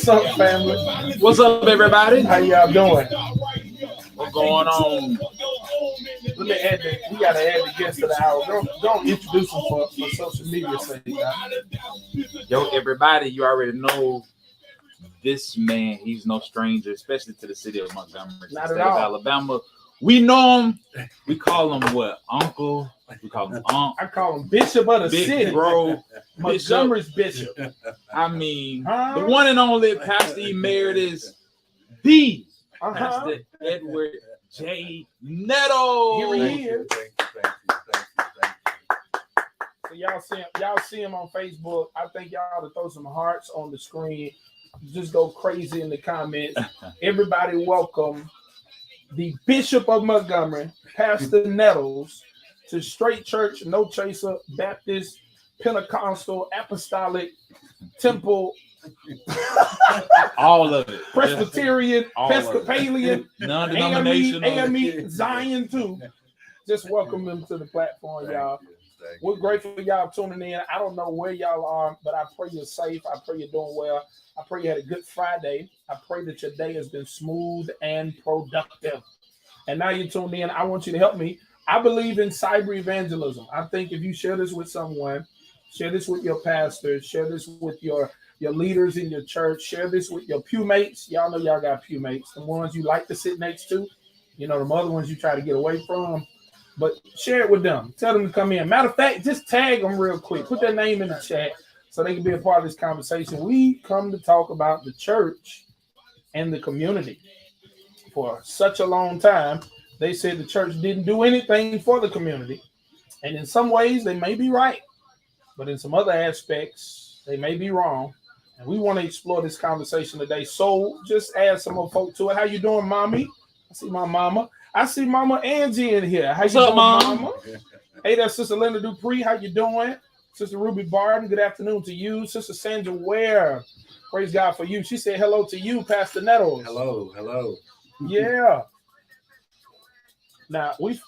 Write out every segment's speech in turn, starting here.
What's up, family? What's up, everybody? How y'all doing? What's going on? Let me add the, we gotta add the guest to the hour. Don't introduce them for social media sake. Yo, everybody, you already know this man. He's no stranger, especially to the city of Montgomery, Not state at all. of Alabama. We know him. We call him what? Uncle. We call him Unc. I call him Bishop of the Big City, bro. Montgomery's Bishop. I mean, Huh? the one and only Pastor Emeritus, the Pastor Edward J. Neto. Here he is. Thank you. So y'all see him on Facebook. I think y'all to throw some hearts on the screen. Just go crazy in the comments. Everybody welcome the Bishop of Montgomery, Pastor Nettles, to Straight Church, No Chaser, Baptist, Pentecostal, Apostolic, Temple, All of it. Presbyterian, All of it. Episcopalian, Non-denominational. AME, Zion too. Just welcome them to the platform, y'all. We're grateful for y'all tuning in. I don't know where y'all are, but I pray you're safe. I pray you're doing well. I pray you had a good Friday. I pray that your day has been smooth and productive. And now you're tuned in. I want you to help me. I believe in cyber evangelism. I think if you share this with someone, share this with your pastor, share this with your leaders in your church, share this with your pew mates. Y'all know y'all got pew mates, the ones you like to sit next to, you know, the other ones you try to get away from. But share it with them. Tell them to come in. Matter of fact, just tag them real quick. Put their name in the chat so they can be a part of this conversation. We come to talk about the church and the community. For such a long time, they said the church didn't do anything for the community. And in some ways, they may be right. But in some other aspects, they may be wrong. And we want to explore this conversation today. So just add some more folk to it. How you doing, mommy? I see my mama. I see Mama Angie in here. How What's you up, doing, Mom? Mama? Hey, that's Sister Linda Dupree. How you doing? Sister Ruby Barton, good afternoon to you. Sister Sandra Ware, praise God for you. She said hello to you, Pastor Nettles. Hello. Yeah. Now, we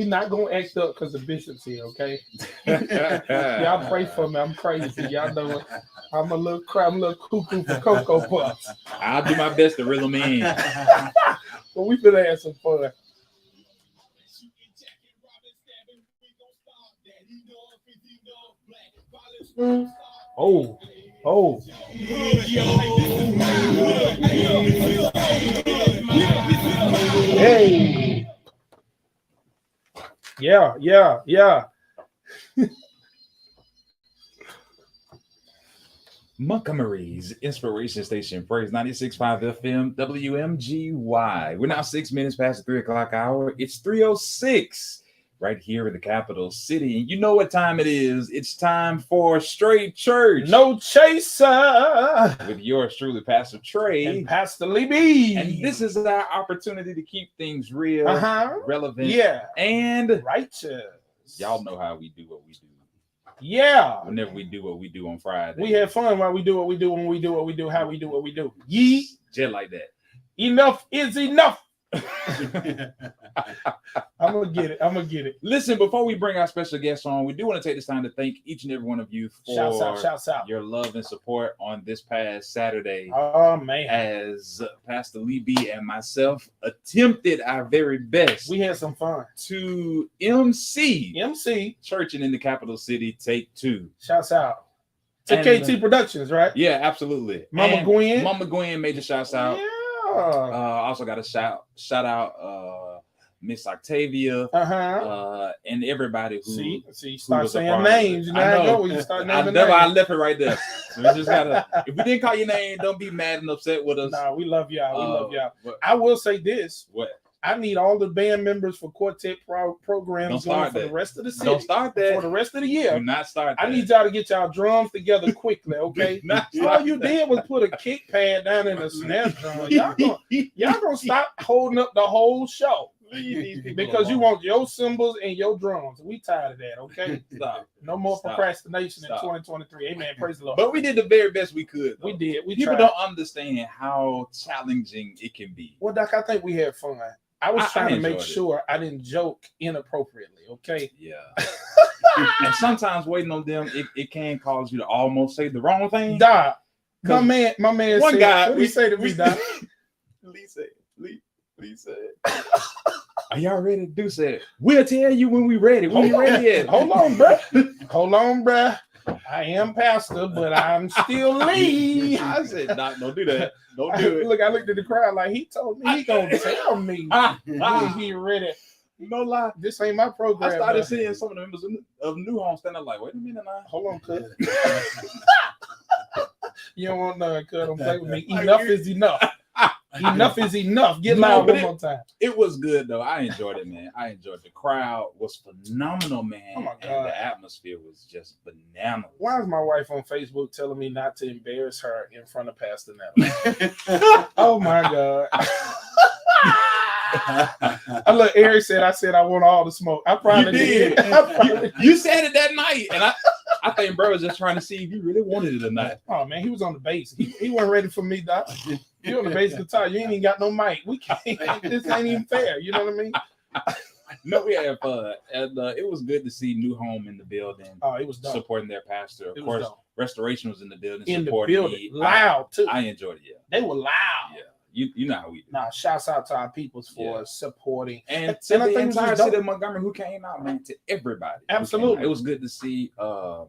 not going to act up because the bishop's here, okay? Y'all pray for me. I'm crazy. Y'all know I'm a little cuckoo for Cocoa Puffs. I'll do my best to reel him in. But we finna have some fun. Oh. Hey. Yeah. Montgomery's Inspiration Station, Praise 96.5 FM, WMGY. We're now 6 minutes past the 3 o'clock hour. It's 3:06 right here in the capital city. And you know what time it is. It's time for Straight Church. No Chaser. With yours truly, Pastor Trey. And Pastor Lee B. And this is our opportunity to keep things real, relevant, and righteous. Y'all know how we do what we do. Yeah. Whenever we do what we do on Friday. We have fun while we do what we do, when we do what we do, how we do what we do. Yee. Just like that. Enough is enough. I'm gonna get it. Listen, before we bring our special guest on, we do want to take this time to thank each and every one of you for shouts out. Your love and support on this past Saturday. Oh man, as Pastor Lee B and myself attempted our very best. We had some fun to MC Churching in the Capital City Take 2. Shouts out to KT Productions, right? Yeah, absolutely. Mama Gwen made the shouts out. Yeah. Also got a shout out Miss Octavia and everybody who start saying names. You know how I go when you start naming names. I left it right there. So we just gotta, if we didn't call your name, don't be mad and upset with us. Nah, we love y'all. I will say this. What? I need all the band members for quartet programs going for the rest of the city. Don't start that. For the rest of the year. Do not start that. I need y'all to get y'all drums together quickly, okay? All you did was put a kick pad down in the snare drum. Y'all gonna stop holding up the whole show. Because you want your cymbals and your drums. We tired of that, okay? Stop. No more procrastination in 2023. Amen. Praise the Lord. But we did the very best we could. Though. We did. People don't understand how challenging it can be. Well, Doc, I think we had fun. I was trying to make sure I didn't joke inappropriately, okay? Yeah. And sometimes waiting on them, it can cause you to almost say the wrong thing. Doc, My man One said, guy, what did he say to me, Doc? Lee said, "Are y'all ready?" Dude said, "We'll tell you when we ready. When we ready yet." Hold on, bruh. I am pastor, but I'm still Lee. I said, "Doc, don't do that. Don't do it." Look, I looked at the crowd like he told me he gonna tell me when he ready. No lie. This ain't my program. I started seeing some of the members of New Home stand up like, wait a minute now. Hold on, cut. You don't want none, cut. Don't play with me. Like, Enough is enough. Enough is enough. Get No, loud but one more time. It was good though. I enjoyed it, man. I enjoyed it. The crowd was phenomenal, man. Oh my And God. the atmosphere was just bananas. Why is my wife on Facebook telling me not to embarrass her in front of Pastor Nettle? Oh my God. I look, Eric said I want all the smoke. I probably You did. You said it that night, and I think bro was just trying to see if you really wanted it or not. Oh man, he was on the bass. He wasn't ready for me, Doc. You on the bass guitar. You ain't even got no mic. We can't. This ain't even fair. You know what I mean? No, we had fun, and it was good to see New Home in the building. Oh, it was dope. Supporting their pastor. Of It was course, dope. Restoration was in the building. In the supporting building, me. loud too. I enjoyed it. Yeah, They were loud. yeah. You know how we do. Nah, shouts out to our peoples for Yeah. supporting. And And to I the think it was entire just city dope. of Montgomery who came out, man, to everybody. who came Absolutely. out. It was good to see the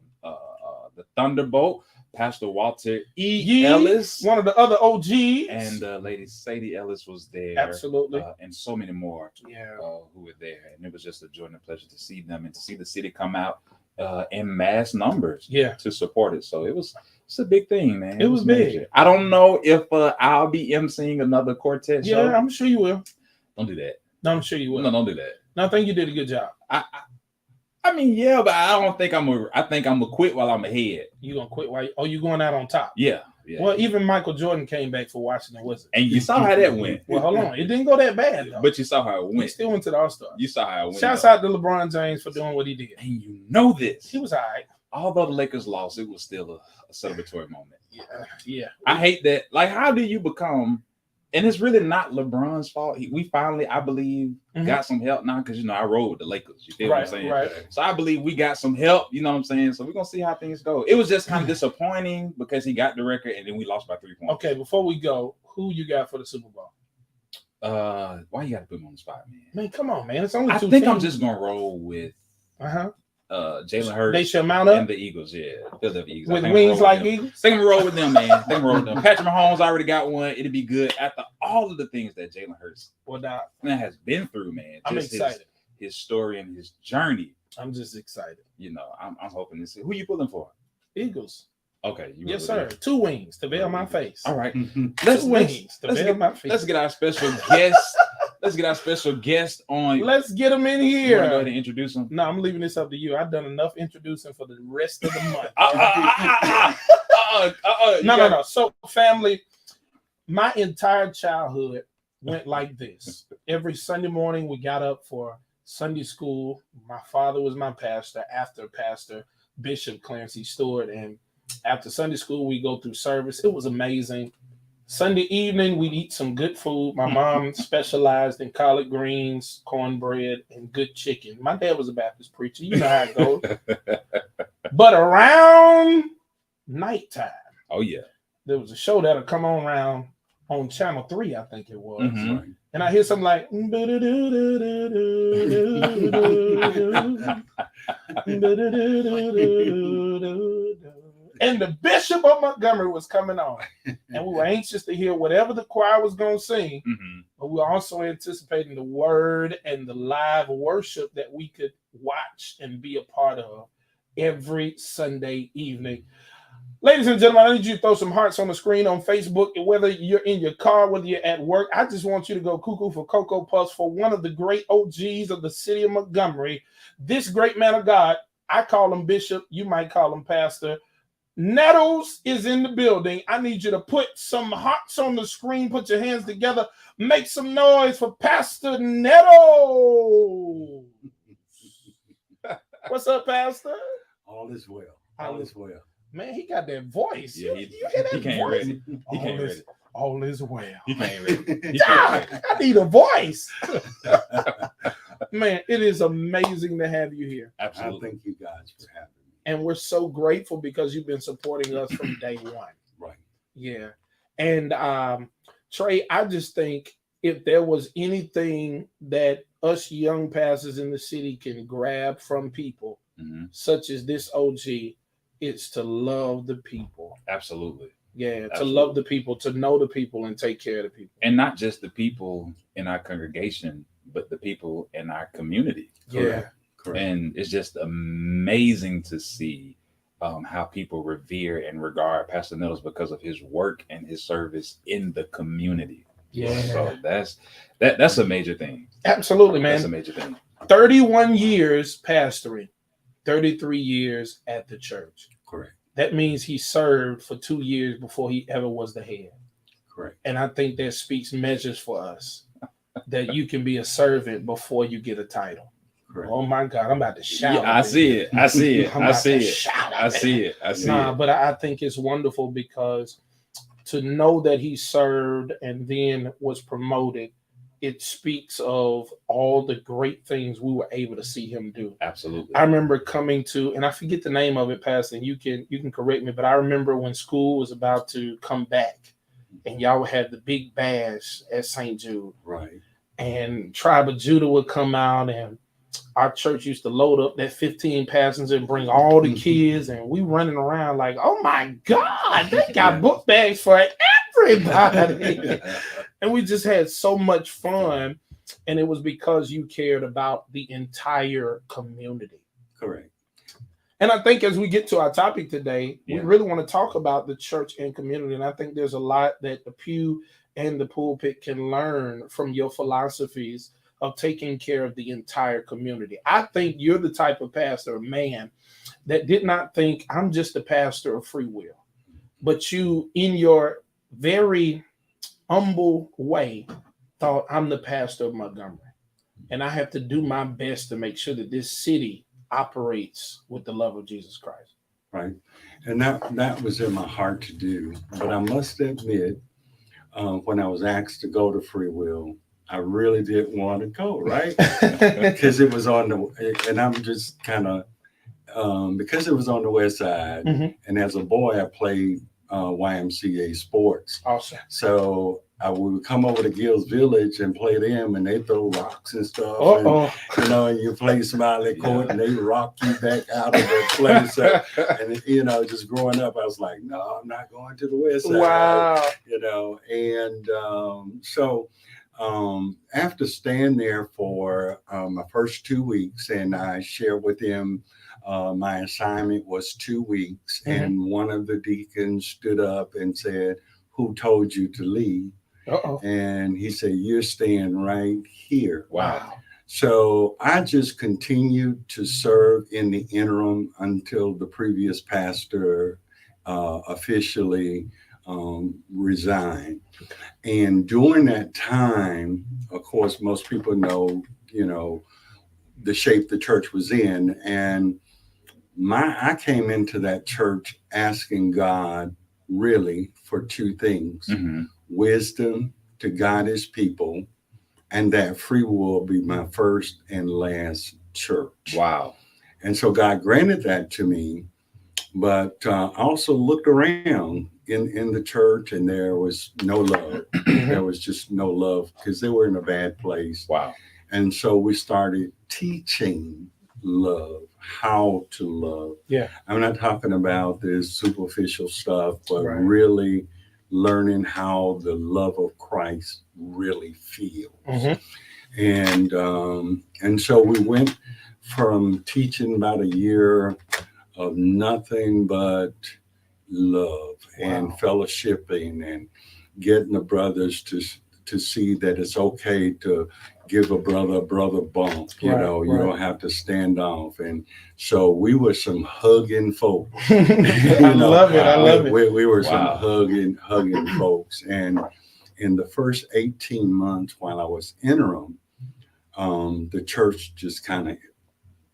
Thunderbolt, Pastor Walter E. Yee, Ellis, one of the other OGs. and Lady Sadie Ellis was there. Absolutely. And so many more Yeah. who were there. And it was just a joy and a pleasure to see them and to see the city come out in mass numbers Yeah. to support it. So it's a big thing, man. It was big. major. I don't know if I'll be emceeing another quartet show. Yeah, I'm sure you will. Don't do that. No, I'm sure you will. No, don't do that. No, I think you did a good job. I mean, yeah, but I don't think I think I'm gonna quit while I'm ahead. You gonna quit? Why? Oh, you going out on top? Yeah. Well, even Michael Jordan came back for Washington Wizards. And you saw how that went. Well, hold on, it didn't go that bad though. But you saw how it we went. still went to the All-Star. You saw how it went. Shouts though. out to LeBron James for doing what he did. And you know this. He was all right. Although the Lakers lost, it was still a celebratory moment. Yeah. I hate that. Like, how do you become? And it's really not LeBron's fault. We finally, I believe, Mhm. got some help now because I rode with the Lakers. You feel what I'm saying? Right. So I believe we got some help. You know what I'm saying? So we're gonna see how things go. It was just kind of disappointing because he got the record and then we lost by 3 points. Okay, before we go, who you got for the Super Bowl? Why you gotta put me on the spot, man? Man, come on, man. It's only I two think I'm teams. just gonna roll with Uh-huh. Jalen Hurts. They shall mount and up the Eagles, yeah. Philadelphia Eagles. I with think I'm wings roll like with them. eagles. I think I'm gonna roll with them, man. I think I'm roll with them. Patrick Mahomes already got one. It'll be good after all of the things that Jalen Hurts Well, now, has been through, man. I'm Just excited. His story and his journey. I'm just excited. You know, I'm hoping to see. Who you pulling for? Eagles. Okay, you Yes, roll sir. with them. 2 wings to veil my face. All right, Two let's wings to let's veil get- my face. let's get our special guest. Let's get our special guest on. Let's get them in You wanna go ahead here. and introduce him. No, I'm leaving this up to you. I've done enough introducing for the rest of the month. No. So, family, my entire childhood went like this. Every Sunday morning, we got up for Sunday school. My father was my pastor, after pastor, Bishop Clancy Stewart. And after Sunday school, we go through service. It was amazing. Sunday evening, we'd eat some good food. My mom specialized in collard greens, cornbread, and good chicken. My dad was a Baptist preacher. You know how it goes. But around nighttime, Oh yeah. there was a show that'll come on around on Channel 3, I think it was. Mhm. And I hear something like, and the Bishop of Montgomery was coming on. And we were anxious to hear whatever the choir was going to sing, Mhm. but we were also anticipating the word and the live worship that we could watch and be a part of every Sunday evening. Ladies and gentlemen, I need you to throw some hearts on the screen on Facebook. Whether you're in your car, whether you're at work, I just want you to go cuckoo for Cocoa Puffs for one of the great OGs of the city of Montgomery. This great man of God, I call him Bishop, you might call him Pastor. Nettles is in the building. I need you to put some hearts on the screen, put your hands together, make some noise for Pastor Nettles. What's up, Pastor? All is well. All is well. Man, he got that voice. Yeah, you hear that he can't voice? read it. He can't read it. All is well. He can't read it. He God, can't read it. I need a voice. Man, it is amazing to have you here. I Absolutely. thank you guys for having me. And we're so grateful because you've been supporting us from day one. Right. Yeah. And Trey, I just think if there was anything that us young pastors in the city can grab from people, such as this OG, it's to love the people. Absolutely. Yeah, to love the people, to know the people, and take care of the people. And not just the people in our congregation, but the people in our community. Yeah. Correct. And it's just amazing to see how people revere and regard Pastor Nettles because of his work and his service in the community. Yeah. So that's a major thing. Absolutely, man. That's a major thing. 31 years pastoring, 33 years at the church. Correct. That means he served for 2 years before he ever was the head. Correct. And I think that speaks measures for us that you can be a servant before you get a title. Correct. Oh my God, I'm about to shout. Yeah, I see it. I see it. I'm I about see to it. shout I see it. I see Nah, it. but I think it's wonderful because to know that he served and then was promoted, it speaks of all the great things we were able to see him do. Absolutely. I remember coming to, and I forget the name of it, Pastor, and you can correct me, but I remember when school was about to come back and y'all had the big bash at St. Jude. Right. And Tribe of Judah would come out, and our church used to load up that 15 passengers and bring all the kids, and we running around like, oh my God, they got book bags for everybody. And we just had so much fun. And it was because you cared about the entire community. Correct. And I think as we get to our topic today, we really want to talk about the church and community. And I think there's a lot that the pew and the pulpit can learn from your philosophies of taking care of the entire community. I think you're the type of pastor, man, that did not think I'm just a pastor of free will, but you, in your very humble way, thought I'm the pastor of Montgomery, and I have to do my best to make sure that this city operates with the love of Jesus Christ. Right. And that was in my heart to do. But I must admit, when I was asked to go to Free Will, I really didn't want to go, right? Because it was on the, and I'm just kind of, because it was on the west side, and as a boy, I played YMCA sports. Awesome. So we would come over to Gills Village and play them, and they throw rocks and stuff. And, and you play Smiley Court, and they rock you back out of the place. And just growing up, I was like, no, I'm not going to the west side. Wow. And so after staying there for my first 2 weeks, and I shared with them my assignment was 2 weeks, and one of the deacons stood up and said, "Who told you to leave?" And he said, "You're staying right here." Wow. So I just continued to serve in the interim until the previous pastor officially resigned. And during that time, of course, most people know, the shape the church was in. And I came into that church asking God really for two things: wisdom to guide his people, and that Free Will be my first and last church. Wow. And so God granted that to me. But I also looked around in the church, and there was no love. There was just no love because they were in a bad place. Wow. And so we started teaching love, how to love. Yeah. I'm not talking about this superficial stuff, but really learning how the love of Christ really feels. And so we went from teaching about a year of nothing but love and fellowshipping and getting the brothers to see that it's okay to give a brother bump. You don't have to stand off. And so we were some hugging folks. I love it. We were some hugging folks. And in the first 18 months while I was interim, the church just kind of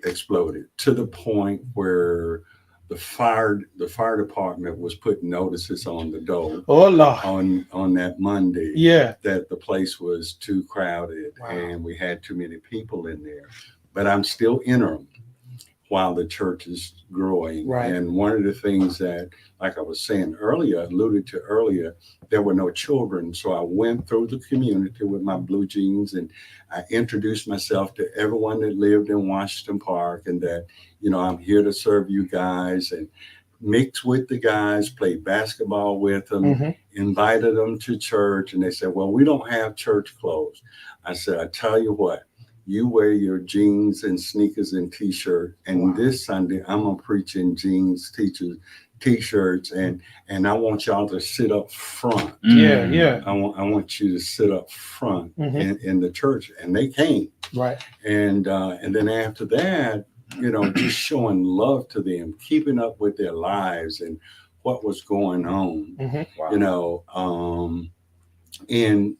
exploded to the point where the fire department was putting notices on the door on that Monday that the place was too crowded and we had too many people in there. But I'm still interim. while the church is growing. Right. And one of the things that, like I was saying earlier, alluded to earlier, there were no children. So I went through the community with my blue jeans and I introduced myself to everyone that lived in Washington Park, and that, you know, I'm here to serve you guys, and mixed with the guys, played basketball with them, Mm-hmm. invited them to church. And they said, well, we don't have church clothes. I said, I tell you what, you wear your jeans and sneakers and t-shirt. And Wow. this Sunday, I'm going to preach in jeans, t-shirts, and I want y'all to sit up front. Yeah, yeah. I want you to sit up front Mhm. in the church. And they came. Right. And then after that, you know, just showing love to them, keeping up with their lives and what was going on, Wow. you know, and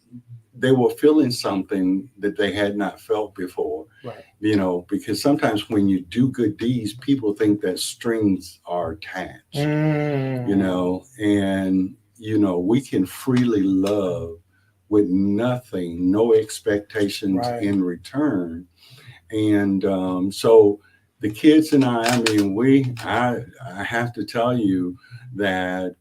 they were feeling something that they had not felt before, Right. you know, because sometimes when you do good deeds, people think that strings are attached, you know, and, you know, we can freely love with nothing, no expectations Right. in return. And so the kids and I mean, I have to tell you that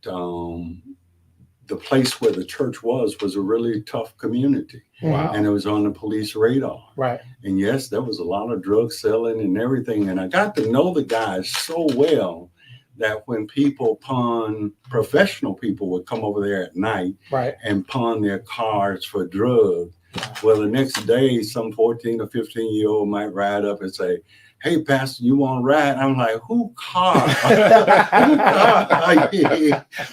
the place where the church was a really tough community. Wow. And it was on the police radar. Right. And yes, there was a lot of drug selling and everything. And I got to know the guys so well that when professional people would come over there at night Right. and pawn their cars for drugs, well, the next day, some 14 or 15-year-old might ride up and say, hey, Pastor, you want to ride? I'm like, who car?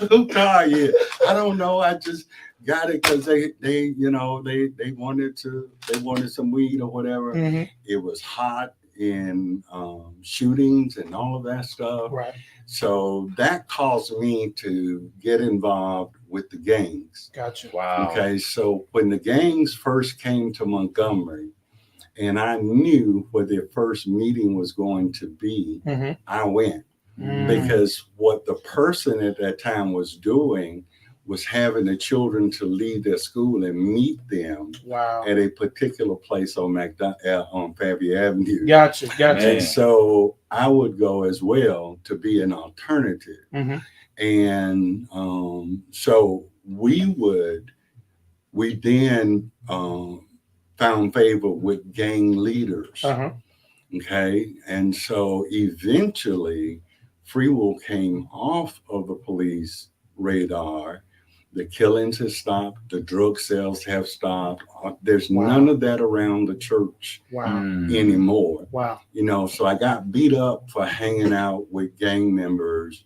Who car? Yeah. I don't know. I just got it because they you know, they wanted some weed or whatever. Mhm. It was hot in shootings and all of that stuff. Right. So that caused me to get involved with the gangs. Gotcha. Wow. Okay, so when the gangs first came to Montgomery, and I knew where their first meeting was going to be, Mhm. I went. Mm. Because what the person at that time was doing was having the children to leave their school and meet them Wow. at a particular place on Fairview Avenue. Gotcha. Gotcha. And so I would go as well to be an alternative. Mhm. And so we then found favor with gang leaders. Uh-huh. Okay. And so eventually Free Will came off of the police radar. The killings have stopped. The drug sales have stopped. There's Wow. none of that around the church Wow. anymore. Wow. You know, so I got beat up for hanging out with gang members.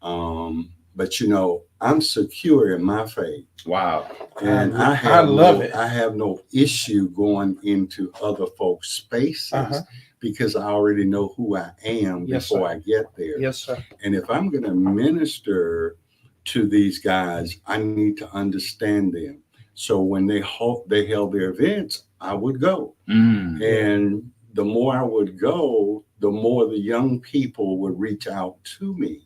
But, you know, I'm secure in my faith. Wow. And I love it. I have no issue going into other folks' spaces because I already know who I am Yes, before sir. I get there. Yes, sir. And if I'm going to minister to these guys, I need to understand them. So when they held their events, I would go. And the more I would go, the more the young people would reach out to me.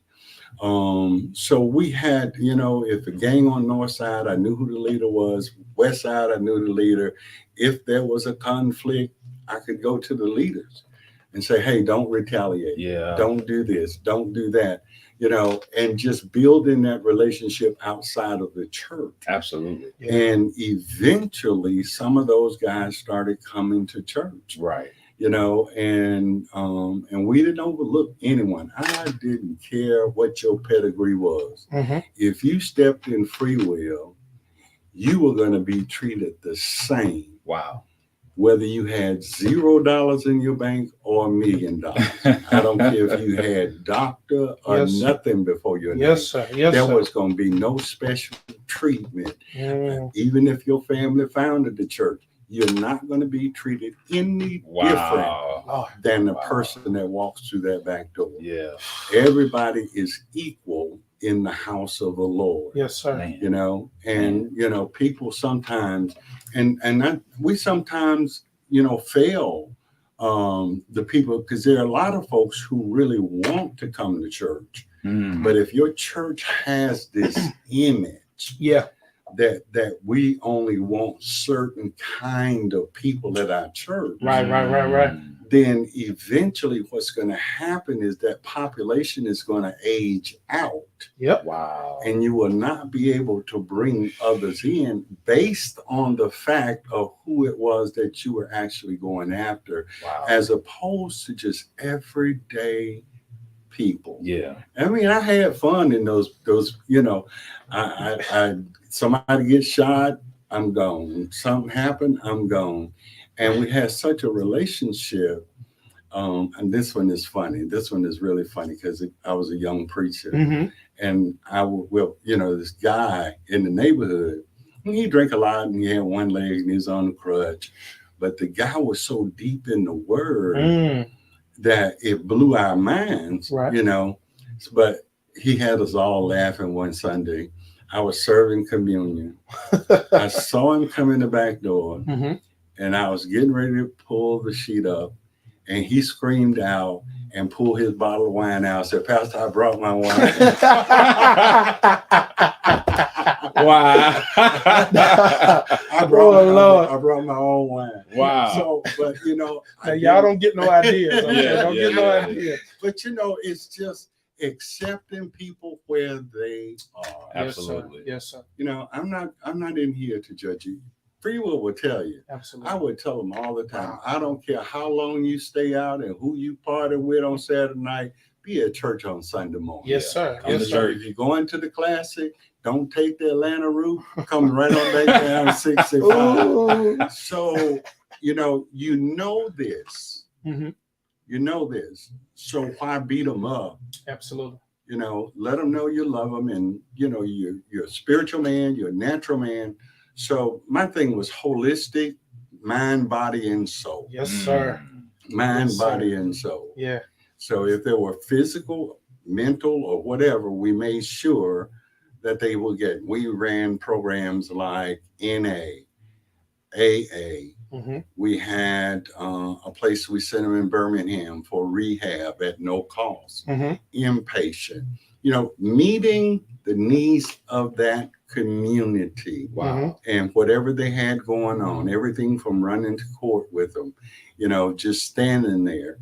So we had, you know, if a gang on North Side, I knew who the leader was. West Side, I knew the leader. If there was a conflict, I could go to the leaders and say, hey, don't retaliate. Yeah. Don't do this. Don't do that. You know, and just building that relationship outside of the church. Absolutely. Yeah. And eventually some of those guys started coming to church. Right. You know, and we didn't overlook anyone. I didn't care what your pedigree was. Mhm. If you stepped in Free Will, you were going to be treated the same, Wow. whether you had $0 in your bank or $1 million. I don't care if you had doctor or Yes, sir. nothing before your name. Yes, sir. Yes, There sir. was going to be no special treatment. Mm. Even if your family founded the church, you're not going to be treated any different Wow. Oh, than the Wow. person that walks through that back door. Yeah. Everybody is equal in the house of the Lord. yes, sir. Man. You know, and you know, people sometimes we sometimes, you know, fail the people, because there are a lot of folks who really want to come to church. Mm. But if your church has this image Yeah. that we only want certain kind of people at our church, Right. then eventually what's going to happen is that population is going to age out. Yep. Wow. And you will not be able to bring others in based on the fact of who it was that you were actually going after, Wow. as opposed to just everyday people. Yeah. I mean, I had fun in those, I somebody gets shot, I'm gone. Something happened, I'm gone. And we had such a relationship. And this one is funny. This one is really funny because I was a young preacher. Mm-hmm. And this guy in the neighborhood, he drank a lot and he had one leg and he was on a crutch. But the guy was so deep in the word that it blew our minds, Right. But he had us all laughing one Sunday. I was serving communion. I saw him come in the back door, Mm-hmm. and I was getting ready to pull the sheet up, and he screamed out and pulled his bottle of wine out. Said, "Pastor, I brought my wine." Wow. I brought my own wine. Wow. So, but Now, y'all don't get no ideas. Okay? Yeah, don't yeah, get no yeah. ideas. But it's just accepting people where they are. Absolutely. Yes, sir. I'm not in here to judge you. Free will tell you. Absolutely. I would tell them all the time. I don't care how long you stay out and who you party with on Saturday night. Be at church on Sunday morning. Yes, sir. Come Yes, to sir. church. If you're going to the Classic, don't take the Atlanta route. Come right on back down 65. Ooh. So, you know this. Mm-hmm. You know this. So why beat them up? Absolutely. Let them know you love them, and you're a spiritual man, you're a natural man. So my thing was holistic, mind, body, and soul. Yes, sir. Mind, Yes, sir. body, and soul. Yeah. So if there were physical, mental, or whatever, we made sure that they will get. We ran programs like NA, AA. Mm-hmm. We had a place we sent them in Birmingham for rehab at no cost. Mm-hmm. Inpatient. Meeting the needs of that community. Wow. And whatever they had going on, everything from running to court with them, just standing there.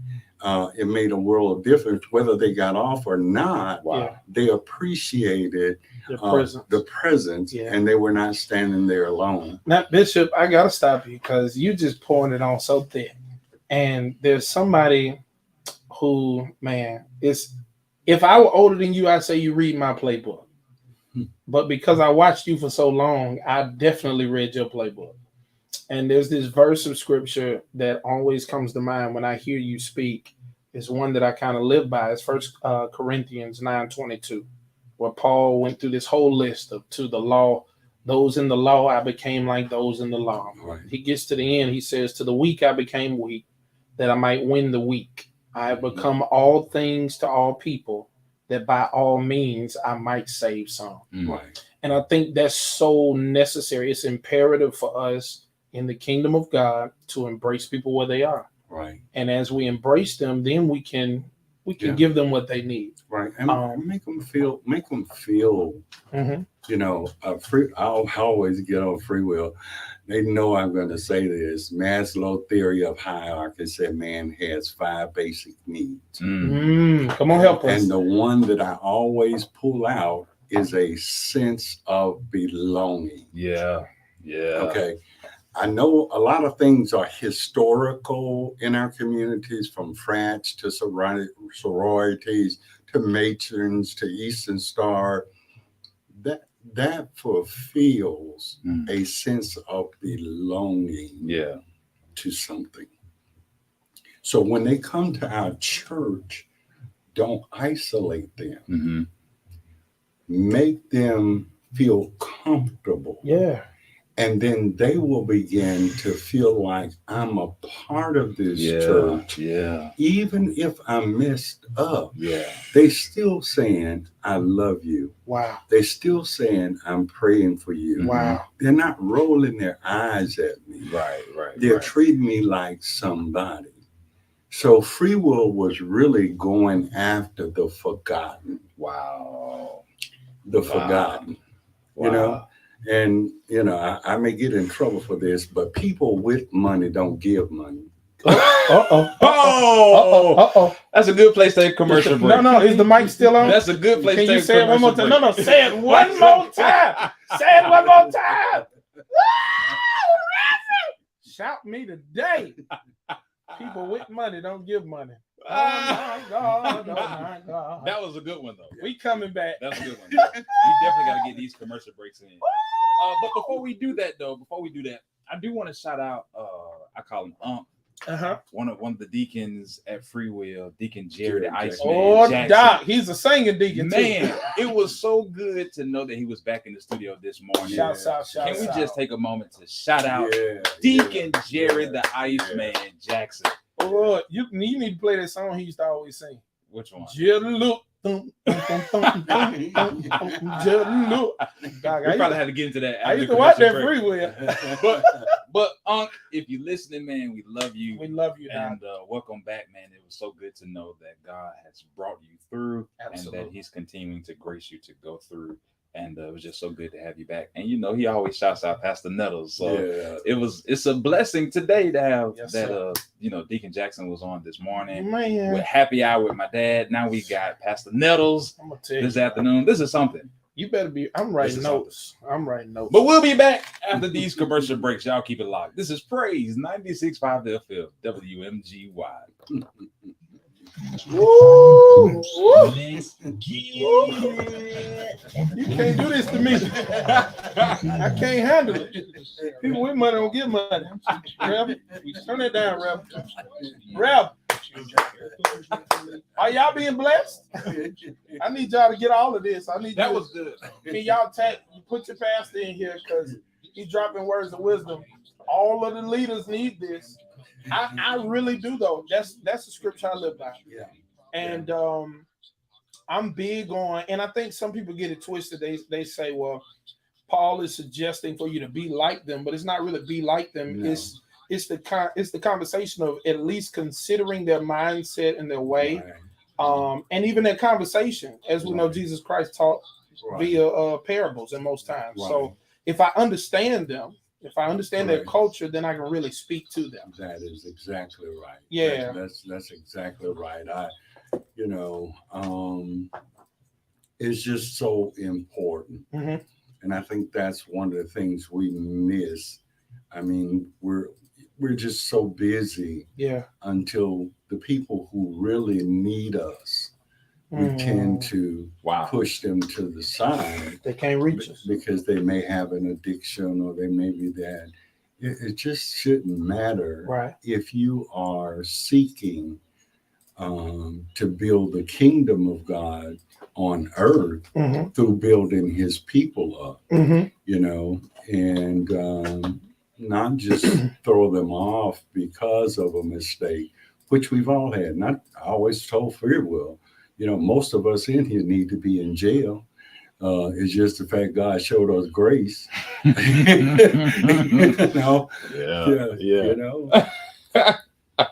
It made a world of difference whether they got off or not. Wow. Yeah. They appreciated The presence. the presence, Yeah. and they were not standing there alone. Now, Bishop, I gotta stop you because you just pouring it on so thick. And there's somebody who, man, if I were older than you, I'd say you read my playbook. But because I watched you for so long, I definitely read your playbook. And there's this verse of scripture that always comes to mind when I hear you speak. It's one that I kind of live by. It's 1 Corinthians 9:22, where Paul went through this whole list of to the law. Those in the law, I became like those in the law. Right. He gets to the end. He says, to the weak, I became weak, that I might win the weak. I have become all things to all people, that by all means I might save some. Right. And I think that's so necessary. It's imperative for us in the kingdom of God to embrace people where they are. Right. And as we embrace them, then we can Yeah. give them what they need. Right. And make them feel, Mm-hmm. I'll always get on free will. They know I'm going to say this. Maslow theory of hierarchy said man has 5 basic needs. Come on, help us. And the one that I always pull out is a sense of belonging. Yeah. Yeah. Okay. I know a lot of things are historical in our communities, from frats to sororities to matrons to Eastern Star. That fulfills a sense of belonging Yeah. to something. So when they come to our church, don't isolate them. Mm-hmm. Make them feel comfortable. Yeah. And then they will begin to feel like I'm a part of this church. Yeah. Even if I messed up, Yeah. they still saying, I love you. Wow. They still saying, I'm praying for you. Wow. They're not rolling their eyes at me. Right. Right. They're right. treating me like somebody. So free will was really going after the forgotten. Wow. The Wow. forgotten. Wow. You know, And you know, I may get in trouble for this, but people with money don't give money. Oh, that's a good place to take a commercial break. No, is the mic still on? That's a good place Can to you take say a it one more commercial time? break. No, say it one more time. Say it one more time. Shout me today. People with money don't give money. Oh my God. Oh my God. That was a good one, though. We coming back. That's a good one. We definitely got to get these commercial breaks in. But before we do that, I do want to shout out, I call him one of the deacons at Free Will, Deacon Jerry the Iceman. Oh, Jackson. Doc, he's a singing deacon Man, too. it was so good to know that he was back in the studio this morning. Shouts out. Can we just take a moment to shout out Deacon Jerry the Iceman Jackson? Oh, you need to play that song he used to always sing. Which one? Just look. Just look. Dog, We probably had to get into that. I after used the to watch that commercial break. Free Will. But if you're listening, man, we love you. We love you, Doc. And welcome back, man. It was so good to know that God has brought you through. Absolutely. And that he's continuing to grace you to go through. And it was just so good to have you back. And you know, he always shouts out Pastor Nettles. So it's a blessing today to have Deacon Jackson was on this morning. Man. With happy hour with my dad. Now we got Pastor Nettles I'm gonna tell you this afternoon. This is something. You better be. I'm writing notes. But we'll be back after these commercial breaks. Y'all keep it locked. This is Praise 96.5 FM WMGY. Woo! Woo! You can't do this to me. I can't handle it. People with money don't get money. Rev, turn it down, Rev. Are y'all being blessed? I need y'all to get all of this. That was good. Can y'all put your pastor in here because he's dropping words of wisdom. All of the leaders need this. I really do though. That's the scripture I live by. Yeah. And I'm big on, and I think some people get it twisted. They say, well, Paul is suggesting for you to be like them, but it's not really be like them. No. It's the conversation of at least considering their mindset and their way. Right. And even their conversation, as we know, Jesus Christ taught via parables in most times. Right. So if I understand them, if I understand their culture, then I can really speak to them. That is exactly right. Yeah. That's exactly right. It's just so important. Mhm. And I think that's one of the things we miss. I mean, we're just so busy until the people who really need us, we tend to push them to the side. They can't reach us because they may have an addiction or they may be that. It just shouldn't matter if you are seeking to build the kingdom of God on earth through building his people up, and not just throw them off because of a mistake, which we've all had. Not I always told Free Will, most of us in here need to be in jail. It's just the fact God showed us grace.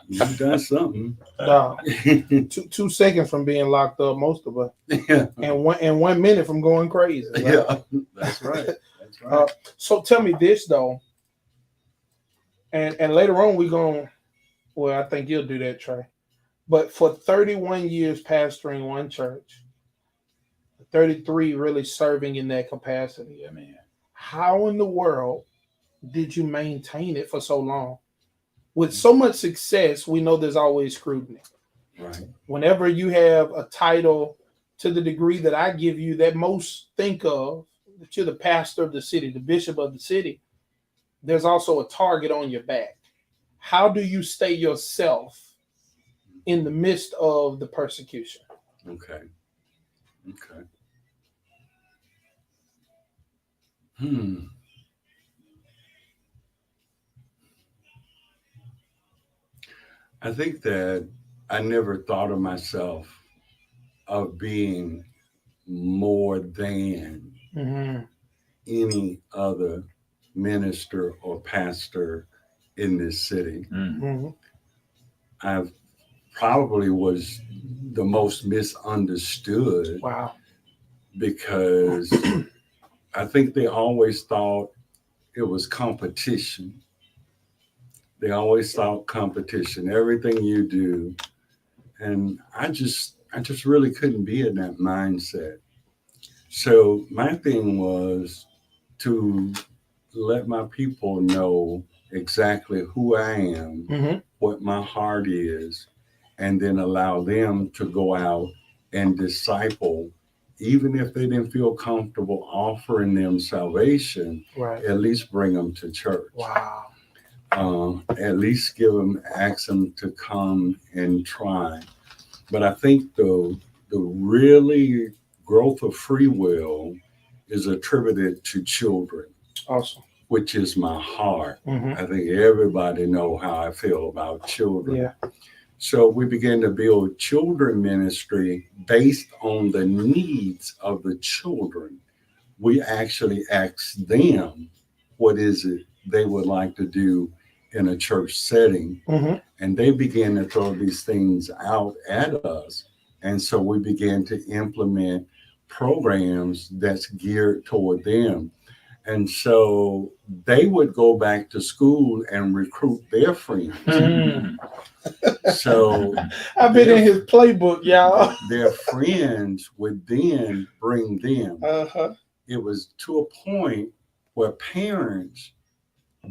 You've done something. No. 2 seconds from being locked up, most of us. And 1 minute from going crazy. Right? Yeah, that's right. That's right. So tell me this though, and later on I think you'll do that, Trey. But for 31 years pastoring one church, 33 really serving in that capacity. Yeah, man. How in the world did you maintain it for so long? With so much success, we know there's always scrutiny. Right. Whenever you have a title to the degree that I give you that most think of, that you're the pastor of the city, the bishop of the city, there's also a target on your back. How do you stay yourself in the midst of the persecution? Okay. I think that I never thought of myself of being more than any other minister or pastor in this city. I probably was the most misunderstood. Wow. Because I think they always thought it was competition. They always thought competition, everything you do. And I just really couldn't be in that mindset. So my thing was to let my people know exactly who I am, Mm-hmm. what my heart is, and then allow them to go out and disciple, even if they didn't feel comfortable offering them salvation, Right. at least bring them to church. Wow. At least ask them to come and try. But I think the really growth of free will is attributed to children, Awesome. which is my heart. Mm-hmm. I think everybody know how I feel about children. Yeah. So we began to build children ministry based on the needs of the children. We actually asked them what is it they would like to do in a church setting. Mm-hmm. And they began to throw these things out at us. And so we began to implement programs that's geared toward them. And so they would go back to school and recruit their friends. Mm. So I've been in his playbook, y'all. their friends would then bring them. Uh-huh. It was to a point where parents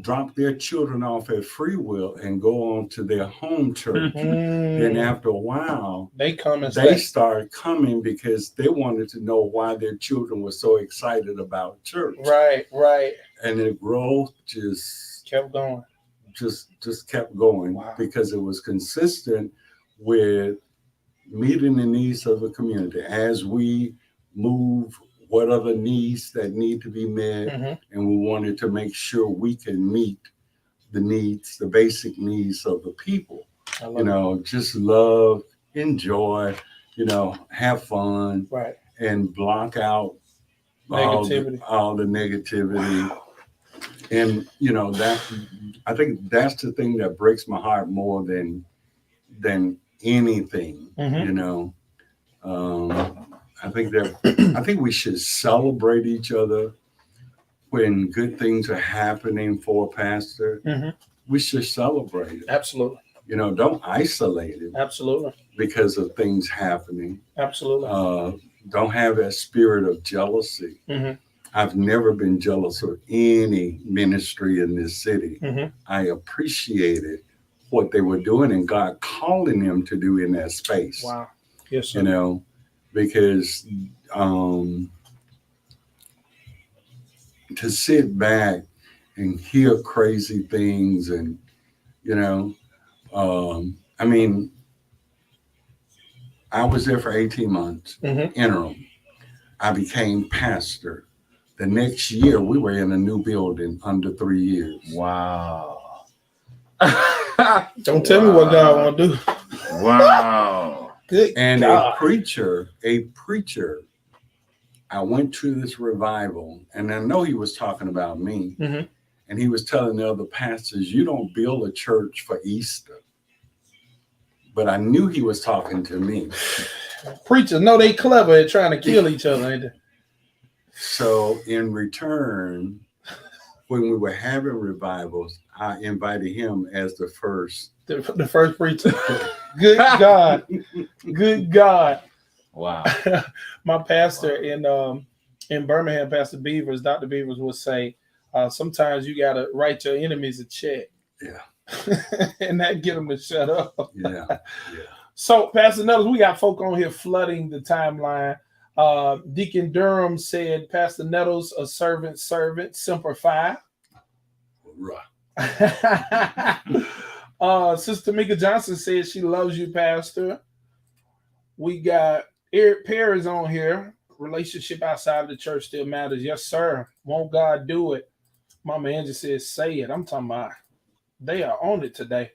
drop their children off at free will and go on to their home church. Then after a while, they come and they stay. started coming because they wanted to know why their children were so excited about church. Right. And the growth just Kept going. kept going. Wow. Because it was consistent with meeting the needs of the community as we move what other needs that need to be met. Mm-hmm. And we wanted to make sure we can meet the needs, the basic needs of the people. Just love, enjoy, have fun, Right. and block out Negativity. all the negativity. And that, I think that's the thing that breaks my heart more than anything. Mm-hmm. I think we should celebrate each other when good things are happening for a pastor. Mm-hmm. We should celebrate it. Absolutely. Don't isolate it Absolutely. because of things happening. Absolutely. Don't have that spirit of jealousy. Mm-hmm. I've never been jealous of any ministry in this city. Mm-hmm. I appreciated what they were doing and God calling them to do in that space. Wow. Yes, sir. Because to sit back and hear crazy things and, I was there for 18 months, Mm-hmm. interim. I became pastor. The next year, we were in a new building under 3 years. Wow. Don't tell me what God want to do. Wow. Good And God. a preacher, I went to this revival, and I know he was talking about me. Mm-hmm. And he was telling the other pastors, you don't build a church for Easter. But I knew he was talking to me. Preachers know they clever at trying to kill each other, ain't they? So in return, when we were having revivals, I invited him as the first. The first preacher. Good God. Good God. Wow. My pastor in Birmingham, Pastor Beavers, Dr. Beavers would say, sometimes you got to write your enemies a check. Yeah. And that get them to shut up. Yeah. So, Pastor Nettles, we got folk on here flooding the timeline. Deacon Durham said, Pastor Nettles, a servant, Semper Fi. Right. Sister Mika Johnson said she loves you, Pastor. We got Eric Perry's on here. Relationship outside of the church still matters. Yes, sir. Won't God do it? Mama Angie says, say it. I'm talking about they are on it today.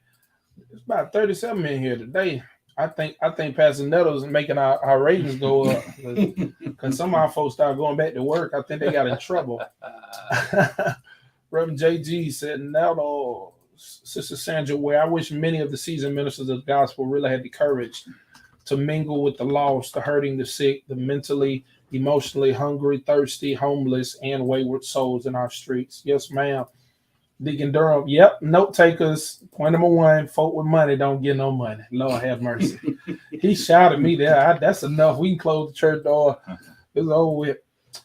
It's about 37 in here today. I think Pastor Nettles is making our ratings go up because some of our folks start going back to work. I think they got in trouble. Reverend JG said, Nettle, Sister Sandra, where I wish many of the seasoned ministers of the gospel really had the courage to mingle with the lost, the hurting, the sick, the mentally emotionally hungry, thirsty, homeless, and wayward souls in our streets. Yes, ma'am. Deacon Durham, yep, note takers. Point number one, folk with money don't get no money. Lord have mercy. He shouted me there. That's enough. We can close the church door. It's over with.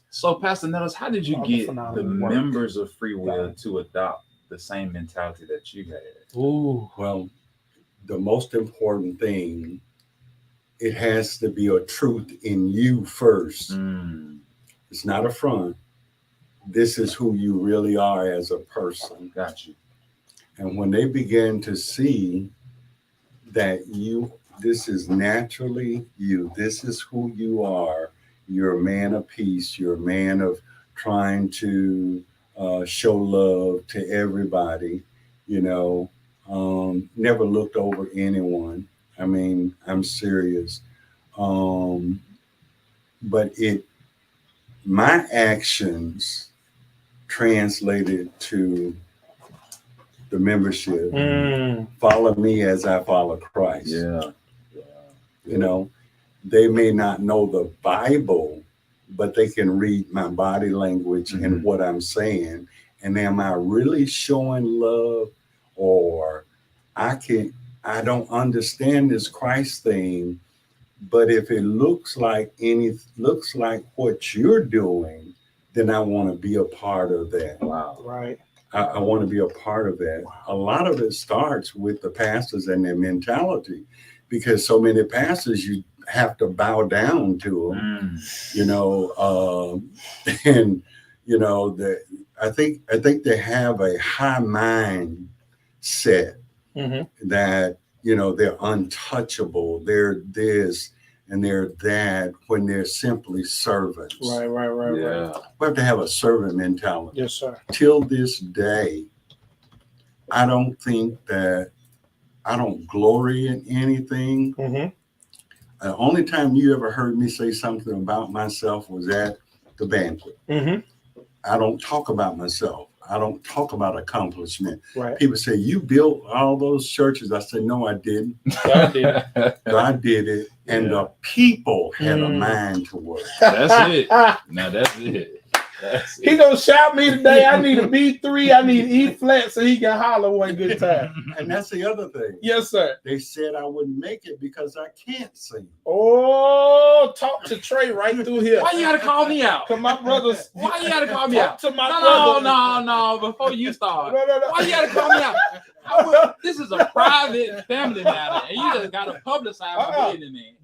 So, Pastor Nellis, how did you get the phenomenal work. members of Free Will to adopt the same mentality that you had? Ooh. Well, the most important thing, it has to be a truth in you first. It's not a front. This is who you really are as a person. Got you. And when they begin to see that this is naturally you, this is who you are, you're a man of peace, you're a man of trying to show love to everybody, never looked over anyone. I mean, I'm serious. But my actions translated to the membership. Follow me as I follow Christ. Yeah. They may not know the Bible, but they can read my body language and what I'm saying. And am I really showing love, or I don't understand this Christ thing, but if it looks like what you're doing, then I want to be a part of that. Wow. Right. I want to be a part of that. Wow. A lot of it starts with the pastors and their mentality, because so many pastors, you have to bow down to them, I think they have a high mind set that, they're untouchable. They're this and they're that, when they're simply servants. Right. Yeah. We have to have a servant mentality. Yes, sir. Till this day, I don't glory in anything. The only time you ever heard me say something about myself was at the banquet. I don't talk about myself. I don't talk about accomplishment. Right. People say, you built all those churches. I said, no, I didn't. God did it. God did it. And the people had a mind to work. That's it. Now that's it. He gonna shout me today. I need a B3. I need E flat so he can holler one good time. And that's the other thing. Yes, sir. They said I wouldn't make it because I can't sing. Oh, talk to Trey right through here. Why you gotta call me out? Cause my brothers. Why you gotta call me out? To my No. Before you start, No. why you gotta call me out? This is a private family matter, and you just gotta publicize my business, man.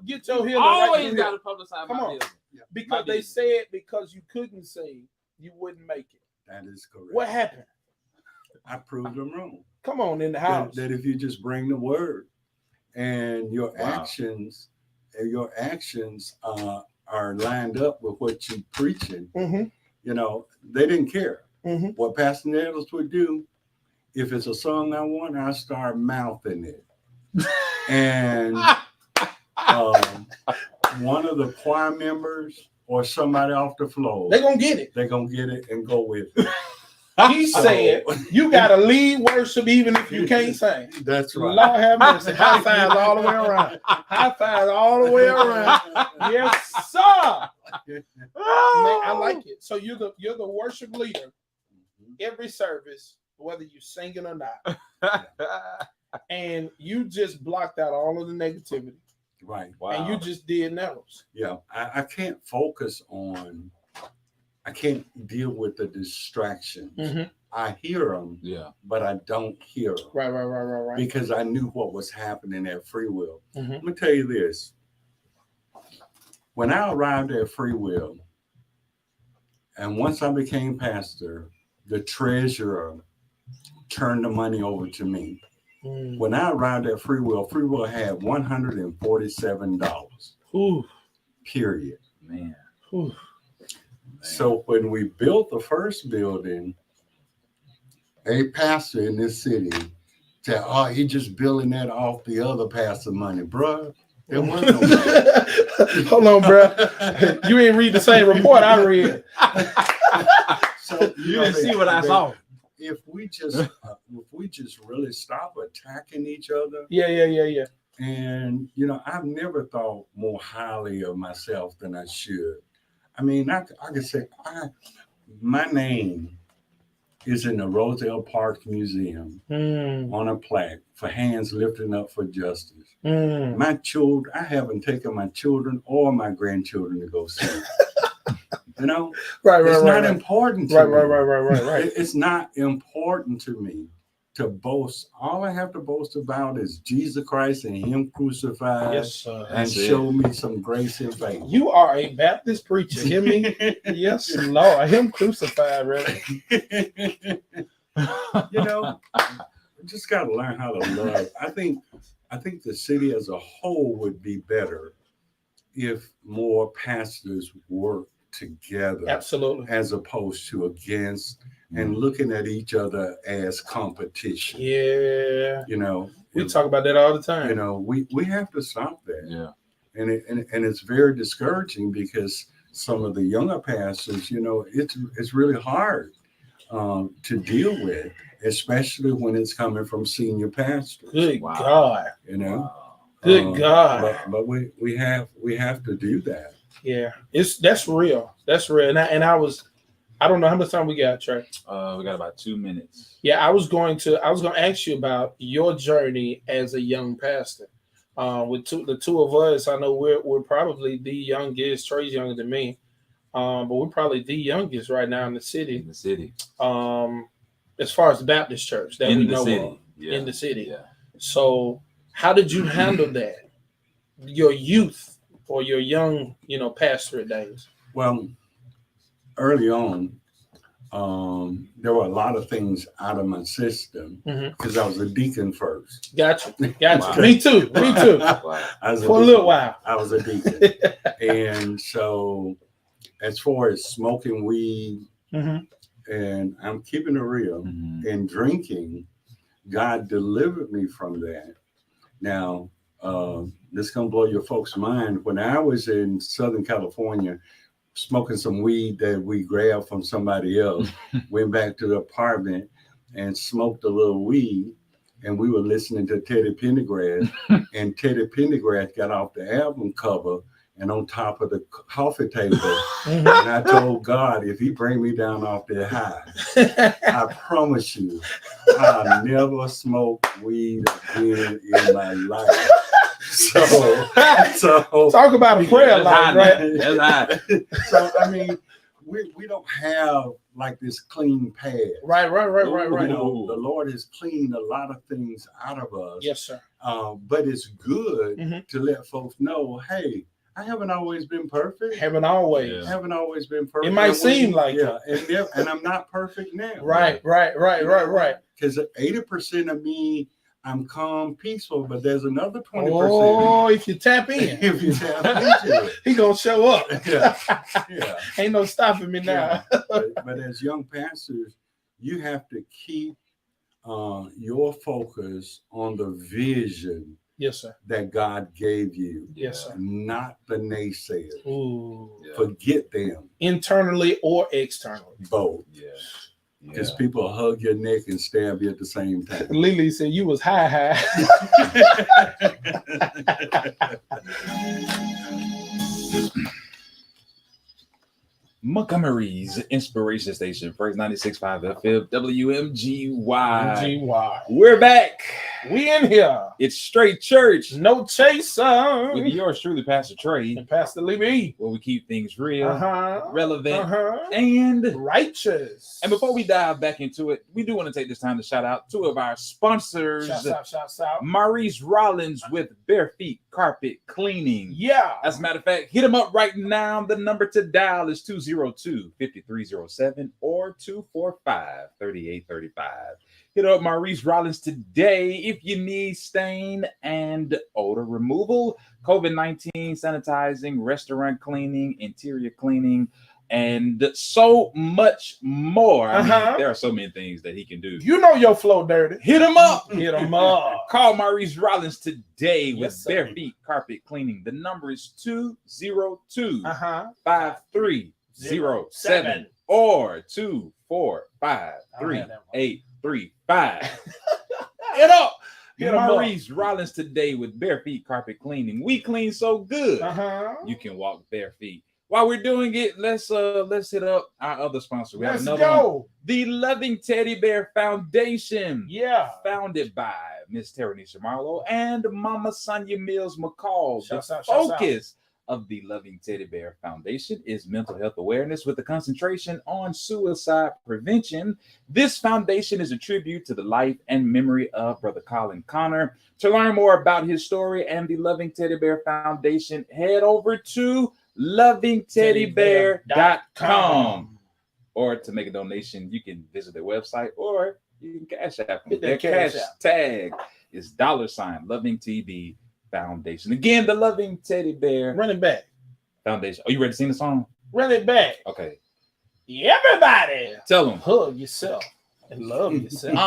Get your heel. Always right gotta publicize my business. Because they said because you couldn't sing, you wouldn't make it. That is correct. What happened? I proved them wrong. Come on in the house. That if you just bring the word and your actions are lined up with what you're preaching, they didn't care. What Pastor Nellis would do, if it's a song I want, I start mouthing it. And one of the choir members or somebody off the floor, they're gonna get it. They're gonna get it and go with it. He said you gotta lead worship even if you can't sing. That's right. Lord have mercy. High fives all the way around. High fives all the way around. Yes, sir. Man, I like it. So you're the worship leader every service, whether you're singing or not. And you just blocked out all of the negativity. Right. Wow. And you just did Nellis. Yeah. I can't focus on, I can't deal with the distractions. I hear them, but I don't hear them. Right. Because I knew what was happening at Free Will. Let me tell you this. When I arrived at Free Will, and once I became pastor, the treasurer turned the money over to me. When I arrived at Free Will had $147. Ooh. Period. Man. Ooh. So when we built the first building, a pastor in this city said, "Oh, he just billing that off the other pastor money, bruh." There wasn't no money. Hold on, bruh. You ain't read the same report I read. So You didn't see what I saw. If we just really stop attacking each other. Yeah. And I've never thought more highly of myself than I should. I mean, I could say my name is in the Roselle Parks Museum on a plaque for hands lifting up for justice. My children, I haven't taken my children or my grandchildren to go see it. You know, it's not important to me. Right. It's not important to me to boast. All I have to boast about is Jesus Christ and Him crucified. Yes, sir. And show me some grace and faith. You are a Baptist preacher. Hear me? Yes, Lord. Him crucified, really. You know, just got to learn how to love. I think the city as a whole would be better if more pastors work together. Absolutely. As opposed to against and looking at each other as competition. Yeah. You know, we talk about that all the time. You know, we have to stop that. Yeah. And it's very discouraging because some of the younger pastors, you know, it's really hard to deal with, especially when it's coming from senior pastors. Good God. You know. Wow. Good God. But we have to do that. Yeah, that's real. That's real. And I don't know how much time we got, Trey. We got about 2 minutes. Yeah, I was going to ask you about your journey as a young pastor. With the two of us, I know we're probably the youngest. Trey's younger than me, but we're probably the youngest right now in the city. In the city. As far as the Baptist church that we know of in the city. Yeah. So, how did you handle that? Your youth or your young, pastorate days? Well, early on, there were a lot of things out of my system because I was a deacon first. Gotcha. Wow. Me too. Wow. For a little while. I was a deacon. And so as far as smoking weed, and I'm keeping it real, and drinking, God delivered me from that. Now, this is going to blow your folks' mind. When I was in Southern California, smoking some weed that we grabbed from somebody else, went back to the apartment and smoked a little weed, and we were listening to Teddy Pendergrass, and Teddy Pendergrass got off the album cover and on top of the coffee table, and I told God, if He bring me down off that high, I promise you, I'll never smoke weed again in my life. So talk about a prayer life, right? That's hot. So I mean, we don't have like this clean pad. Right. You know, the Lord has cleaned a lot of things out of us. Yes, sir. But it's good to let folks know, hey, I haven't always been perfect. Haven't always been perfect. It might seem like it. And I'm not perfect now. Right. Because 80% of me, I'm calm, peaceful, but there's another 20%. Oh, if you tap in, into it, He gonna show up. Yeah. Ain't no stopping me now. Yeah. But as young pastors, you have to keep your focus on the vision. Yes, sir. That God gave you. Yes, sir. Not the naysayers. Ooh. Yeah. Forget them. Internally or externally. Both. Yeah. Because people hug your neck and stab you at the same time. Lily said you was high. Montgomery's Inspiration Station, Praise 96.5 FM, WMGY. GY. We're back. We in here. It's Straight Church. No chaser. With yours truly, Pastor Trey, And Pastor Libby. where we keep things real, Uh-huh. relevant, and righteous. And before we dive back into it, we do want to take this time to shout out two of our sponsors. Shouts out. Maurice Rollins with Bare Feet Carpet Cleaning. Yeah. As a matter of fact, hit them up right now. The number to dial is 202-5307 or 245-3835. Hit up Maurice Rollins today if you need stain and odor removal, COVID-19 sanitizing, restaurant cleaning, interior cleaning, and so much more. I mean, there are so many things that he can do. You know your flow dirty. Hit him up. Hit him up. Call Maurice Rollins today with Yes, sir. Bare Feet Carpet Cleaning. The number is 202-5307 or 245-3835. Hit up. Hit 'em up. Maurice Rollins today with Bare Feet Carpet Cleaning. We clean so good. You can walk bare feet. While we're doing it, let's hit up our other sponsor. We have Let's another one. go. The Loving Teddy Bear Foundation. Yeah. Founded by Miss Terenisha Marlowe and Mama Sonia Mills McCall. Shouts The out, shouts focus of the Loving Teddy Bear Foundation is mental health awareness with a concentration on suicide prevention. This foundation is a tribute to the life and memory of Brother Colin Connor. To learn more about his story and the Loving Teddy Bear Foundation, head over to lovingteddybear.com. Or to make a donation, you can visit their website or you can cash app them. Hit Their that cash cash app. tag is $ Loving TB Foundation. Again, the Loving Teddy Bear Run it back. Foundation. Are you ready to sing the song? Run it back. Okay. Everybody, Tell them. hug yourself and love yourself.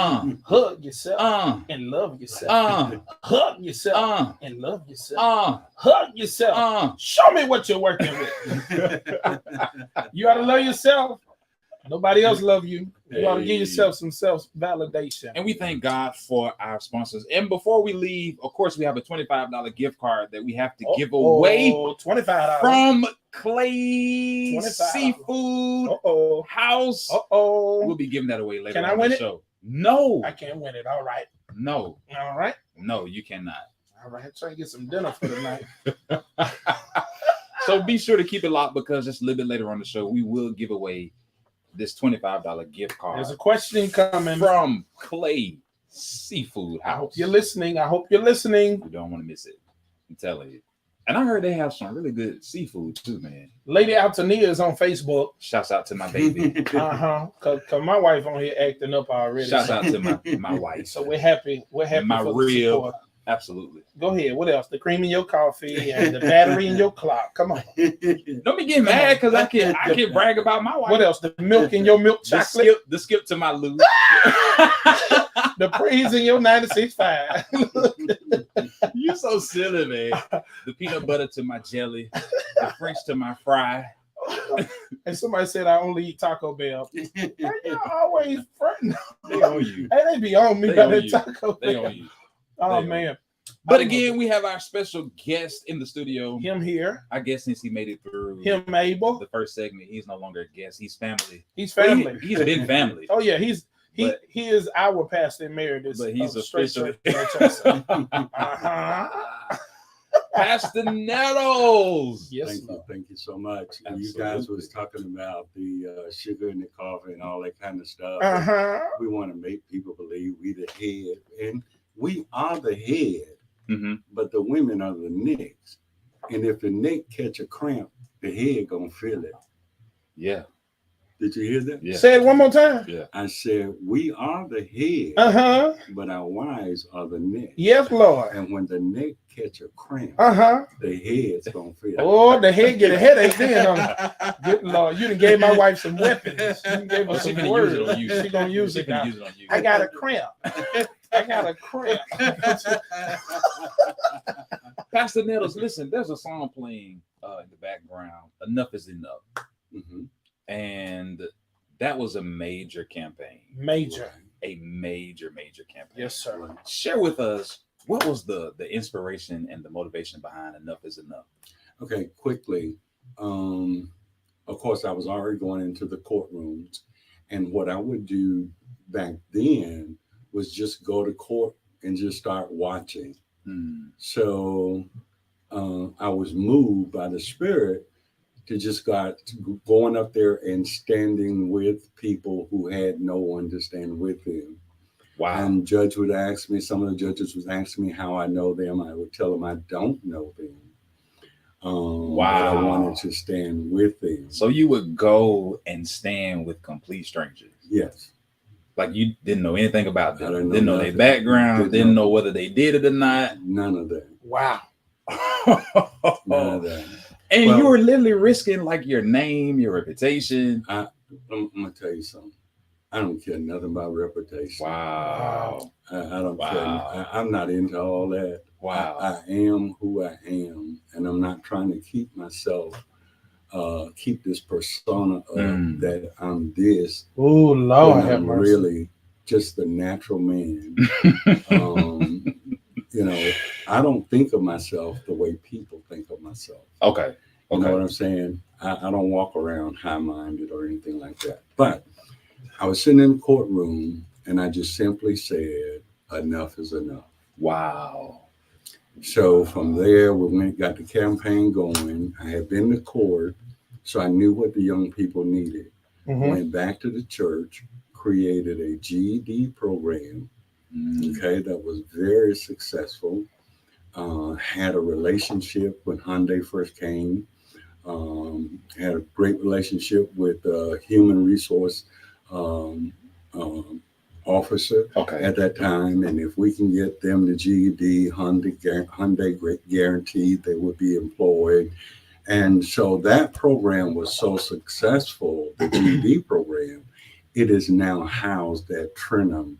Hug yourself and love yourself. Hug yourself and love yourself. Hug yourself. Show me what you're working with. You ought to love yourself. Nobody else love you. You ought to give yourself some self-validation. And we thank God for our sponsors. And before we leave, of course, we have a $25 gift card that we have to give away $25 from Clay $25. Seafood House. We'll be giving that away later. Can on I win the it? show. No. I can't win it. All right. No. All right. No, you cannot. All right. Try to get some dinner for the night. So be sure to keep it locked because just a little bit later on the show, we will give away this $25 gift card. There's a question coming from Clay Seafood House. I hope you're listening. I hope you're listening. You don't want to miss it. I'm telling you. And I heard they have some really good seafood too, man. Lady Altonia is on Facebook. Shouts out to my baby. Cause my wife on here acting up already. Shouts out to my wife. So we're happy. We're happy my for real the support. Absolutely. Go ahead. What else? The cream in your coffee and the battery in your clock. Come on. Don't be getting mad because I can brag about my wife. What else? The milk in your milk chocolate. The skip to my Lou. The praise in your 96.5. You so silly, man. The peanut butter to my jelly. The French to my fry. And somebody said I only eat Taco Bell. Hey, y'all always fronting. They on you. Hey, they be on me about that Taco Bell. They on you. Oh man. But again, we have our special guest in the studio. Him here. I guess since he made it through him Abel. The first segment, he's no longer a guest. He's family. He's family. He's been family. Oh yeah, he is our pastor emeritus. But he's official. Pastor Nettles. Yes, thank you so much. Absolutely. You guys was talking about the sugar in the coffee and all that kind of stuff. We want to make people believe we the head, and we are the head, but the women are the necks. And if the neck catch a cramp, the head gonna feel it. Yeah. Did you hear that? Yeah. Say it one more time. Yeah. I said we are the head, but our wives are the neck. Yes, Lord. And when the neck catch a cramp, the head's gonna feel it. Oh, the head get a headache then. Good Lord, you done gave my wife some weapons. You gave her some words. She gonna use it now. I got a cramp. I got a cramp. Pastor Nettles, listen, there's a song playing in the background. Enough is enough. And that was a major campaign. A major campaign. Yes, sir. Share with us, what was the inspiration and the motivation behind Enough is Enough? Okay, quickly. Of course, I was already going into the courtrooms. And what I would do back then was just go to court and just start watching. So I was moved by the Spirit to just going up there and standing with people who had no one to stand with them. Wow. And judge would ask me, some of the judges would ask me how I know them. I would tell them I don't know them. Wow. But I wanted to stand with them. So you would go and stand with complete strangers? Yes. Like you didn't know anything about them, didn't know their background, didn't know whether they did it or not. None of that. Wow. None of that. And you were literally risking like your name, your reputation. I'm gonna tell you something. I don't care nothing about reputation. Wow. I don't care. I'm not into all that. Wow. I am who I am, and I'm not trying to keep myself, keep this persona of that I'm this. Oh Lord, have I'm mercy. really just the natural man. You know, I don't think of myself the way people think of myself. Okay. You know Okay. what I'm saying? I don't walk around high-minded or anything like that. But I was sitting in the courtroom and I just simply said, enough is enough. Wow. So from there, we got the campaign going. I had been to court, so I knew what the young people needed. Mhm. Went back to the church, created a GED program, okay, that was very successful. Had a relationship when Hyundai first came. Had a great relationship with human resource um, um, officer Okay. at that time, and if we can get them the GED, Hyundai guaranteed they would be employed. And so that program was so successful, the GED program, it is now housed at Trenum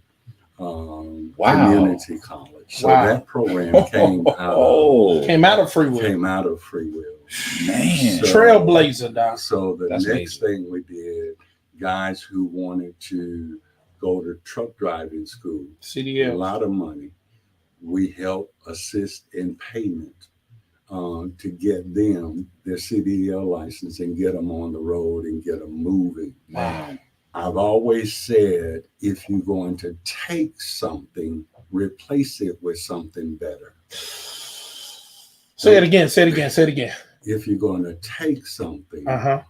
Wow. Community College. So Wow. that program came out of Free Will. came out of Free Will. Man. So- Trailblazer, Doc. So the That's next thing we did, guys who wanted to go to truck driving school, a CDL. lot of money, we help assist in payment to get them their CDL license and get them on the road and get them moving. Man. I've always said, if you're going to take something, replace it with something better. Say it again. Say it again. Say it again. If you're going to take something,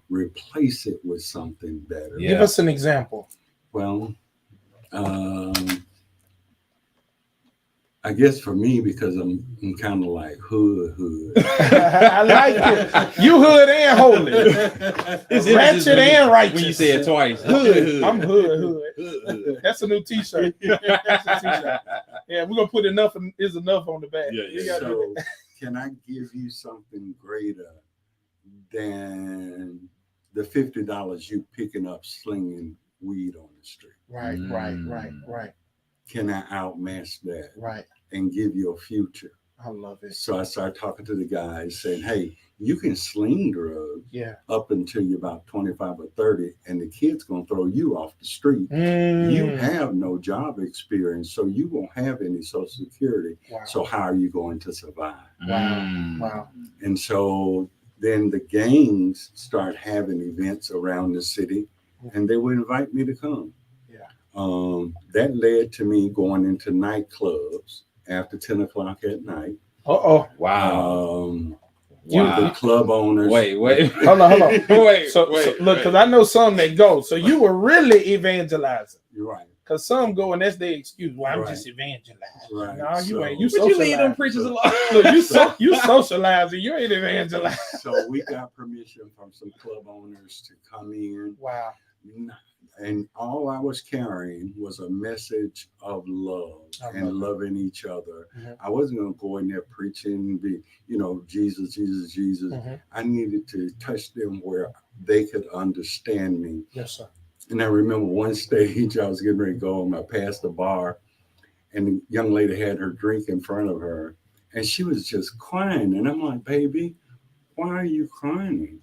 replace it with something better. Yeah. Give us an example. Well, I guess for me, because I'm kind of like hood. I like it. You hood and holy. It's Ratchet and righteous. When you say it twice. Hood. I'm hood. Hood. That's a new T-shirt. That's a T-shirt. Yeah, we're gonna put enough is enough on the back. Yeah, You gotta do So, can I give you something greater than the $50 you picking up slinging weed on the street? Right. Can I outmatch that Right. and give you a future? I love it. So I started talking to the guys saying, hey, you can sling drugs Yeah. up until you're about 25 or 30, and the kid's going to throw you off the street. You Mm. have no job experience, so you won't have any Social Security. Wow. So how are you going to survive? Wow. And so then the gangs start having events around the city, and they would invite me to come. Yeah. That led to me going into nightclubs after 10 o'clock at night. Uh-oh. Wow. The club owners. Wait. Hold on. Wait. So look, because I know some that go. So you were really evangelizing. You're right. Because some go and that's their excuse. Well, I'm Right. just evangelizing. Right. No, you So- ain't. You But you lead them socializing. preachers along. Look, you socializing. You ain't evangelizing. So we got permission from some club owners to come in. Wow. And all I was carrying was a message of love I love and it. loving each other. Mhm. I wasn't going to go in there preaching, Jesus. Mhm. I needed to touch them where they could understand me. Yes, sir. And I remember one stage I was getting ready to go and I passed the bar and the young lady had her drink in front of her and she was just crying. And I'm like, baby, why are you crying?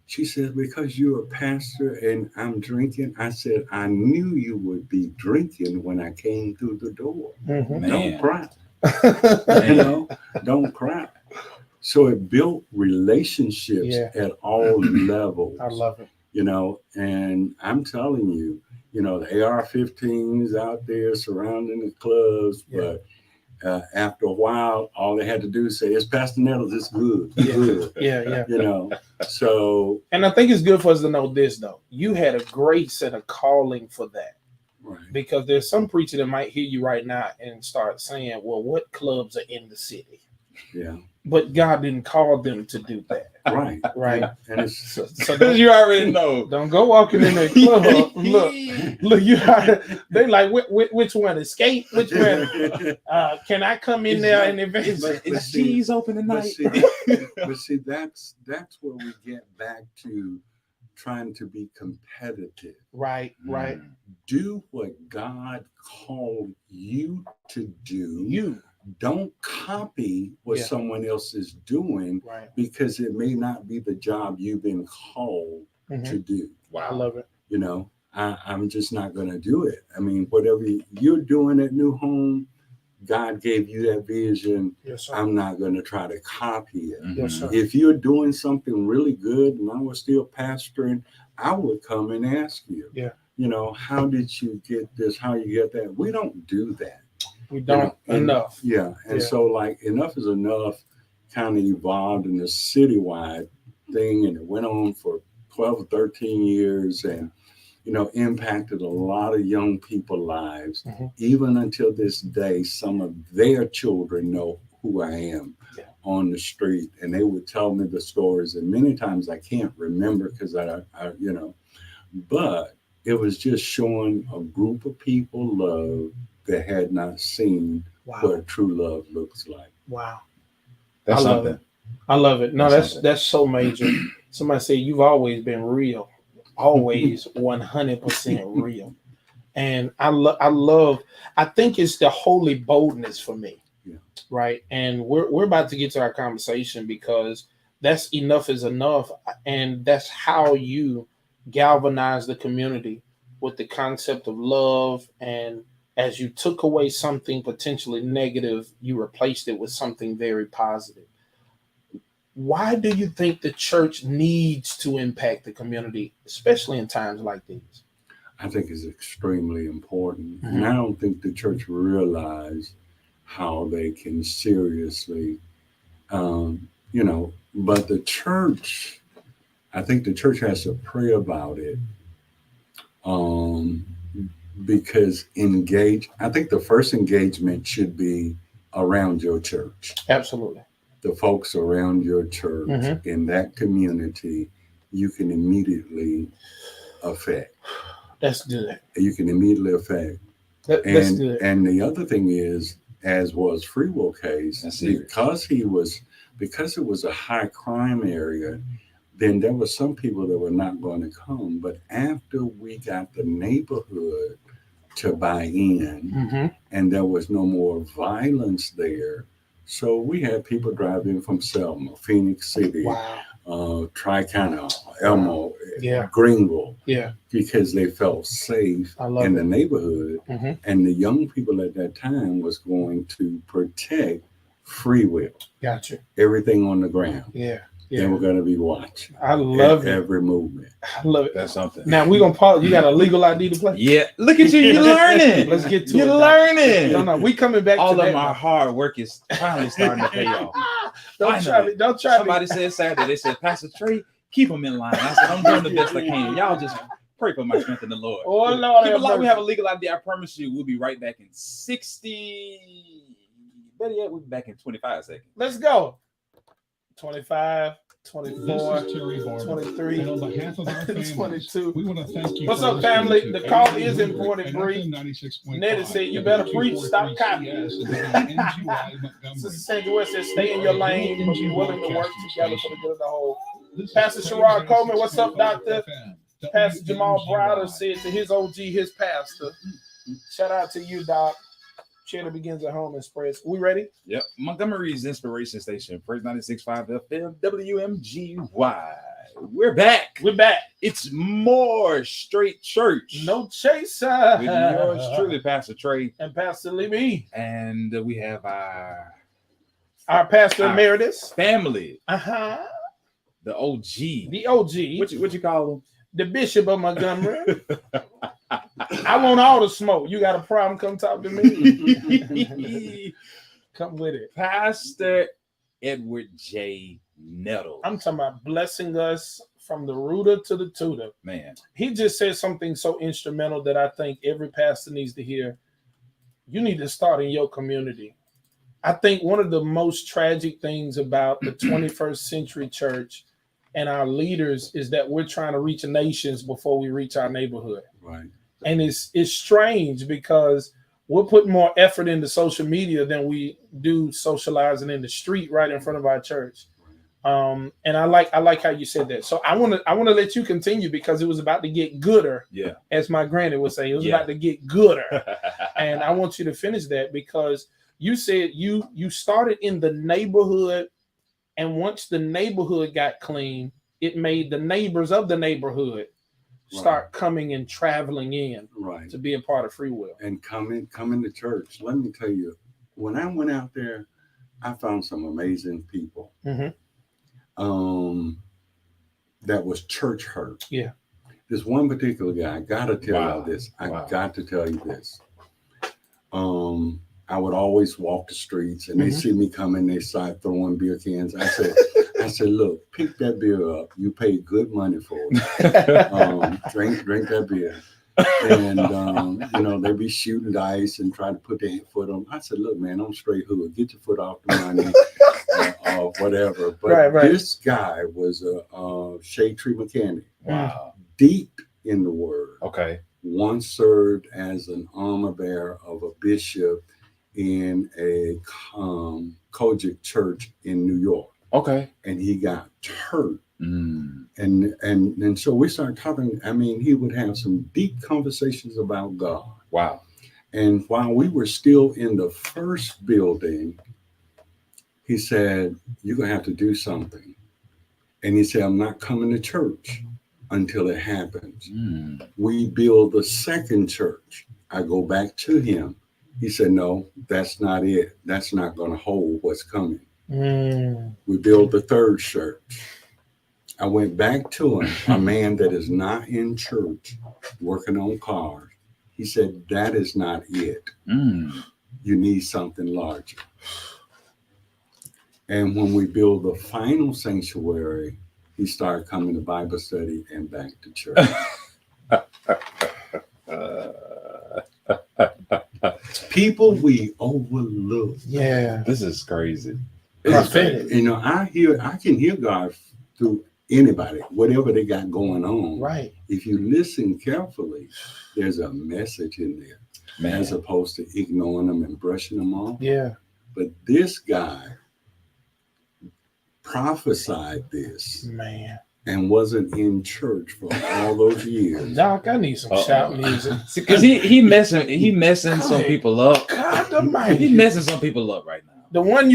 She said, because you're a pastor and I'm drinking. I said, I knew you would be drinking when I came through the door. Mhm. Don't cry. Man. Don't cry. So it built relationships Yeah. at all levels. I love it. And I'm telling you, the AR-15s out there surrounding the clubs, Yeah. but after a while, all they had to do is say, it's Pastor Nettles, it's good, it's good, Yeah. So, And I think it's good for us to know this, though. You had a grace and a calling for that. right. Because there's some preacher that might hear you right now and start saying, well, what clubs are in the city? Yeah, But God didn't call them to do that. right. Right. And it's, So Because you already know. don't go walking in that club. Look, you they like, which one? Escape? Which one? Can I come in there and evangelize? But Is see- G's open but tonight? see, that's where we get back to trying to be competitive. Right. Do what God called you to do. You. Don't copy what Yeah. someone else is doing Right. because it may not be the job you've been called Mhm. to do. I love it. I'm just not going to do it. I mean, whatever you're doing at New Home, God gave you that vision. Yes, sir. I'm not going to try to copy it. Yes, sir. If you're doing something really good and I was still pastoring, I would come and ask you, Yeah. How did you get this? How you get that? We don't do that. We don't enough. Yeah. And so like Enough is Enough kind of evolved in a citywide thing, and it went on for 12 or 13 years and, impacted a lot of young people's lives. Even until this day, some of their children know who I am on the street, and they would tell me the stories. And many times I can't remember because but it was just showing a group of people love that had not seen what true love looks like. Wow. That's I love something. it. I love it. No, That's that's so major. Somebody said you've always been real, always 100% real. And I think it's the holy boldness for me. Yeah. Right. And we're about to get to our conversation because that's enough is enough. And that's how you galvanize the community with the concept of love. And as you took away something potentially negative, you replaced it with something very positive. Why do you think the church needs to impact the community, especially in times like these? I think it's extremely important. And I don't think the church realize how they can seriously, but the church, I think the church has to pray about it because I think the first engagement should be around your church. Absolutely. The folks around your church in that community, you can immediately affect. That's good. You can immediately affect. That's good. And the other thing is, as was Free Will case, because it was a high crime area, then there were some people that were not going to come. But after we got the neighborhood to buy in, and there was no more violence there, so we had people drive in from Selma, Phoenix City, Tri-County, Elmo, Greenville, because they felt safe in the neighborhood. And the young people at that time was going to protect Free Will. Gotcha. Everything on the ground. They were going to be watching. I love every movement. I love it. That's something. Now we're gonna pause. You got a legal ID to play? Yeah. Look at you. You're learning. Let's get to it. You're learning. No, we coming back. All to of my hard work is finally starting to pay off. Don't try. Somebody said Saturday, they said, Pastor Trey, keep them in line. I said, I'm doing the best I can. Y'all just pray for my strength in the Lord. Oh, Lord. Keep it like we have a legal ID. I promise you, we'll be right back in 60. Better yet, we'll be back in 25 seconds. Let's go. 25. 24, This is Terry Barber. 23, and on behalf of our families, 22. We want to thank you. What's up, family? The call is important, Bree. Nettie said, you better preach, stop copying. Sister Sandra West says, stay in your lane, but be willing to work together for the good of the whole. Pastor Sherrod Coleman, what's up, doctor? Pastor Jamal Browder said to his OG, his pastor. Shout out to you, Doc. Charity begins at home and spreads. We ready? Yep. Montgomery's Inspiration Station, Praise 96.5 FM, WMGY. We're back. We're back. It's more straight church. No chaser. With yours truly, Pastor Trey. And Pastor Lee. And we have our Pastor Emeritus. Family. The OG. The OG. What you call them? The Bishop of Montgomery. I want all the smoke. You got a problem? Come talk to me. Come with it. Pastor Edward J. Nettle. I'm talking about blessing us from the rooter to the tutor. Man. He just said something so instrumental that I think every pastor needs to hear. You need to start in your community. I think one of the most tragic things about the 21st century church and our leaders is that we're trying to reach nations before we reach our neighborhood. Right. And it's strange because we're putting more effort into social media than we do socializing in the street right in front of our church. And I like how you said that. So I want to let you continue because it was about to get gooder. Yeah. As my granny would say, it was about to get gooder. And I want you to finish that because you said you started in the neighborhood, and once the neighborhood got clean, it made the neighbors of the neighborhood start coming and traveling in to be a part of Free Will. And come into church. Let me tell you when I went out there, I found some amazing people. Mhm. That was church hurt. Yeah. This one particular guy, I gotta tell Wow. y'all this. I Wow. got to tell you this. I would always walk the streets and they see me coming, they start throwing beer cans. I said, look, pick that beer up. You paid good money for it. Drink that beer. And they be shooting dice and try to put their foot on. I said, look, man, I'm straight hood. Get your foot off the money or whatever. But Right. this guy was a shade tree mechanic, Wow. deep in the word. Okay. Once served as an armor bearer of a bishop in a Kojic church in New York. Okay. And he got hurt. Mm. And so we started talking. I mean, he would have some deep conversations about God. Wow. And while we were still in the first building, he said, you're going to have to do something. And he said, I'm not coming to church until it happens. Mm. We build the second church. I go back to him. He said, no, that's not it. That's not going to hold what's coming. Mm. We build the third church. I went back to him, a man that is not in church, working on cars. He said, that is not it. Mm. You need something larger. And when we build the final sanctuary, he started coming to Bible study and back to church. People we overlook. Yeah. This is crazy. Prophetic. I can hear God through anybody, whatever they got going on. Right. If you listen carefully, there's a message in there, Man. as opposed to ignoring them and brushing them off. Yeah. But this guy prophesied this Man. and wasn't in church for all those years. Doc, I need some shout music. Because he messing some people up. God Almighty. He messing some people up right now. The one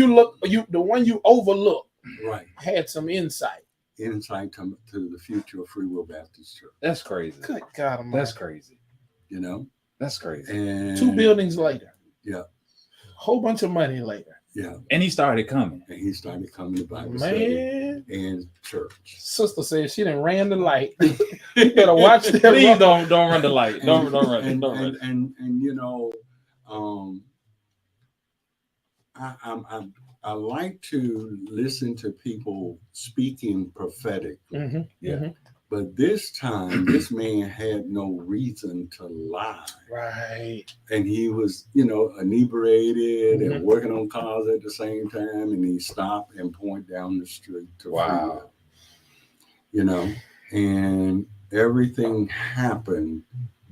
you overlooked Right. had some insight. Insight to the future of Free Will Baptist Church, That's crazy. Good God Almighty. That's crazy. you know? That's crazy. And 2 buildings later. Yeah. Whole bunch of money later. Yeah. And he started coming. And he started coming to Bible study Man. and church. Sister said she done ran the light. You better watch that. Please don't run the light. Don't run. I like to listen to people speaking prophetically. Mhm, Yeah. mhm. But this time, this man had no reason to lie. Right. And he was, inebriated Mhm. and working on cars at the same time. And he stopped and pointed down the street to Wow. freeway, and everything happened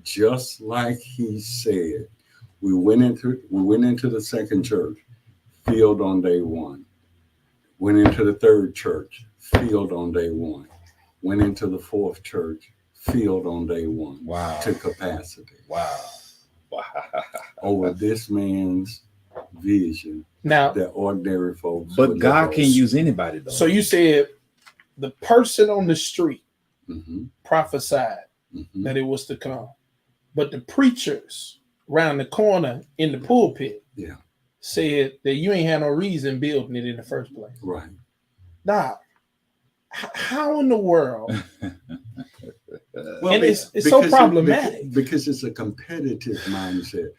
just like he said. We went into the second church, filled on day one. Went into the third church, filled on day one. Went into the fourth church, filled on day one. Wow. To capacity. Wow. Over this man's vision Now, that ordinary folks. But would God look can at. use anybody though. so you said the person on the street Mhm, prophesied mhm. that it was to come, but the preachers around the corner in the pulpit Yeah. said that you ain't had no reason building it in the first place. Right. Now, how in the world? Well, And it's so because problematic. because it's a competitive mindset.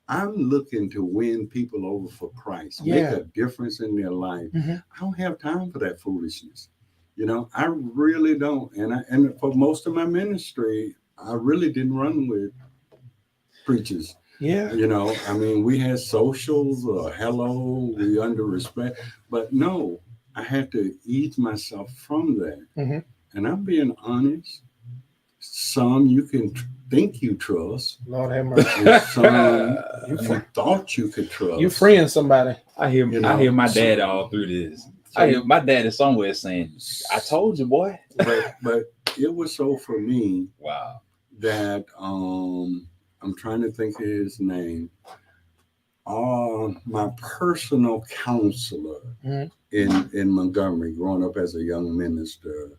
I'm looking to win people over for Christ, Yeah. make a difference in their life. Mhm. I don't have time for that foolishness. I really don't. And for most of my ministry, I really didn't run with preachers. Yeah. We had socials, hello, we under respect, but no, I had to ease myself from that. Mhm. And I'm being honest. Some you can think you trust, Lord have mercy. and some you thought you could trust. You friend somebody. I hear my dad all through this. I hear my dad is somewhere saying, I told you, boy. but it was so for me Wow. that I'm trying to think of his name. My personal counselor Mhm. in Montgomery, growing up as a young minister,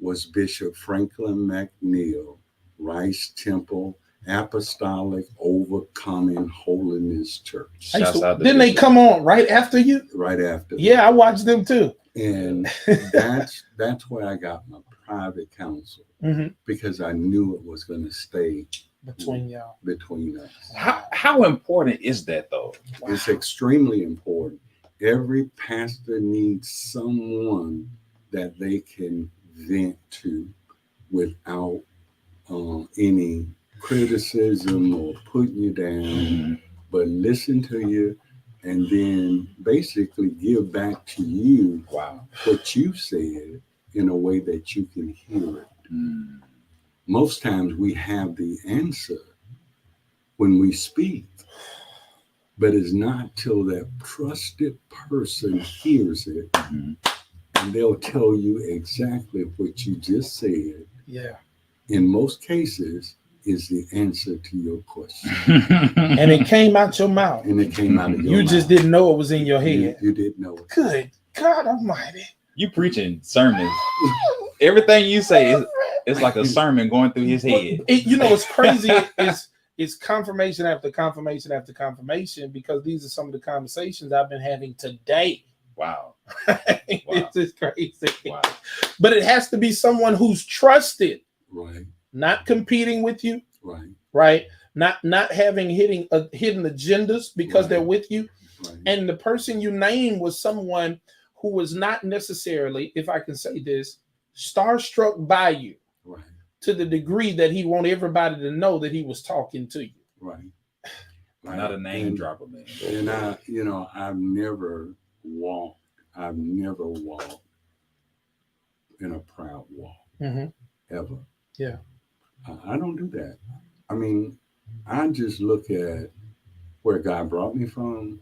was Bishop Franklin McNeil, Rice Temple, Apostolic Overcoming Holiness Church. Shouts out to Didn't they Bishop. come on right after you? Right after. Yeah, I watched them too. And that's where I got my private counsel, because I knew it was going to stay Between y'all. between us. How important is that though? It's extremely important. Every pastor needs someone that they can vent to without any criticism or putting you down, but listen to you and then basically give back to you Wow. what you said in a way that you can hear it. Most times we have the answer when we speak, but it's not till that trusted person hears it, and they'll tell you exactly what you just said. Yeah. In most cases, is the answer to your question. And it came out your mouth. And it came out of your You mouth. just didn't know it was in your head. You didn't know it. Good God Almighty. You preaching sermons. Everything you say is like a sermon going through his head. You know what's crazy is it's confirmation after confirmation after confirmation, because these are some of the conversations I've been having today. Wow. It's just crazy. Wow. But it has to be someone who's trusted, Right, not competing with you, right, right? Not having hidden agendas because Right. they're with you. right. And the person you named was someone who was not necessarily, if I can say this, starstruck by you Right, to the degree that he want everybody to know that he was talking to you. right. Not a name And- dropper, man. And I've never walked in a proud walk, ever. Yeah. I don't do that. I mean, I just look at where God brought me from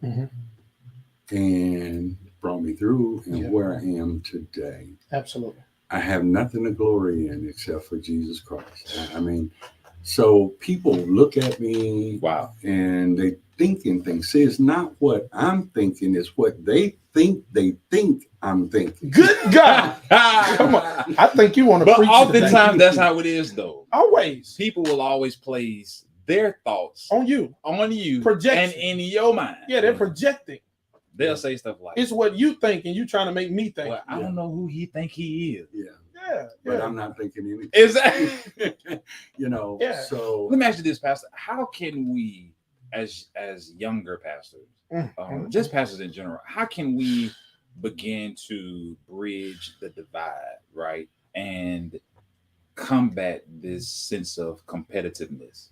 and brought me through and Yeah. where I am today. Absolutely. I have nothing to glory in except for Jesus Christ. I mean, so people look at me Wow. and they thinking things. See, it's not what I'm thinking, it's what they think I'm thinking. Good God. Come on. I think you want to But preach today. oftentimes that's how it is though. Always. People will always place their thoughts On you. on you Projection. and in your mind. Yeah, they're projecting. They'll say stuff like, It's what you think, and you trying to make me think. well, I don't know who he think he is. Yeah, Yeah. but Yeah. I'm not thinking anything. Exactly. Yeah. So Let me ask you this, Pastor. How can we, as younger pastors, just pastors in general, how can we begin to bridge the divide, right, and combat this sense of competitiveness?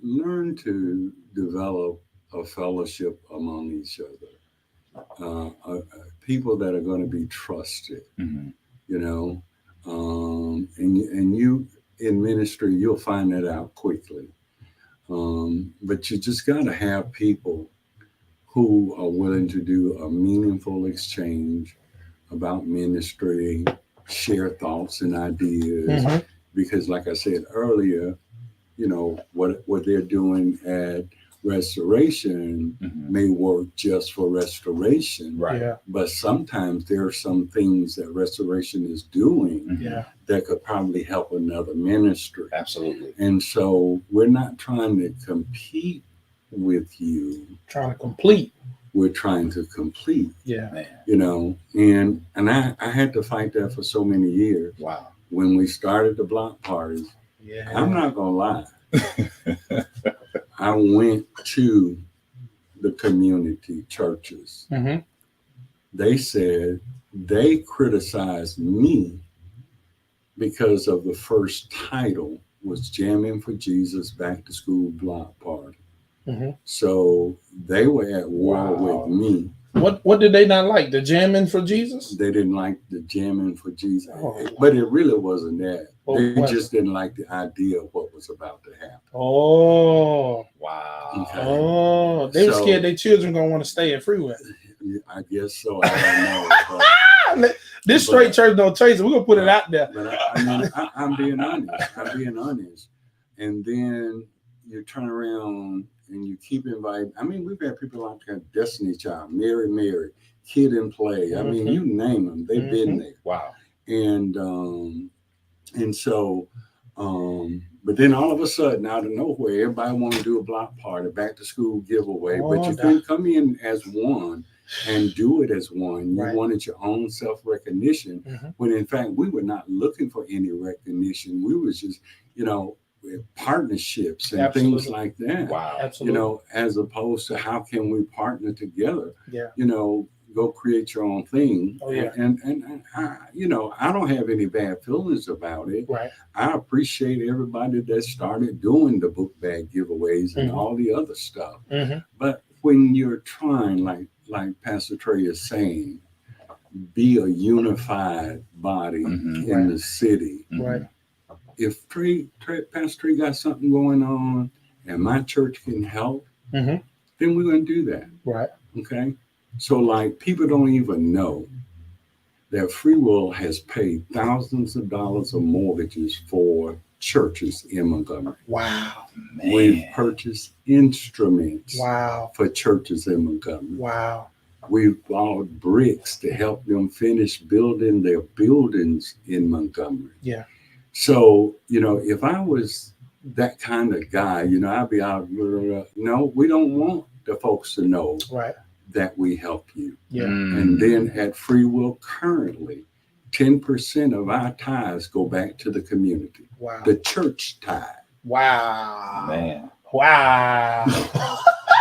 learn to develop a fellowship among each other. People that are going to be trusted, and you in ministry, you'll find that out quickly. But you just got to have people who are willing to do a meaningful exchange about ministry, share thoughts and ideas. Because like I said earlier, what they're doing at Restoration may work just for Restoration. Right. Yeah. But sometimes there are some things that Restoration is doing Yeah. that could probably help another ministry. Absolutely. And so we're not trying to compete with you. Trying to complete. We're trying to complete, Yeah. Man. and I had to fight that for so many years. Wow. When we started the block parties, Yeah. I'm not gonna lie. I went to the community churches. They said they criticized me because of the first title was Jamming for Jesus Back to School Block Party. So they were at war with me. What did they not like? The jamming for Jesus? They didn't like the Jamming for Jesus. Oh. But it really wasn't that. What They was just didn't like the idea of what was about to happen. Oh. Wow. Okay. Oh. They were So- scared their children gonna want to stay at Freeway. I guess so. I don't know. This straight church don't chase it. We're gonna put it out there. But I'm being honest. I'm being honest. And then you turn around and you keep inviting. We've had people out there, Destiny Child, Mary, Kid and Play. You name them, they've been there. Wow. And so But then all of a sudden, out of nowhere, everybody want to do a block party, back to school giveaway. Oh, but you couldn't come in as one and do it as one. You Right. wanted your own self-recognition, when in fact we were not looking for any recognition. We was just, partnerships and Absolutely. things like that. Wow. Absolutely. As opposed to how can we partner together? Yeah. Go create your own thing. Oh, yeah. And I, I don't have any bad feelings about it. Right. I appreciate everybody that started doing the book bag giveaways and Mhm. all the other stuff. Mhm. But when you're trying, like Pastor Trey is saying, be a unified body Mhm. in the city. Right. If Pastor Trey got something going on and my church can help, Mhm. then we're going to do that. Right. Okay. So like people don't even know that Free Will has paid thousands of dollars of mortgages for churches in Montgomery. Wow. We've Man. purchased instruments Wow. for churches in Montgomery. Wow. We've bought bricks to help them finish building their buildings in Montgomery. Yeah. So, if I was that kind of guy, I'd be out, no, we don't want the folks to know Right. that we help you. Yeah. And then at Free Will currently, 10% of our tithes go back to the community, Wow. the church tithe. Wow. Man. Wow.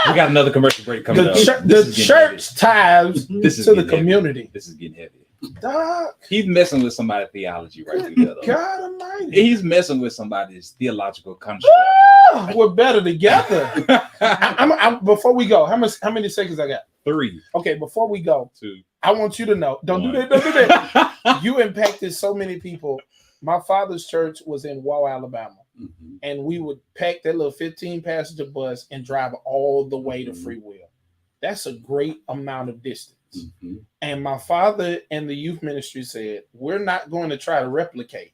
We got another commercial break coming up. The This is getting church ties This is to the getting heavy. community. This is getting heavy. Doc, He's messing with somebody's theology right together. God Almighty. He's messing with somebody's theological construct. Ah, we're better together. Before we go, how many seconds I got? 3, Okay, before we go, 2, I want you to know. Don't do 1. that. Don't do that. You impacted so many people. My father's church was in Wall, Alabama, Mhm. and we would pack that little 15-passenger bus and drive all the way to Free Will. That's a great amount of distance. Mhm. And my father and the youth ministry said, we're not going to try to replicate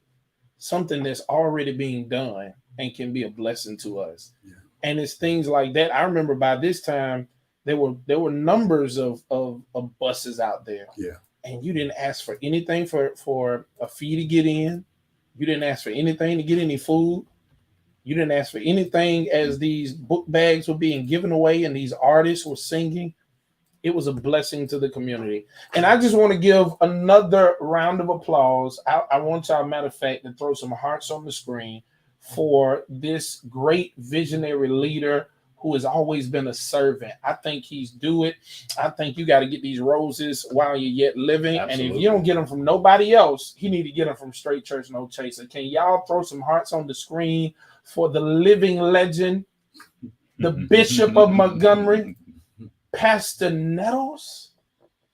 something that's already being done and can be a blessing to us. Yeah. And it's things like that. I remember by this time, there were numbers of buses out there. Yeah. And you didn't ask for anything for a fee to get in. You didn't ask for anything to get any food. You didn't ask for anything as these book bags were being given away and these artists were singing. It was a blessing to the community. And I just want to give another round of applause. I want y'all, matter of fact, to throw some hearts on the screen for this great visionary leader who has always been a servant. I think he's due it. I think you got to get these roses while you're yet living. Absolutely. And if you don't get them from nobody else, he need to get them from Straight Church No Chaser. Can y'all throw some hearts on the screen for the living legend, the Bishop of Montgomery, Pastor Nettles?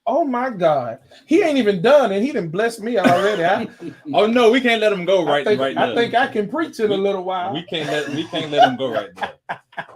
Oh my God. He ain't even done and he done blessed me already. Oh no, we can't let him go right now. I think I can preach in a little while. We can't let him go right there.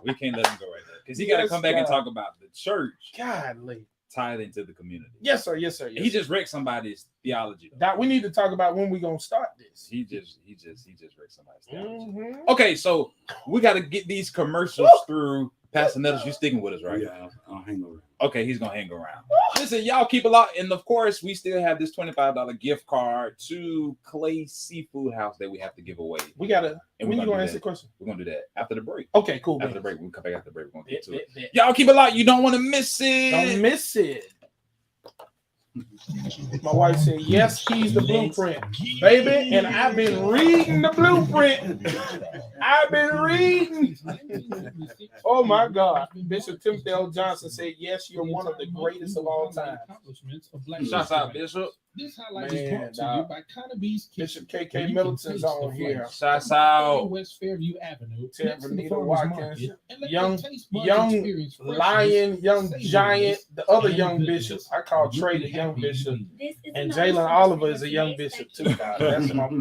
We can't let him go right there because he got to Yes, come back and God. talk about the church Godly. tithing to the community. Yes, sir. Yes, sir. Yes, He sir. just wrecked somebody's theology. though. Doc, we need to talk about when we're gonna start this. He just wrecked somebody's theology. Mhm. Okay, so we got to get these commercials through. Pastor Nettles, you sticking with us, right? Yeah, I'll hang around. Okay, he's gonna hang around. Listen, y'all keep a lot, and of course, we still have this $25 gift card to Clay Seafood House that we have to give away. We gotta. And When we're you gonna gonna do answer the that. question? We're gonna do that after the break. Okay, cool. After man. the break, we'll come back after the break. We're gonna get to it. Bet. Y'all keep a lot. You don't want to miss it. Don't miss it. My wife said, yes, he's the blueprint, baby. And I've been reading the blueprint. I've been reading. Oh my God. Bishop Timothy L. Johnson said, yes, you're one of the greatest of all time. Shouts out, Bishop. This highlight Man, is brought to you dog. by Connorby's Bishop Kitchen. KK Middleton's on here. Shouts out. West Fairview Avenue. Tim next to the Renita farmer's Watkins, market, and let young- your taste buds young experience freshness, Lion, young savoriness, giant, the other and young goodness. bishop. I call You'll Trey be the young happy bishop. indeed. And Jalen Oliver is a young bishop too, dog.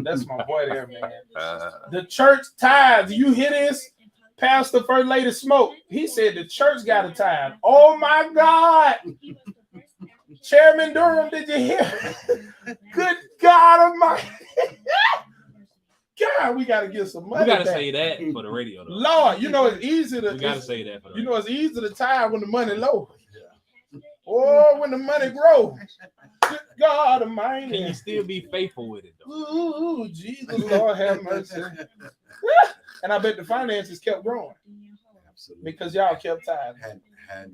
That's my boy there, man. The church tithes. You hear this? Pastor First Lady Smoke. He said the church got a tithe. Oh my God. Chairman Durham, did you hear? Good God Almighty. God, we gotta get some money. We gotta back. say that for the radio, though. Lord, you know it's easy to We gotta say that for the you radio. know it's easy to tithe when the money low. Oh, when the money grow. God Can you Almighty. still be faithful with it though? Ooh, Jesus, Lord have mercy. And I bet the finances kept growing Absolutely. because y'all kept tithing. Had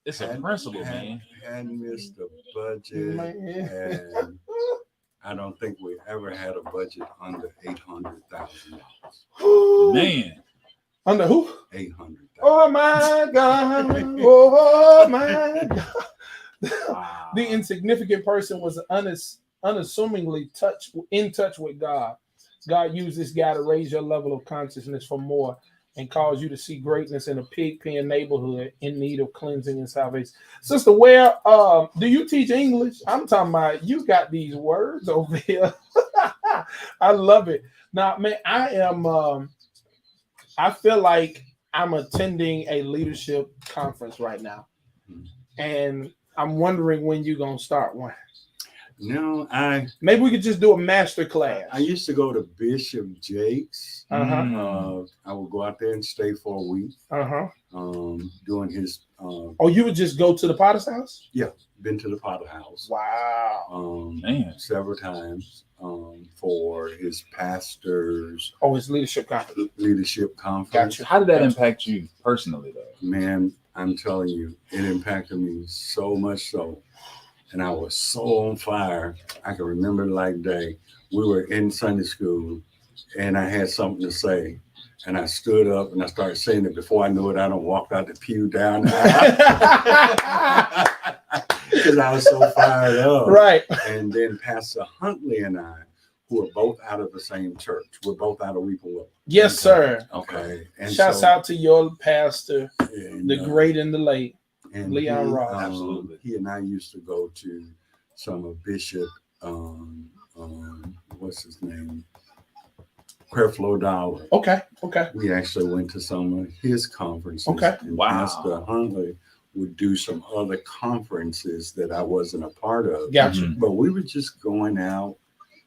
It's a principle, man. Had missed the budget, Man. and I don't think we ever had a budget under $800,000. Man, Under who? 800,000. Oh my God. Oh my God. wow. The insignificant person was unassumingly in touch with God. God used this guy to raise your level of consciousness for more and cause you to see greatness in a pig pen neighborhood in need of cleansing and salvation. Sister, where do you teach English? I'm talking about you got these words over here. I love it. Now, man, I feel like I'm attending a leadership conference right now. And I'm wondering when you're gonna start one. No, Maybe we could just do a master class. I used to go to Bishop Jakes. Uh-huh. I would go out there and stay for a week, Uh-huh. doing his. Oh, you would just go to the Potter's house? Been to the Potter House. Wow. Man. Several times for his pastors Oh, it's leadership conference. leadership conference. Gotcha. How did that impact you personally though? Man, I'm telling you, it impacted me so much so. And I was so on fire. I can remember it like day. We were in Sunday school and I had something to say. And I stood up and I started saying it. Before I knew it, I done walked out the pew down because I was so fired up. Right. And then Pastor Huntley and I, who are both out of the same church, we're both out of Weeple. Yes, sir. Okay. And Shouts so- out to your pastor, and, the great and the late. and Leon he, Ross. Absolutely. He and I used to go to some of Bishop, what's his name? Creflo Dollar. Okay. Okay. We actually went to some of his conferences. Okay. And Wow. Pastor Huntley would do some other conferences that I wasn't a part of. Gotcha. Mhm. But we were just going out,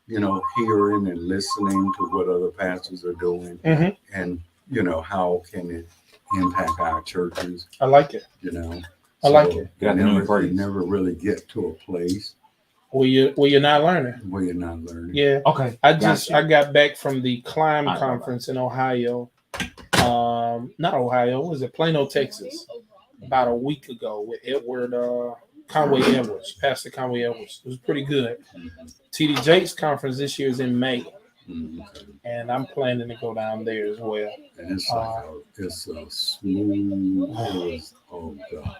hearing and listening to what other pastors are doing, Mhm. and how can it impact our churches, I like it. I like it. Got the new praise. You never really get to a place Where you're not learning. where you're not learning. Yeah. Okay. I Gotcha. got back from the Climb I know conference in Ohio. Not Ohio, was it Plano, Texas? About a week ago with Edward Conway Edwards, Pastor Conway Edwards. It was pretty good. TD Jakes conference this year is in May, Mhm. and I'm planning to go down there as well. And it's like it's a smooth. Oh God,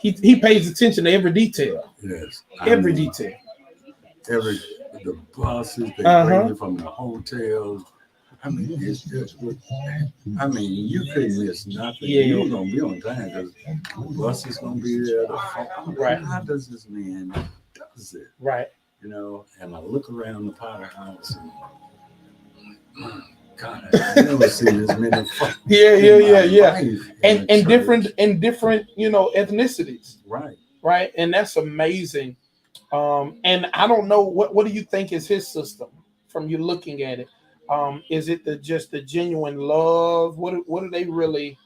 He pays attention to every detail, yes. every detail. The buses they Uh-huh. bring you from the hotels. I mean, it's just. You couldn't miss nothing. Yeah. You were gonna be on time because the bus is gonna be there. Right. How does this man does it? Right. And I look around the Potter House and my God, I've never seen this many. Yeah. And church. different ethnicities. Right. Right, and that's amazing. And I don't know what do you think is his system from you looking at it? Is it just the genuine love? What do they really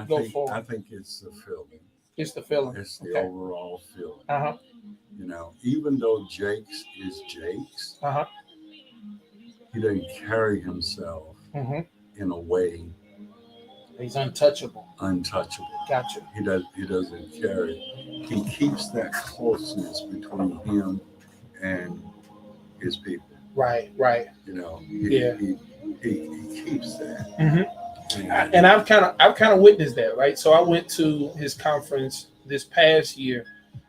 go for? I think it's the feeling. It's the feeling. It's the Okay. overall feeling. Uh-huh. Even though Jakes is Jakes, Uh-huh. he doesn't carry himself Mm-hmm. in a way He's untouchable. untouchable. Gotcha. He doesn't carry. He keeps that closeness between him and his people. Right. He keeps that. Mm-hmm. And I've kind of witnessed that, right? So I went to his conference this past year.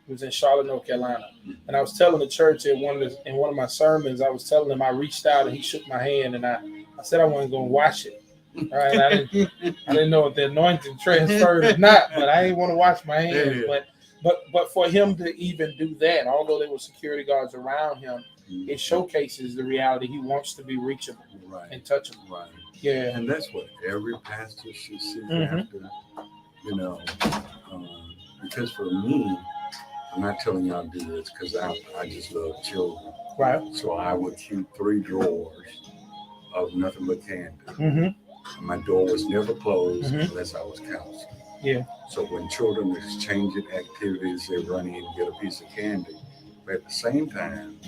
It was in Charlotte, North Carolina, and I was telling the church in one of my sermons. I was telling him I reached out and he shook my hand, and I said I wasn't going to wash it. Right? I didn't know if the anointing transferred or not, but I didn't want to wash my hands. Yeah. But for him to even do that, although there were security guards around him, it showcases the reality he wants to be reachable Right. and touchable. Right. Yeah. And that's what every pastor should seek Mhm. after. Because for me, I'm not telling y'all to do this because I just love children. Right. So I would keep 3 drawers of nothing but candy. Mm-hmm. My door was never closed Mhm. unless I was counseling. Yeah. So when children is changing activities, they run in and get a piece of candy. But at the same time,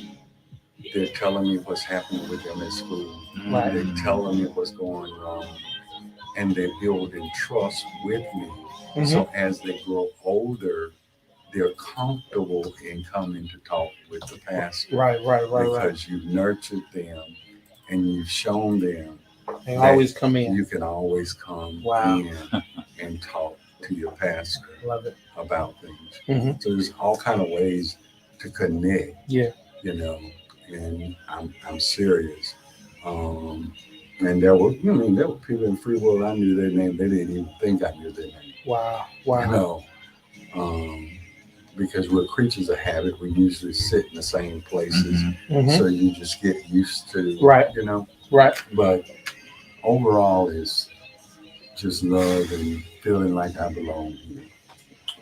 they're telling me what's happening with them at school. Right. They're telling me what's going on, and they're building trust with me. Mhm. So as they grow older, they're comfortable in coming to talk with the pastor Right. because you've nurtured them and you've shown them They always come in. you can always come Wow. in and talk to your pastor Love it. about things. Mhm. So there's all kind of ways to connect. Yeah. You know, and I'm serious. And there were people in Free World I knew their name. They didn't even think I knew their name. Wow. You know, because we're creatures of habit. We usually sit in the same places, Mhm. so you just get used to, Right. you know. Right. But overall, is just love and feeling like I belong here.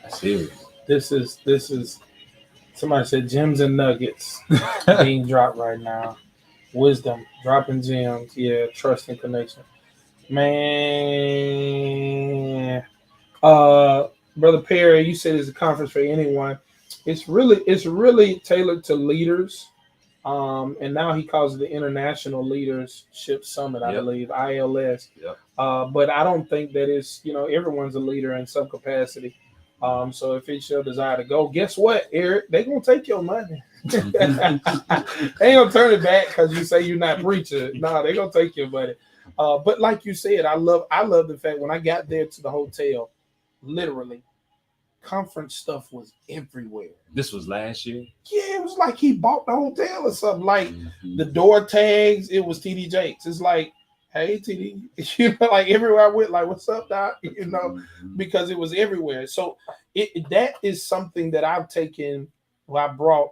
That's it. This is. Somebody said gems and nuggets being dropped right now. Wisdom, dropping gems. Yeah, trust and connection. Man, Brother Perry, you said it's a conference for anyone. It's really tailored to leaders. And now he calls it the International Leadership Summit, I Yep. believe, ILS. Yep. But I don't think that it's, everyone's a leader in some capacity. So if it's your desire to go, guess what, Eric? They're gonna take your money. They ain't gonna turn it back because you say you're not preaching. No, they're gonna take your money. But like you said, I love the fact when I got there to the hotel, literally, conference stuff was everywhere. This was last year. Yeah, it was like he bought the hotel or something. Like Mhm. the door tags, it was TD Jakes. It's like, hey TD, like everywhere I went, like, what's up, Doc? Mhm. Because it was everywhere. So that is something that I've taken, I brought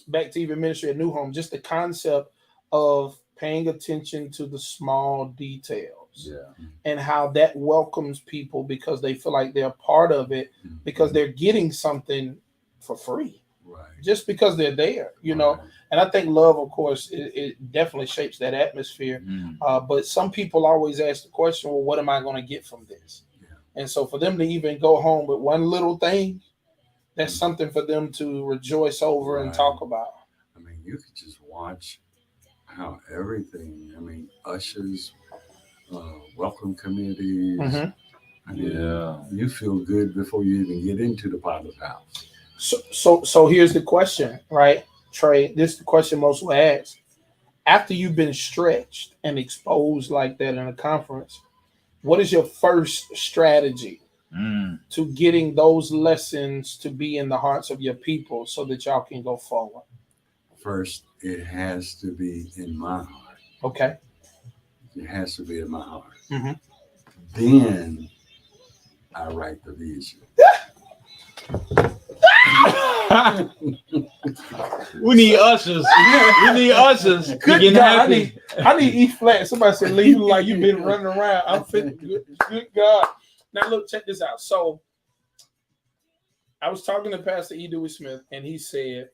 back to even ministry at New Home, just the concept of paying attention to the small details. Yeah. And how that welcomes people because they feel like they're part of it, because they're getting something for free Right. just because they're there, Right. And I think love, of course, it definitely shapes that atmosphere. But some people always ask the question, well, what am I going to get from this? Yeah. And so for them to even go home with one little thing, that's something for them to rejoice over and Right. talk about. I mean, you could just watch how everything. I mean, ushers, welcome committees. Mhm. I mean, Yeah. you feel good before you even get into the Potter's house. So here's the question, right, Trey? This is the question most will ask. After you've been stretched and exposed like that in a conference, what is your first strategy to getting those lessons to be in the hearts of your people so that y'all can go forward? First, it has to be in my heart. Okay. It has to be in my heart. Mhm. Then I write the vision. We need ushers. We need ushers. Good Getting God, happy. I need E flat. Somebody said leave like you've been running around. I'm fit. Good God. Now look, check this out. So I was talking to Pastor E. Dewey Smith, and he said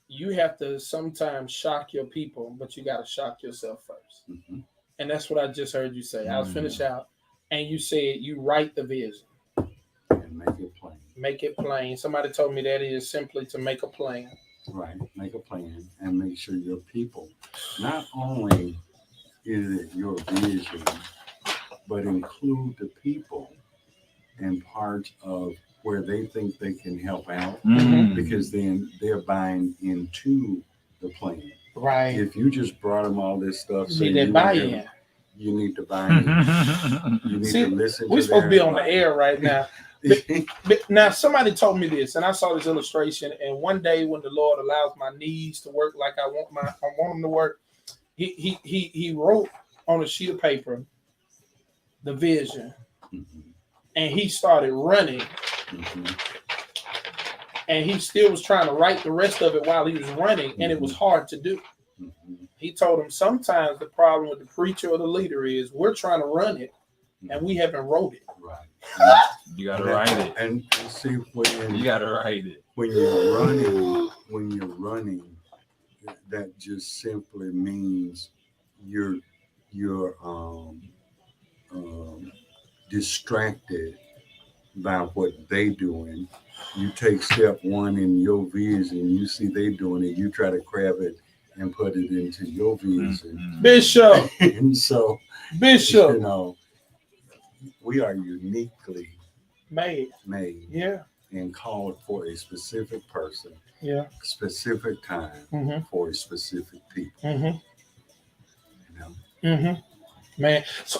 you have to sometimes shock your people, but you got to shock yourself first. Mm-hmm. And that's what I just heard you say. I was finished out, and you said you write the vision. And make it plain. Make it plain. Somebody told me that is simply to make a plan. Right. Make a plan and make sure your people, not only is it your vision, but include the people in parts of where they think they can help out, because then they're buying into the plan. Right. If you just brought them all this stuff, You need that buy-in. You need to buy in. You need to listen. We're supposed to be on the air right now. But now somebody told me this, and I saw this illustration. And one day, when the Lord allows my knees to work like I want them to work, he wrote on a sheet of paper the vision, and he started running. And he still was trying to write the rest of it while he was running, and it was hard to do. He told him sometimes the problem with the preacher or the leader is we're trying to run it, and we haven't wrote it. Right. You gotta write it. And see, when You gotta write it. when you're running, that just simply means you're distracted by what they doing. You take step one in your vision, you see they doing it, you try to grab it and put it into your vision. Bishop, And so, Bishop, you know, we are uniquely made. made and called for a specific person, Yeah. specific time, for a specific people. Mm-hmm. You know? Man, so,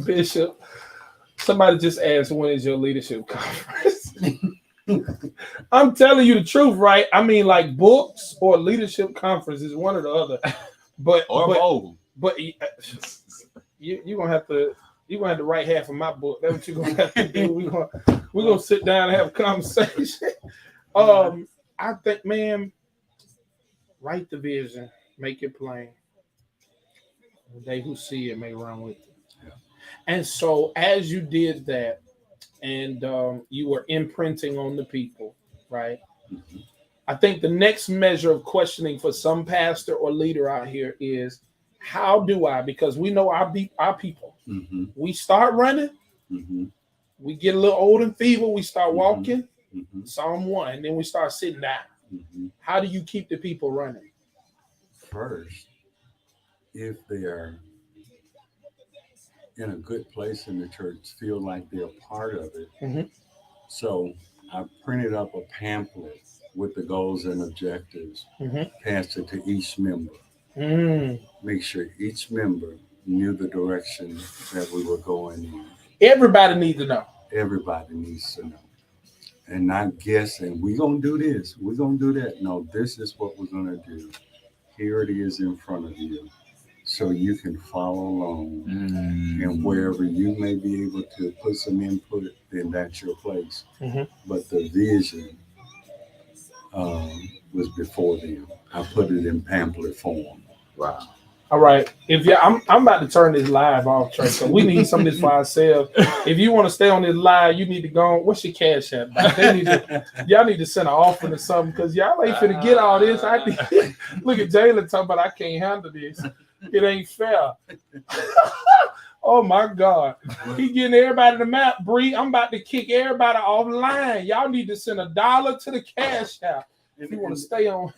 Bishop, somebody just asked, when is your leadership conference? I'm telling you the truth, right? I mean, like books or leadership conference is one or the other. But both. But you're gonna have to write half of my book. That's what you're gonna have to do. We're gonna sit down and have a conversation. I think, man, write the vision, make it plain. They who see it may run with it. Yeah. And so as you did that, and you were imprinting on the people, right? Mhm. I think the next measure of questioning for some pastor or leader out here is, how do I? Because we know our people. Mm-hmm. We start running, Mm-hmm. we get a little old and feeble, we start walking, Mm-hmm. Psalm 1, and then we start sitting down. Mm-hmm. How do you keep the people running? First, if they are in a good place in the church, feel like they're part of it. Mhm. So I printed up a pamphlet with the goals and objectives, Mhm. passed it to each member. Mm. Make sure each member knew the direction that we were going in. Everybody needs to know. Everybody needs to know. And not guessing, we're going to do this, we're going to do that. No, this is what we're going to do. Here it is in front of you. So you can follow along. And wherever you may be able to put some input, then that's your place. Mhm. But the vision was before them. I put it in pamphlet form. Wow. All right. I'm about to turn this live off, Trey. So we need some of this for ourselves. If you want to stay on this live, you need to go on. What's your cash app? Y'all need to send an offering or something, because y'all ain't finna get all this. Look at Jalen talking about, I can't handle this. It ain't fair. Oh my God. He getting everybody the map, Bree. I'm about to kick everybody offline. Y'all need to send $1 to the cash app if you want to stay on.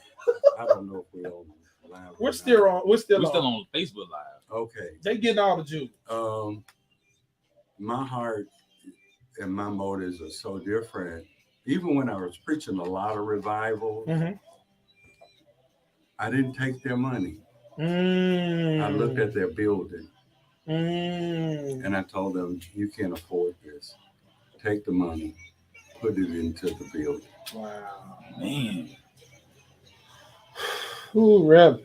I don't know if we're on live. We're still on. We're still on Facebook Live. Okay. They getting all the juice. My heart and my motives are so different. Even when I was preaching a lot of revival, I didn't take their money. I looked at their building and I told them, you can't afford this. Take the money, put it into the building. Wow. Man. Ooh, Reb.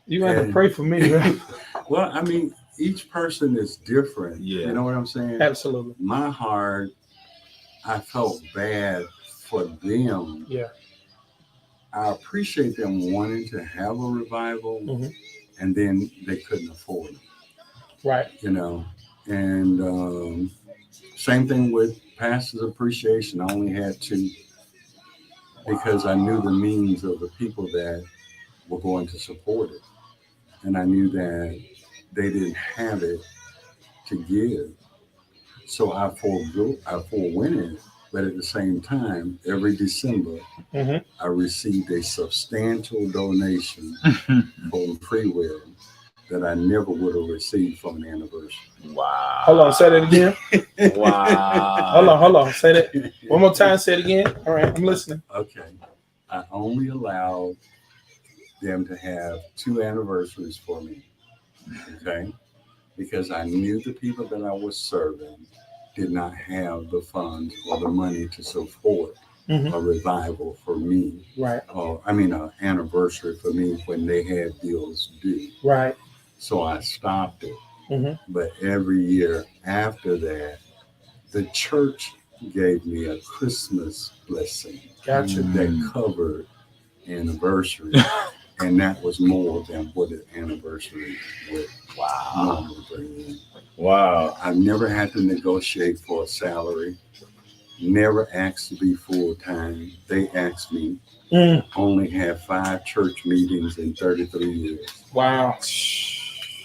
You have to pray for me, Reb. Well, I mean, each person is different. Yeah. You know what I'm saying? Absolutely. My heart, I felt bad for them. Yeah. I appreciate them wanting to have a revival, and then they couldn't afford it. Right. You know, and same thing with Pastor's Appreciation. I only had 2 because I knew the means of the people that were going to support it. And I knew that they didn't have it to give. So I forewent it. But at the same time, every December, I received a substantial donation from Freewell that I never would have received from an anniversary. Wow. Hold on, say that again. Wow. Hold on. Say that one more time. Say it again. All right, I'm listening. Okay. I only allowed them to have 2 anniversaries for me. Okay. Because I knew the people that I was serving did not have the funds or the money to support a revival for me. Right. An anniversary for me when they had bills due. Right. So I stopped it. But every year after that, the church gave me a Christmas blessing. Gotcha. That covered anniversary. And that was more than what an anniversary would normally bring in. Wow. I've never had to negotiate for a salary. Never asked to be full-time. They asked me. Only had 5 church meetings in 33 years. Wow.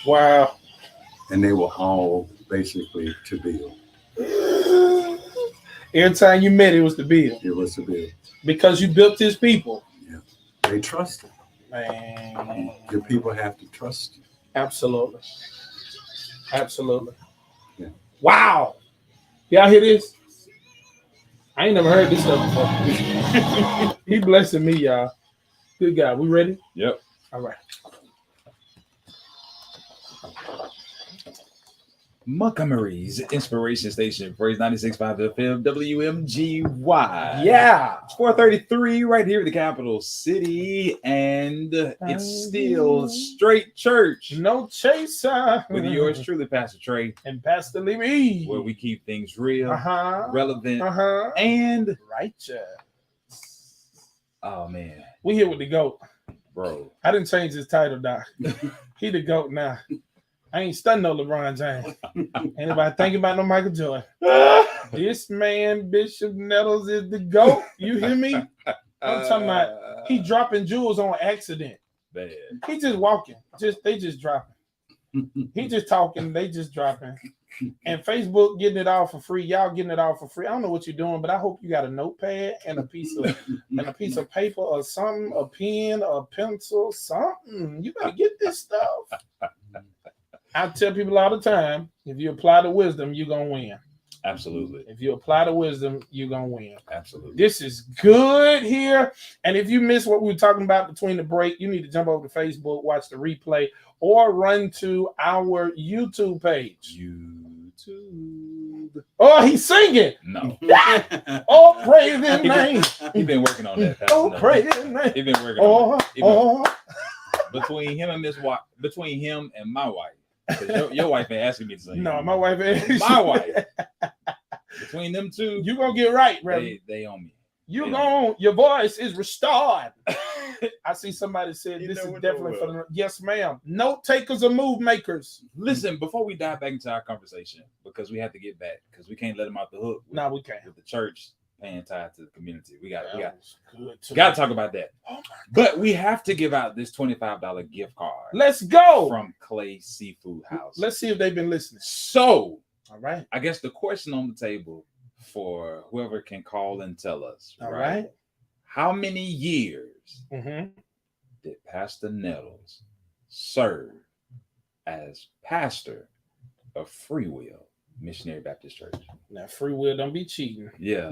Wow. And they were all basically to build. Every time you met, it was the bill It was a bill. because you built his people. They trust it. Man, Your people have to trust you. absolutely, absolutely. Yeah. Wow, y'all hear this? I ain't never heard this stuff before. He blessing me, y'all. Good guy. We ready? Yep. All right. Montgomery's Inspiration Station, Praise 96.5 FM, WMGY. Yeah. It's 4:33 right here in the capital city, and it's still straight church No chaser. with yours truly, Pastor Trey, And Pastor Lee. where we keep things real, Uh-huh. relevant, Uh-huh. and Righteous. oh man, We here with the GOAT. bro, I didn't change his title, Doc. He the GOAT now. I ain't studying no LeBron James. Anybody thinking about no Michael Jordan? This man, Bishop Nettles, is the GOAT. You hear me? I'm talking about he dropping jewels on accident. bad. He just walking. They just dropping. He just talking, they just dropping. And Facebook getting it all for free. Y'all getting it all for free. I don't know what you're doing, but I hope you got a notepad and a piece of paper or something, a pen, a pencil, something. You better get this stuff. I tell people all the time, if you apply the wisdom, you're gonna win. Absolutely, If you apply the wisdom, you're gonna win. absolutely. This is good here. And if you missed what we were talking about between the break, you need to jump over to Facebook, watch the replay, or run to our YouTube page. YouTube. Oh, he's singing. No, Oh, praise his name. he's been working on that. Pastor Oh, Nutter. praise his name. He's been working on Oh, that. oh. Between him and between him and my wife. 'Cause your wife ain't asking me to sing. No, my wife ain't. My wife. Between them two, You gonna get right, Reverend. they on me. You gonna, your voice is restored. I see somebody said You this know is what definitely the for the yes, ma'am. Note takers or move makers. Listen, before we dive back into our conversation, because we have to get back, because we can't let them off the hook with, No, we can't. with the church paying tithe to the community. We got That was good too. to talk about that. Oh my But we have to give out this $25 gift card Let's go. from Clay Seafood House. Let's see if they've been listening. So All right. I guess the question on the table for whoever can call and tell us, All right. how many years Mm-hmm. did Pastor Nettles serve as pastor of Free Will Missionary Baptist Church? Now, free will don't be cheating. Yeah.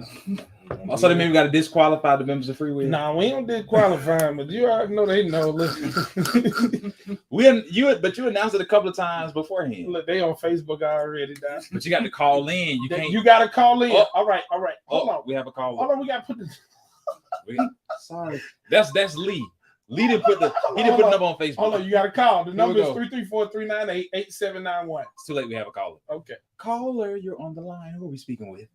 Also, they maybe got to disqualify the members of Free Will. No, we don't disqualify them, but you already know they know. Listen. But you announced it a couple of times beforehand. Look, they on Facebook already, Doc. But you got to call in. You can't. You got to call in. Oh. All right. Hold on. We have a call. Hold on. We got to put the. Sorry, that's Lee. Lee didn't put the number on Facebook. Hold on. You got to call. The Here we number is go. 334-398-8791. It's too late. We have a caller. Okay. Caller, you're on the line. Who are we speaking with?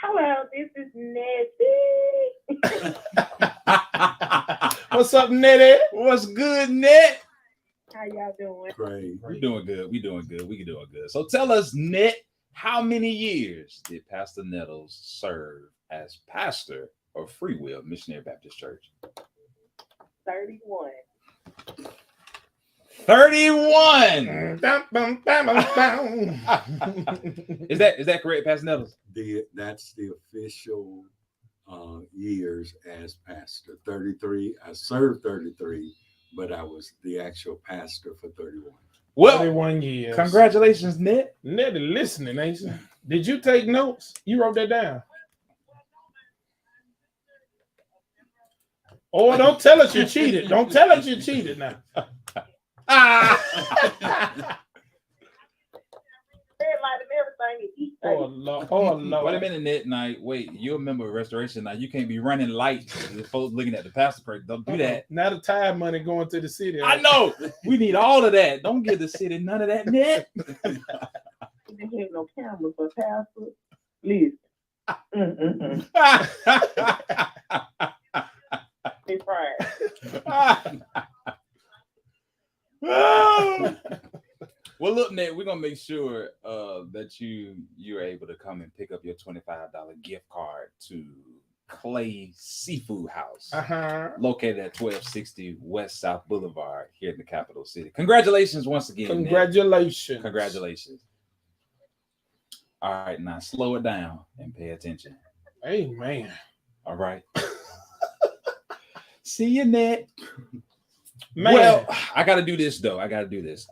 Hello, this is Nancy. What's up, Nettie? What's good, Net? How y'all doing? Great. We're doing good. We doing good. We can do it good. So tell us, Net, how many years did Pastor Nettles serve as pastor of Free Will Missionary Baptist Church? 31. 31. Bam, bam, bam, bam. Is that correct, Pastor Nettles? That's the official years as pastor. 33. I served 33, but I was the actual pastor for 31. Well, 31 years. congratulations, Net. Nettie listening, ain't you? Did you take notes? You wrote that down. Oh, don't tell us you cheated. Don't tell us you cheated now. Red light and everything and eat Oh, things. Lord. Oh, Lord. Wait a minute, Net. Now, wait, you're a member of Restoration. Now, you can't be running lights. The folks looking at the pastor person. Don't do that. Now the tide money going to the city. I know. We need all of that. Don't give the city none of that, Net. You didn't have no cameras for pastor. Listen. They fried. Well, look, Ned, we're gonna make sure that you're able to come and pick up your $25 gift card to Clay Seafood House, located at 1260 West South Boulevard here in the capital city. Congratulations once again. Ned. Congratulations. Congratulations. All right, now slow it down and pay attention. Amen. All right. See you, Ned. Man. Well, I got to do this, though. I got to do this.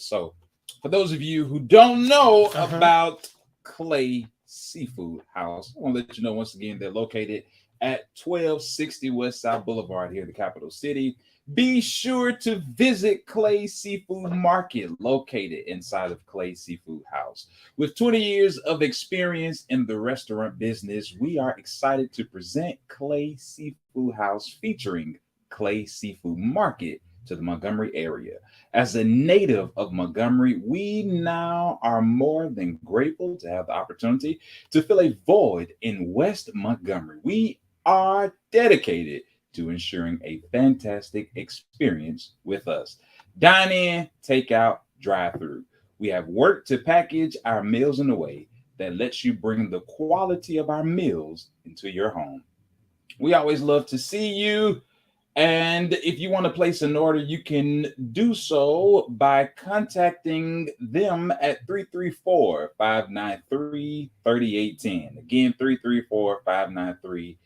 So, for those of you who don't know about Clay Seafood House, I want to let you know once again they're located at 1260 West South Boulevard here in the capital city. Be sure to visit Clay Seafood Market, located inside of Clay Seafood House. With 20 years of experience in the restaurant business, we are excited to present Clay Seafood House featuring Clay Seafood Market to the Montgomery area. As a native of Montgomery, we now are more than grateful to have the opportunity to fill a void in West Montgomery. We are dedicated to ensuring a fantastic experience with us. Dine in, take out, drive through. We have worked to package our meals in a way that lets you bring the quality of our meals into your home. We always love to see you. And if you want to place an order, you can do so by contacting them at 334-593-3810. Again, 334-593-3810.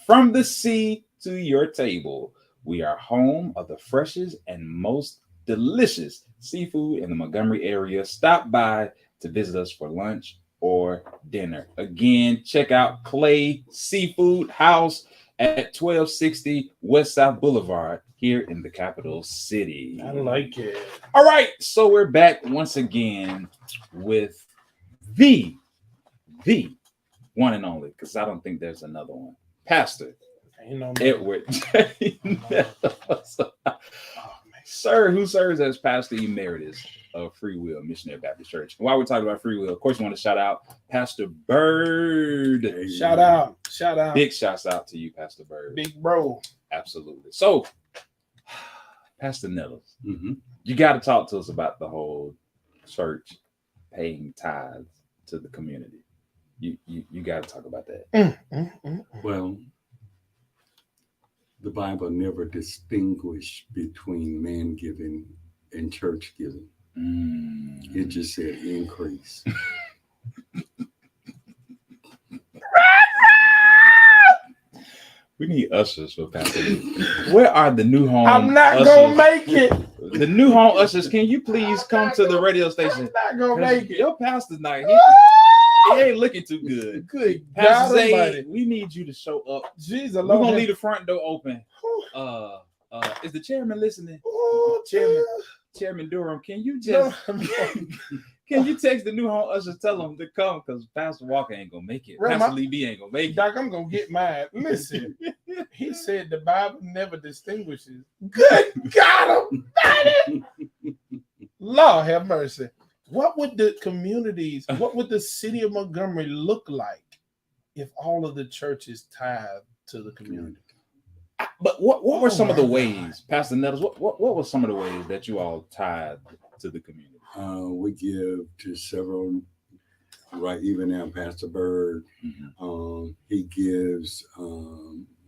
From the sea to your table, we are home of the freshest and most delicious seafood in the Montgomery area. Stop by to visit us for lunch or dinner. Again, check out Clay Seafood House at 1260 West South Boulevard here in the capital city. I like it. All right, so we're back once again with the one and only, because I don't think there's another one, Pastor Ain't no Edward J. Nettles. Sir, who serves as Pastor Emeritus of Free Will Missionary Baptist Church. While we're talking about Free Will, of course, we want to shout out Pastor Bird. Shout out. Big shouts out to you, Pastor Bird. Big bro. Absolutely. So, Pastor Nettles, you got to talk to us about the whole church paying tithes to the community. You got to talk about that. Well, the Bible never distinguished between man giving and church giving. It just said increase. We need ushers for Pastor. Where are the new home? I'm not ushers? gonna make it. The new home ushers, can you please come to the radio station? I'm not gonna make it. Your pastor night, he ain't looking too good. Good Pastor God Zay, Almighty. we need you to show up. Jesus, We're gonna leave the front door open. Is the chairman listening? Chairman Durham, can you just can you text the new home ushers, tell them to come, because Pastor Walker ain't gonna make it. Pastor Lee B ain't gonna make it. Doc, I'm gonna get mad. Listen, he said the Bible never distinguishes. Good God Almighty! Lord have mercy. What would the city of Montgomery look like if all of the churches tithe to the community? But what were some of the ways, Pastor Nettles? What were some of the ways that you all tied to the community? We give to several, right? Even now, Pastor Bird, he gives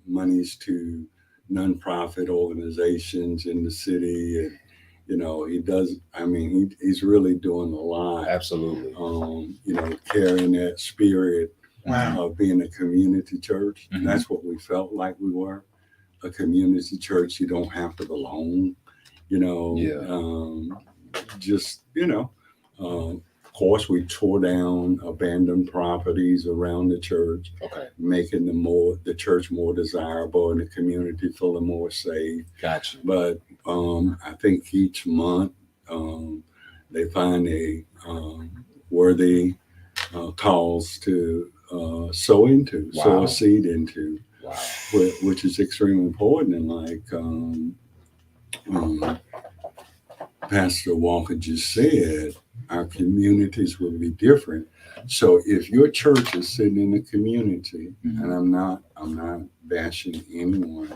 monies to nonprofit organizations in the city, and he does. I mean, he's really doing a lot. Absolutely. Carrying that spirit Wow. of being a community church. And that's what we felt like we were. A community church. You don't have to belong, of course we tore down abandoned properties around the church, making the church more desirable and the community feeling more safe. Gotcha. But I think each month they find a worthy cause to sow a seed into. Wow. Which is extremely important. And like Pastor Walker just said, our communities will be different. So if your church is sitting in the community, and I'm not bashing anyone,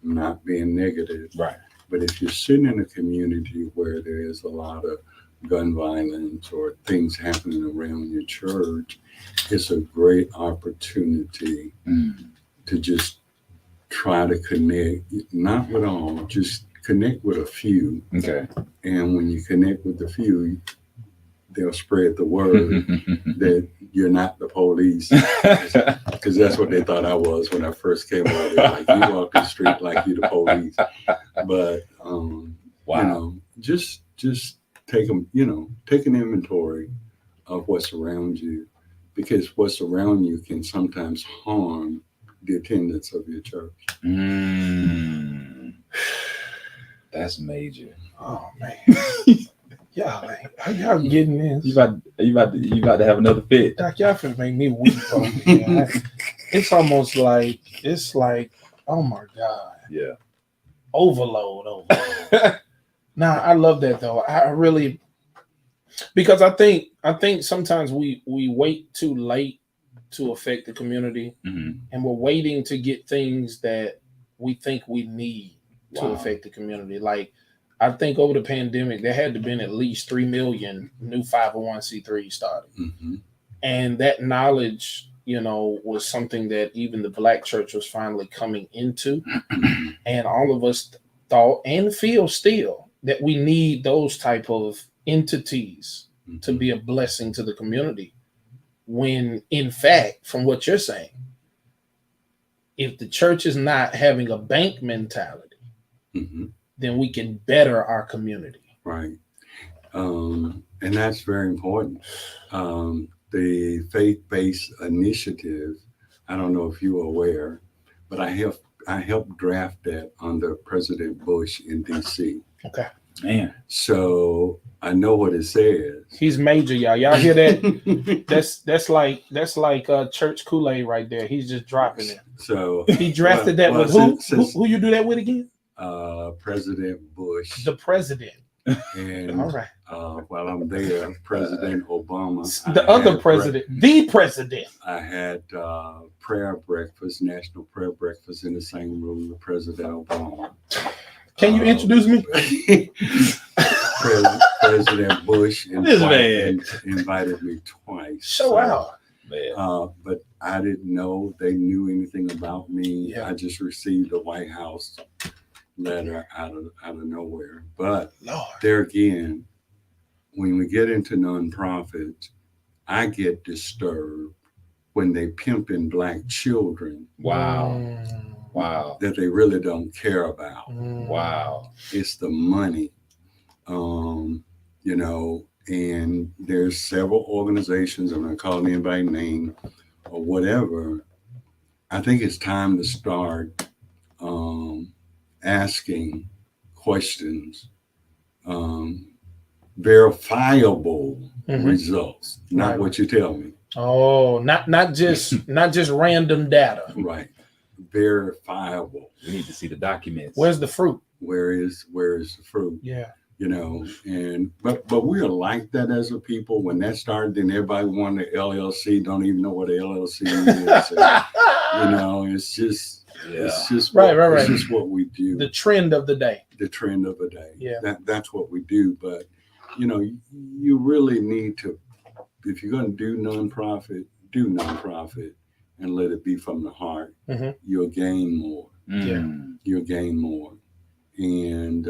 I'm not being negative, right? But if you're sitting in a community where there is a lot of gun violence or things happening around your church, it's a great opportunity to just try to connect, not with all, just connect with a few. Okay. And when you connect with the few, they'll spread the word that you're not the police, because that's what they thought I was when I first came out. They're like, you walk the street like you the police. But Wow. you know, just take them, you know, take an inventory of what's around you, because what's around you can sometimes harm the attendance of your church. That's major. Oh man. Y'all, man, how y'all getting this? You about to have another fit. Doc, y'all finna make me weep over here. It's almost like, oh my God. Yeah. Overload. Nah, I love that though. I really, because I think sometimes we wait too late to affect the community, Mhm. and we're waiting to get things that we think we need to Wow. affect the community. Like, I think over the pandemic, there had to been at least 3 million new 501c3 started. Mm-hmm. And that knowledge, you know, was something that even the Black church was finally coming into. And all of us thought and feel still that we need those type of entities to be a blessing to the community. When in fact, from what you're saying, if the church is not having a bank mentality, Mm-hmm. then we can better our community. Right. And that's very important. The faith-based initiative, I don't know if you are aware, but I helped draft that under President Bush in DC. Okay. Man. So I know what it says. He's major, y'all. Y'all hear that? that's like church Kool-Aid right there. He's just dropping it. So He drafted that with who? Who you do that with again? President Bush. The president. And All right. while I'm there, President Obama. The other president. The president. I had prayer breakfast, national prayer breakfast in the same room with President Obama. Can you introduce me? President Bush invited me twice. Show out. Man. But I didn't know they knew anything about me. Yeah. I just received a White House letter out of nowhere. But Lord. there again, when we get into nonprofits, I get disturbed when they pimping Black children Wow. Wow. that they really don't care about. Wow. It's the money, you know, and there's several organizations, I'm not calling anybody name or whatever. I think it's time to start asking questions, verifiable results, not Right. what you tell me. Oh, not just random data. Right. Verifiable. We need to see the documents. Where's the fruit? Where is the fruit? Yeah. You know, and but we're like that as a people. When that started, then everybody wanted the LLC, don't even know what an LLC is. And, you know, it's just Right. It's just what we do. The trend of the day. The trend of the day. Yeah. That's what we do. But you know, you really need to, if you're going to do nonprofit and let it be from the heart. Mhm. You'll gain more. Mm. You'll gain more. And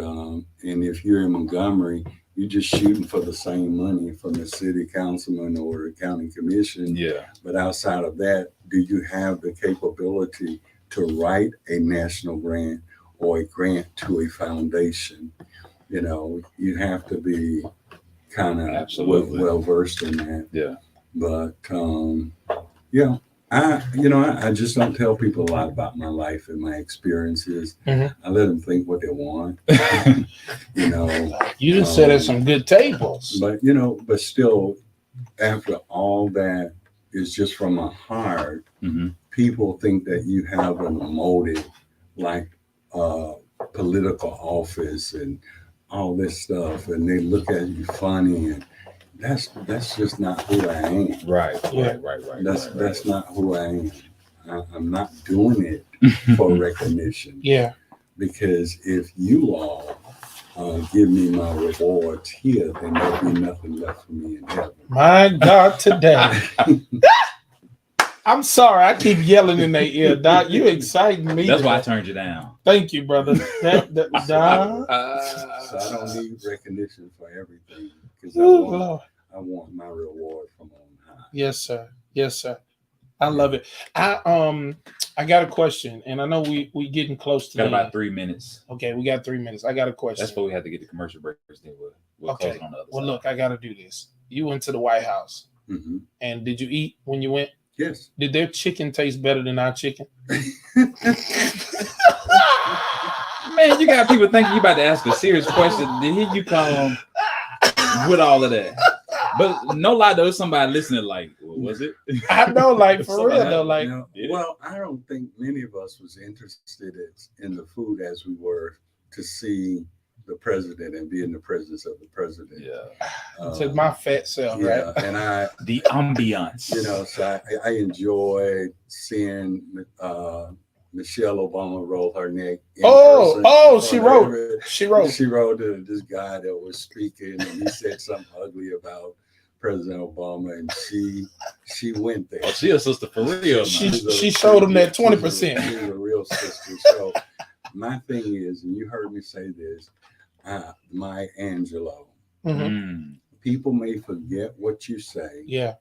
if you're in Montgomery, you're just shooting for the same money from the city councilman or the county commission. Yeah. But outside of that, do you have the capability to write a national grant or a grant to a foundation? You know, you have to be kind of Absolutely. well versed in that. Yeah. But yeah, I just don't tell people a lot about my life and my experiences. Mhm. I let them think what they want. You know, You just set at some good tables. but still, after all that is just from my heart, Mhm. people think that you have a motive like political office and all this stuff, and they look at you funny, and that's just not who I am. Right. Yeah. Right. That's not who I am. I'm not doing it for recognition, Yeah. because if you all give me my rewards here, then there'll be nothing left for me in heaven. My God, today. I'm sorry, I keep yelling in their ear, Doc. You exciting me. That's why I turned you down. Thank you, brother. Doc. So I don't need recognition for everything, because Ooh, Lord. I want my reward from on high. Yes, sir. Yes, sir. I love it. I got a question, and I know we getting close to Got the about end. 3 minutes. Okay, we got 3 minutes. I got a question. That's what we had to get the commercial break. Then we'll Okay. close it on the other Well, side. look, I got to do this. You went to the White House, Mhm. and did you eat when you went? Yes. Did their chicken taste better than our chicken? Man, you got people thinking you about to ask a serious question. Then here you come with all of that. But no lie, though, somebody listening like, well, was it? I know, like for Somebody- real though, like No, Yeah. well, I don't think many of us was interested in the food as we were to see the president and be in the presence of the president. Yeah. to my fat self, yeah, right? and I, The ambiance. so I enjoy seeing Michelle Obama roll her neck. in Oh, person she in front of wrote. every- She wrote. She wrote to this guy that was speaking, and he said something ugly about President Obama, and she went there. Oh, she a sister for real, man. She showed him that 20%. She's a real sister. So my thing is, and you heard me say this, my Angelo. Mhm. Mm. People may forget what you say. Yeah,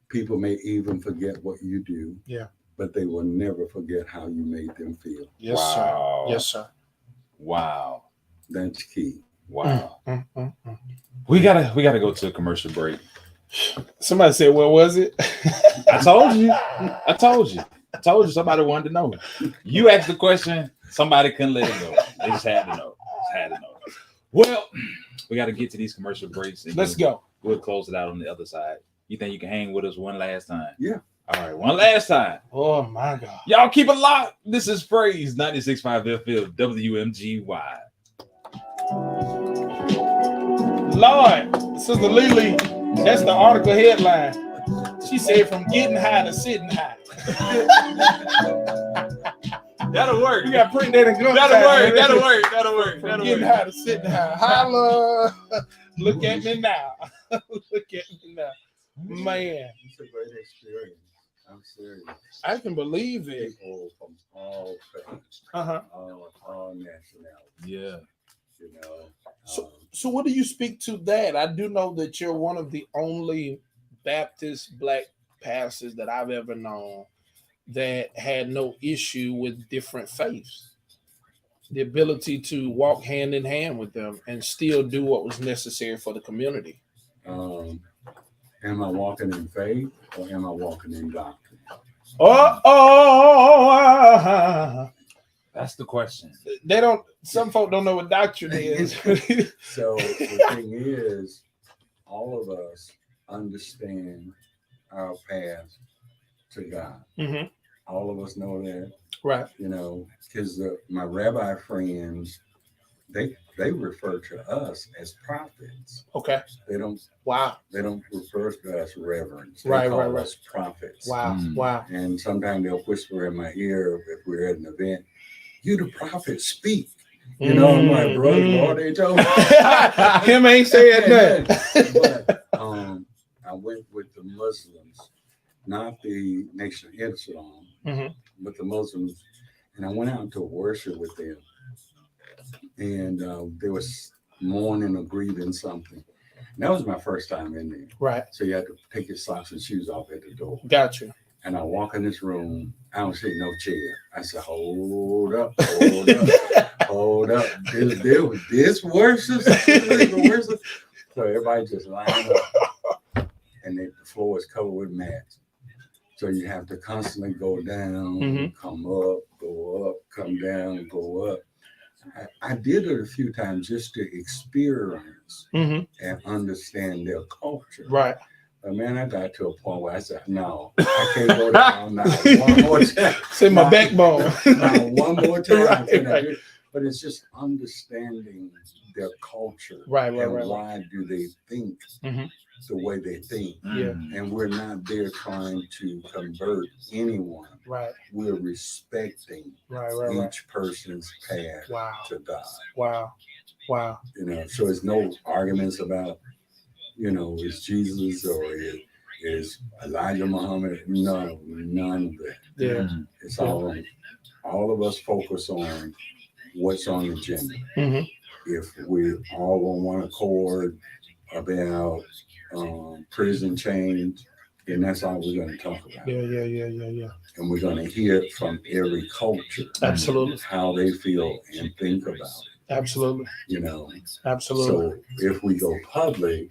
People may even forget what you do. Yeah. But they will never forget how you made them feel. yes, Wow. sir. Yes, sir. Wow. That's key. Wow. Mm. We gotta go to a commercial break. Somebody said, "What was it?" I told you. I told you somebody wanted to know. You asked the question, somebody couldn't let it go. They just had to know. Well, we got to get to these commercial breaks. And Let's then go. We'll close it out on the other side. You think you can hang with us one last time? Yeah. All right, one last time. Oh my God. Y'all keep it locked. This is Praise 96.5 FM WMGY. Lord, Sister Lily, that's the article headline. She said, "From getting high to sitting high." That'll work. You got to print that in good That'll time. work. From getting high to sitting high. Holla. Look at me now. Look at me now. Man, It's a great experience. I'm serious. I can believe it. People from all faiths, Uh-huh. all nationalities. Yeah. You know. So what do you speak to that? I do know that you're one of the only Baptist black pastors that I've ever known that had no issue with different faiths. The ability to walk hand in hand with them and still do what was necessary for the community. Am I walking in faith or am I walking in doctrine? That's the question. They don't. Some folk don't know what doctrine is. So the thing is, all of us understand our path to God. Mhm. All of us know that, Right. you know, because my rabbi friends, they refer to us as prophets. Okay. They don't Wow. refer to us reverends. They Right, call right. us prophets. Wow. Mm. Wow. And sometimes they'll whisper in my ear if we're at an event, "You the prophet, speak." You know, I'm like, bro, Lord, they told me. Him ain't saying nothing. But I went with the Muslims, not the Nation of Islam, Mhm. but the Muslims, and I went out to worship with them. And there was mourning or grieving something. And that was my first time in there. Right. So you had to take your socks and shoes off at the door. Got you. And I walk in this room, I don't see no chair. I said, hold up. Hold up. This worship? So everybody just lined up. And the floor is covered with mats. So you have to constantly go down, Mhm. come up, go up, come down, go up. I did it a few times just to experience Mhm. and understand their culture. Right. But man, I got to a point where I said, no, I can't go down now. One more time. Say my Now- backbone. now, one more time. Right, right. But it's just understanding their culture. Right, right, and right, right. why do they think Mhm. the way they think? Yeah. And we're not there trying to convert anyone. Right. We're respecting Right. each person's path Wow. to God. Wow. Wow. You know, so it's no arguments about, you know, is Jesus or is Elijah Muhammad? No, none of that. Yeah. It's all of us focus on what's on the agenda. Mhm. If we all on one accord, about prison change, then that's all we're going to talk about. Yeah. And we're going to hear it from every culture. Absolutely. How they feel and think about it. Absolutely. So if we go public,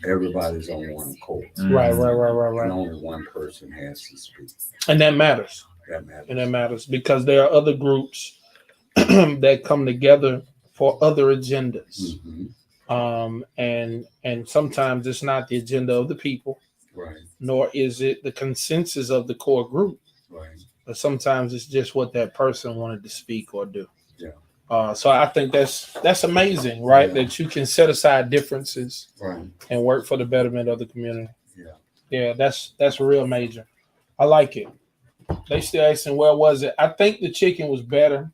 everybody's on one accord. Right. And only one person has to speak. And that matters. That matters. Because there are other groups that come together for other agendas. And sometimes it's not the agenda of the people, right? Nor is it the consensus of the core group, right? But sometimes it's just what that person wanted to speak or do. Yeah. So I think that's amazing, right? Yeah. That you can set aside differences, right, and work for the betterment of the community. Yeah, that's real major. I like it. They still asking, where was it? I think the chicken was better.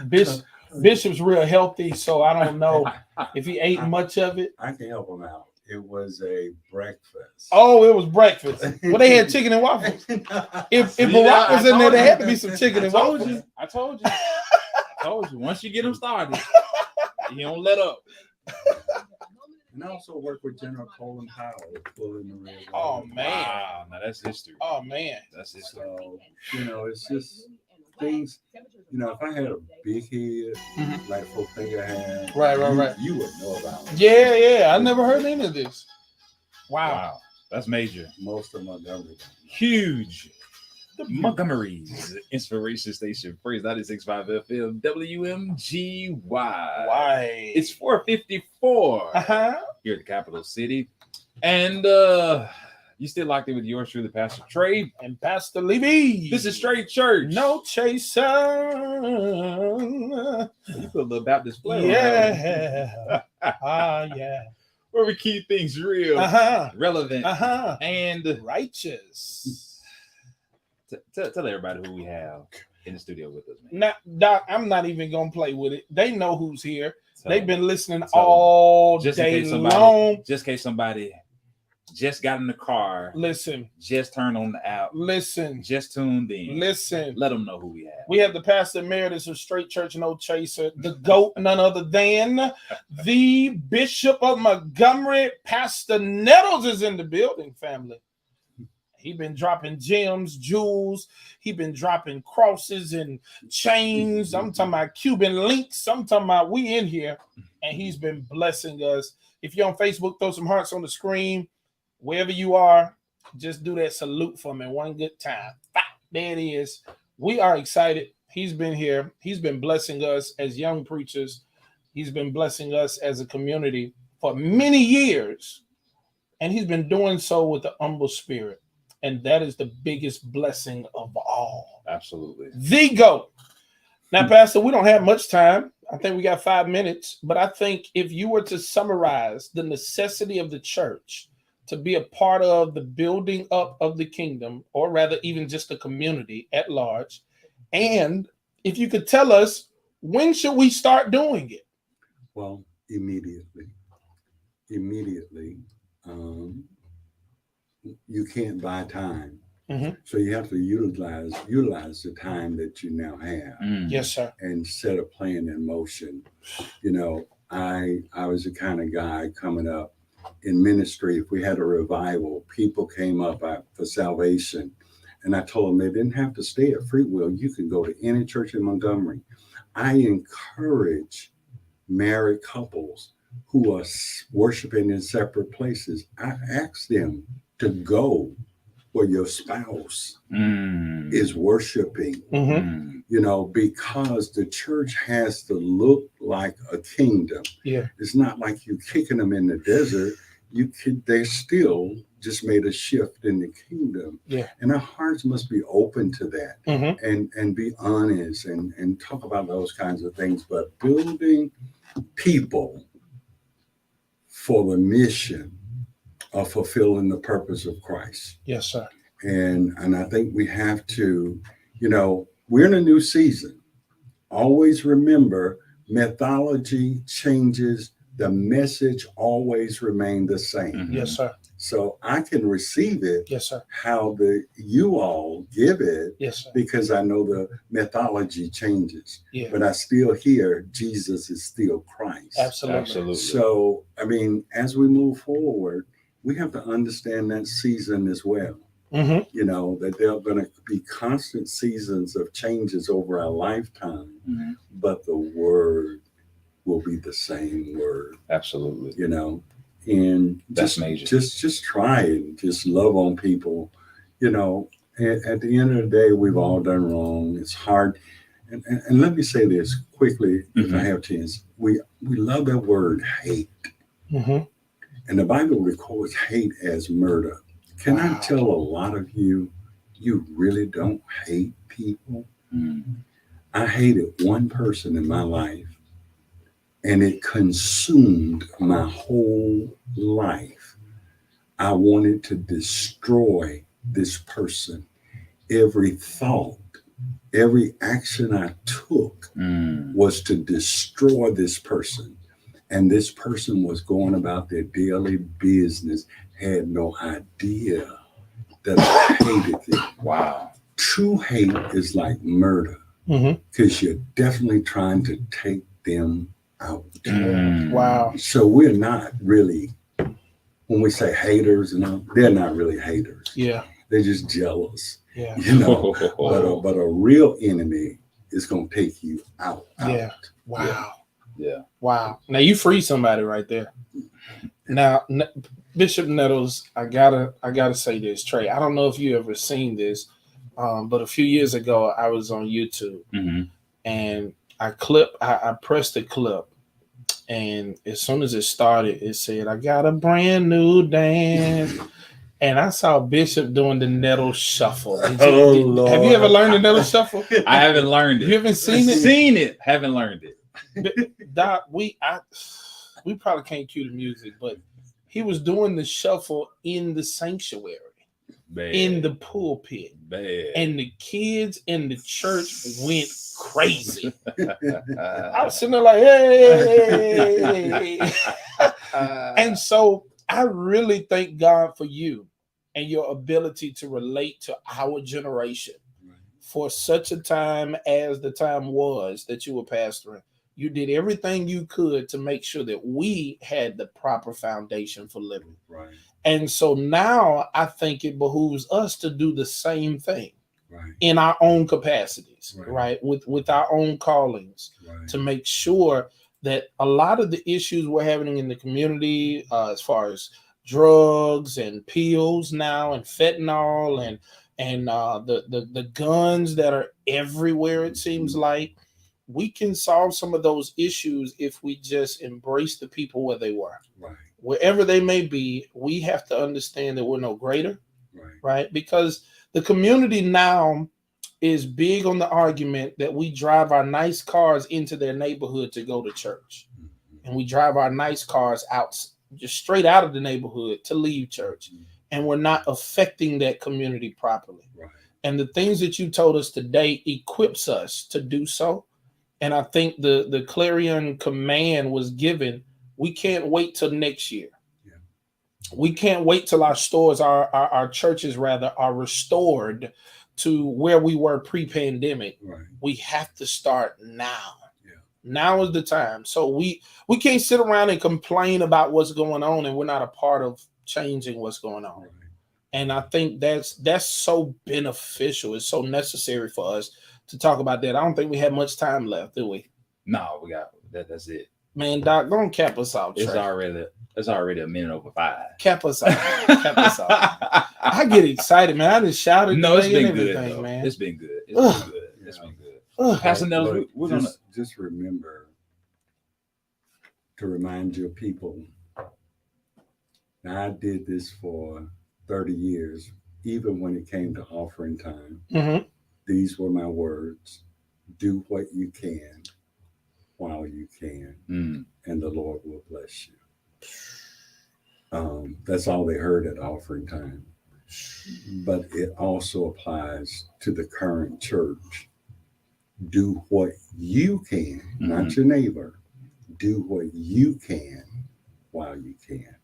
Bishop's real healthy, so I don't know if he ate much of it. I can help him out. It was a breakfast. Oh, it was breakfast. Well, they had chicken and waffles. If Barack was in there, there had to be some chicken and waffles. I told you. Once you get them started, you don't let up. And I also work with General Colin Powell. Pulling the red oh man, wow, now that's history. Oh man, that's history. So, it's just things. If I had a big head, like folks think I had, right, you would know about it. Yeah. I never heard any of this. Wow. That's major. Most of Montgomery. Huge. The Montgomery's Inspiration Station, Praise 96.5 FM, WMGY. Why? It's 4:54 here at the capital city. And you still locked in with yours truly, Pastor Trey and Pastor Levy. This is Straight Church. No chaser. You put a little Baptist flavor. Yeah. Yeah. Where we keep things real, relevant, and righteous. Tell everybody who we have in the studio with us, man. Now, Doc, I'm not even gonna play with it. They know who's here. They've been listening all day long. Just in case somebody just got in the car. Listen. Just turned on the app. Listen. Just tuned in. Listen. Let them know who we have. We have the pastor emeritus of Straight Church, No Chaser, the GOAT, none other than the Bishop of Montgomery. Pastor Nettles is in the building, family. He been dropping gems, jewels. He been dropping crosses and chains. I'm talking about Cuban links. I'm talking about we in here, and he's been blessing us. If you're on Facebook, throw some hearts on the screen. Wherever you are, just do that salute for me one good time. There it is. We are excited. He's been here. He's been blessing us as young preachers. He's been blessing us as a community for many years, and he's been doing so with an humble spirit. And that is the biggest blessing of all. Absolutely. The GOAT. Now, Pastor, we don't have much time. I think we got 5 minutes. But I think if you were to summarize the necessity of the church to be a part of the building up of the kingdom, or rather even just the community at large, and if you could tell us, when should we start doing it? Well, immediately. You can't buy time. So you have to utilize the time that you now have. Yes, sir. And set a plan in motion. I was the kind of guy coming up in ministry. If we had a revival, people came up for salvation. And I told them they didn't have to stay at Fruitville. You can go to any church in Montgomery. I encourage married couples who are worshiping in separate places. I ask them to go where your spouse is worshiping, because the church has to look like a kingdom. Yeah, it's not like you kicking them in the desert. They still just made a shift in the kingdom. Yeah, and our hearts must be open to that, and be honest and talk about those kinds of things. But building people for the mission of fulfilling the purpose of Christ. Yes, sir. And I think we have to, we're in a new season. Always remember, mythology changes. The message always remains the same. Yes, sir. So I can receive it Yes, sir. how you all give it Yes, sir. because I know the methodology changes, Yeah, but I still hear Jesus is still Christ. absolutely. Absolutely. So, I mean, as we move forward, we have to understand that season as well. Mm-hmm. You know, that there are going to be constant seasons of changes over our lifetime, Mhm. but the word will be the same word, Absolutely. you know, and That's major. just try and just love on people, you know. At the end of the day, we've all done wrong. It's hard. And let me say this quickly, if I have a chance. We love that word hate. Mm-hmm. And the Bible records hate as murder. Can I Wow. tell a lot of you, you really don't hate people? Mhm. I hated one person in my life, and it consumed my whole life. I wanted to destroy this person. Every thought, every action I took was to destroy this person. And this person was going about their daily business, had no idea that I hated them. Wow. True hate is like murder Mm-hmm. because you're definitely trying to take them out. Wow. So we're not really, when we say haters, they're not really haters. Yeah. They're just jealous, Yeah. you know. But a real enemy is going to take you out. Yeah. Wow. Yeah. Wow. Now you free somebody right there. Now, Bishop Nettles, I gotta say this, Trey. I don't know if you ever seen this, but a few years ago I was on YouTube and I pressed the clip, and as soon as it started, it said, "I got a brand new dance." And I saw Bishop doing the Nettle Shuffle. Lord. Have you ever learned the Nettle Shuffle? I haven't learned it. You haven't seen it? Seen it. Haven't learned it. Doc, we probably can't cue the music, but he was doing the shuffle in the sanctuary, Bad. in the pulpit, Bad. and the kids in the church went crazy. I was sitting there like, hey. And so I really thank God for you and your ability to relate to our generation for such a time as the time was that you were pastoring. You did everything you could to make sure that we had the proper foundation for living. Right. And so now I think it behooves us to do the same thing Right. in our own capacities, Right. right? With our own callings, Right. to make sure that a lot of the issues we're having in the community, as far as drugs and pills now and fentanyl and the guns that are everywhere, it seems like, we can solve some of those issues if we just embrace the people where they were. Right. Wherever they may be, we have to understand that we're no greater, Right. right? Because the community now is big on the argument that we drive our nice cars into their neighborhood to go to church. And we drive our nice cars out, just straight out of the neighborhood to leave church. And we're not affecting that community properly. Right. And the things that you told us today equips us to do so. And I think the clarion command was given. We can't wait till next year. Yeah. We can't wait till our stores, our churches rather, are restored to where we were pre-pandemic. Right. We have to start now. Yeah. Now is the time. So we can't sit around and complain about what's going on and we're not a part of changing what's going on. Right. And I think that's so beneficial. It's so necessary for us to talk about that. I don't think we have much time left, do we? No, we got that. That's it. Man, Doc, don't cap us out. It's Trey. already a minute over 5. Cap us out. Cap us out. I get excited, man. I just shouted. No, it's today been and good, everything, though. man. It's been good. It's Ugh. been good. It's been good. Ugh. Pastor Nels, But we're gonna just remember to remind your people. Now, I did this for 30 years, even when it came to offering time. Mm-hmm. These were my words. Do what you can while you can, and the Lord will bless you. That's all they heard at offering time. But it also applies to the current church. Do what you can, not your neighbor. Do what you can while you can.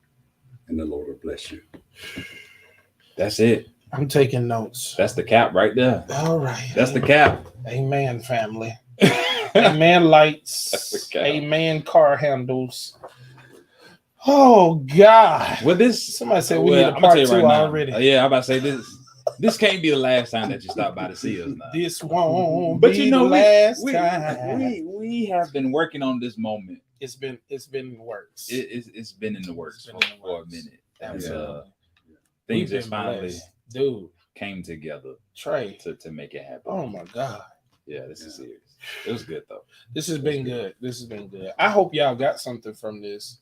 and the Lord will bless you. That's it. I'm taking notes. That's the cap right there. All right. That's the cap. Amen, family. Amen, lights. That's the cap. Amen, car handles. Oh, God. Well, this Somebody said we well, need a I'm gonna part tell you two right now. already. Yeah, I'm about to say this. This can't be the last time that you stop by to see us now. This won't But be you know, the last we time. we have been working on this moment. It's been in the works. It's been in the works It's been in the for a works. minute. And Absolutely. things We've just been finally blessed. Dude, came together Trey. to make it happen. Oh my God. Yeah, this is serious. It was good though. This has been good. This has been good. I hope y'all got something from this.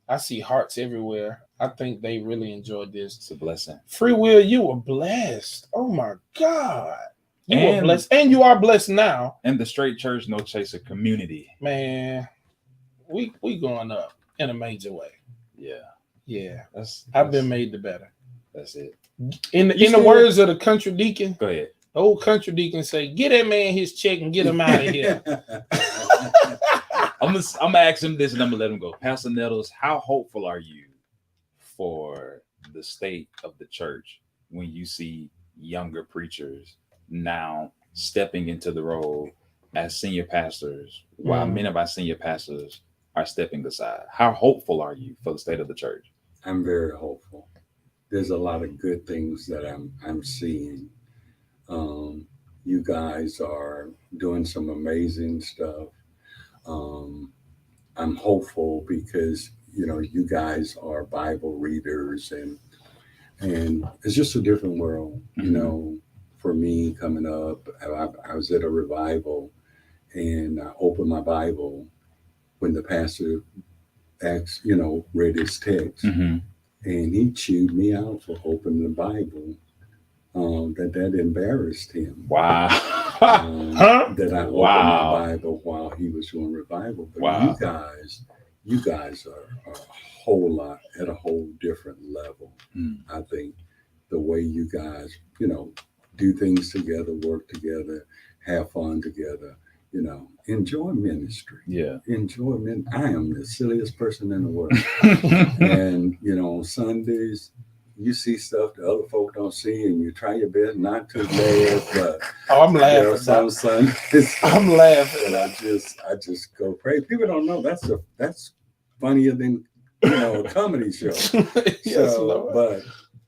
I see hearts everywhere. I think they really enjoyed this. It's a blessing. Free Will, you were blessed. Oh my God. You were And- blessed. And you are blessed now. And the Straight Church No Chaser community. Man, we going up in a major way. Yeah, Yeah. that's I've been made the better. That's it. In the still- words of the country deacon, Go ahead. the old country deacon say, get that man his check and get him out of here. I'm gonna ask him this and I'm gonna let him go. Pastor Nettles, how hopeful are you for the state of the church when you see younger preachers now stepping into the role as senior pastors while many of our senior pastors are stepping aside? How hopeful are you for the state of the church? I'm very hopeful. There's a lot of good things that I'm seeing. You guys are doing some amazing stuff. I'm hopeful because you guys are Bible readers and it's just a different world. For me coming up, I was at a revival and I opened my Bible when the pastor asked, read his text. And he chewed me out for opening the Bible. That embarrassed him. Wow. That I opened Wow. my Bible while he was doing revival. But Wow. you guys are a whole lot at a whole different level. I think the way you guys, do things together, work together, have fun together, enjoy ministry. Yeah. Enjoy men. I am the silliest person in the world. And on Sundays, you see stuff that other folk don't see, and you try your best not to laugh. But Oh, I'm laughing. some Sundays, I'm laughing. and I just go crazy. People don't know that's funnier than a comedy show. Yes, Lord. But